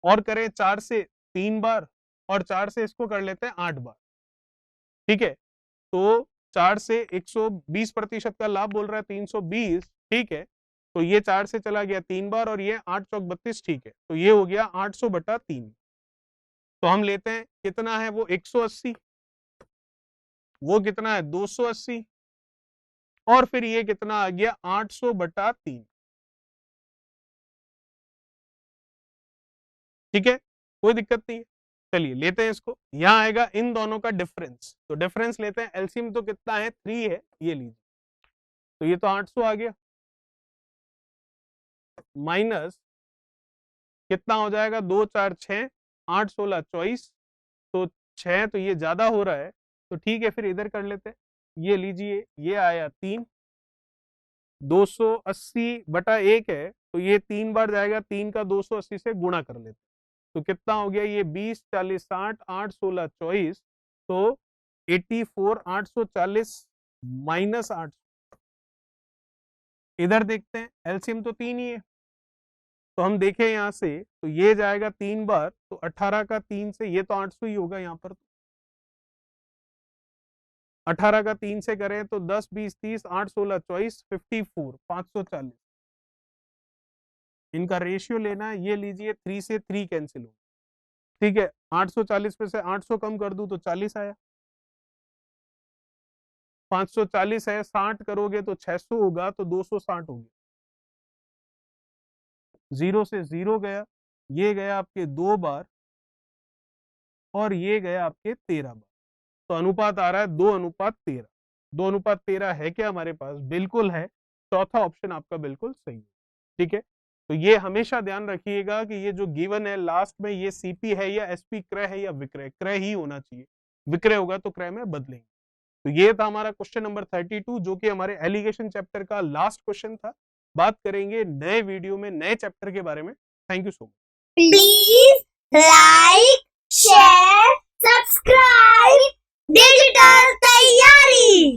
और करें 4 से 3 बार और 4 से इसको कर लेते हैं 8 बार, ठीक है। तो 4 से 120% का लाभ बोल रहा है 320, ठीक है। तो ये 4 से चला गया 3 बार और ये 8 चौक 32, ठीक है। तो ये हो गया 800 बटा 3। तो हम लेते हैं कितना है वो 180, वो कितना है 280 और फिर ये कितना आ गया 800 बटा 3, ठीक है, कोई दिक्कत नहीं है। चलिए लेते हैं इसको, यहां आएगा इन दोनों का डिफरेंस, तो डिफरेंस लेते हैं। एलसीएम तो कितना है 3 है, ये लीजिए, तो ये तो 800 आ गया, माइनस कितना हो जाएगा 2 4 6 8 16 24, तो 6, तो ये ज्यादा हो रहा है, तो ठीक है फिर इधर कर लेते हैं। ये लीजिए, ये आया 3, 280 बटा 1 है, तो ये 3 बार जाएगा, 3 का 280 से गुणा कर लेते हैं, तो कितना हो गया ये 20 40 60 8 16 24, तो 84 840 माइनस 800, इधर देखते हैं एलसीएम तो 3 ही है, तो हम देखें यहां से तो ये जाएगा 3 बार, तो 18 का 3 से ये तो 800 ही होगा यहाँ पर, 18 का 3 से करें तो 10 20 30 8 16 24 54 540, इनका रेशियो लेना है, ये लीजिए 3 से 3 कैंसिल हो, ठीक है। 840 में से 800 कम कर दूं तो 40 आया, 540 है, 60 करोगे तो 600 होगा, तो 260 हो गया, 0 से 0 गया, ये गया आपके 2 बार और ये गया आपके 13 बार, तो अनुपात आ रहा है 2:13। 2:13 है क्या हमारे पास? बिल्कुल है, चौथा ऑप्शन आपका बिल्कुल सही है, ठीक है। तो ये हमेशा ध्यान रखिएगा कि ये जो गिवन है लास्ट में, ये सीपी है या एसपी, क्रय है या विक्रय, क्रय ही होना चाहिए, विक्रय होगा तो क्रय में बदलेंगे। तो ये था हमारा क्वेश्चन नंबर 32, जो कि हमारे एलिगेशन चैप्टर का लास्ट क्वेश्चन था। बात करेंगे नए वीडियो में नए चैप्टर के बारे में। Thank you so much. Please like, share, subscribe digital तैयारी।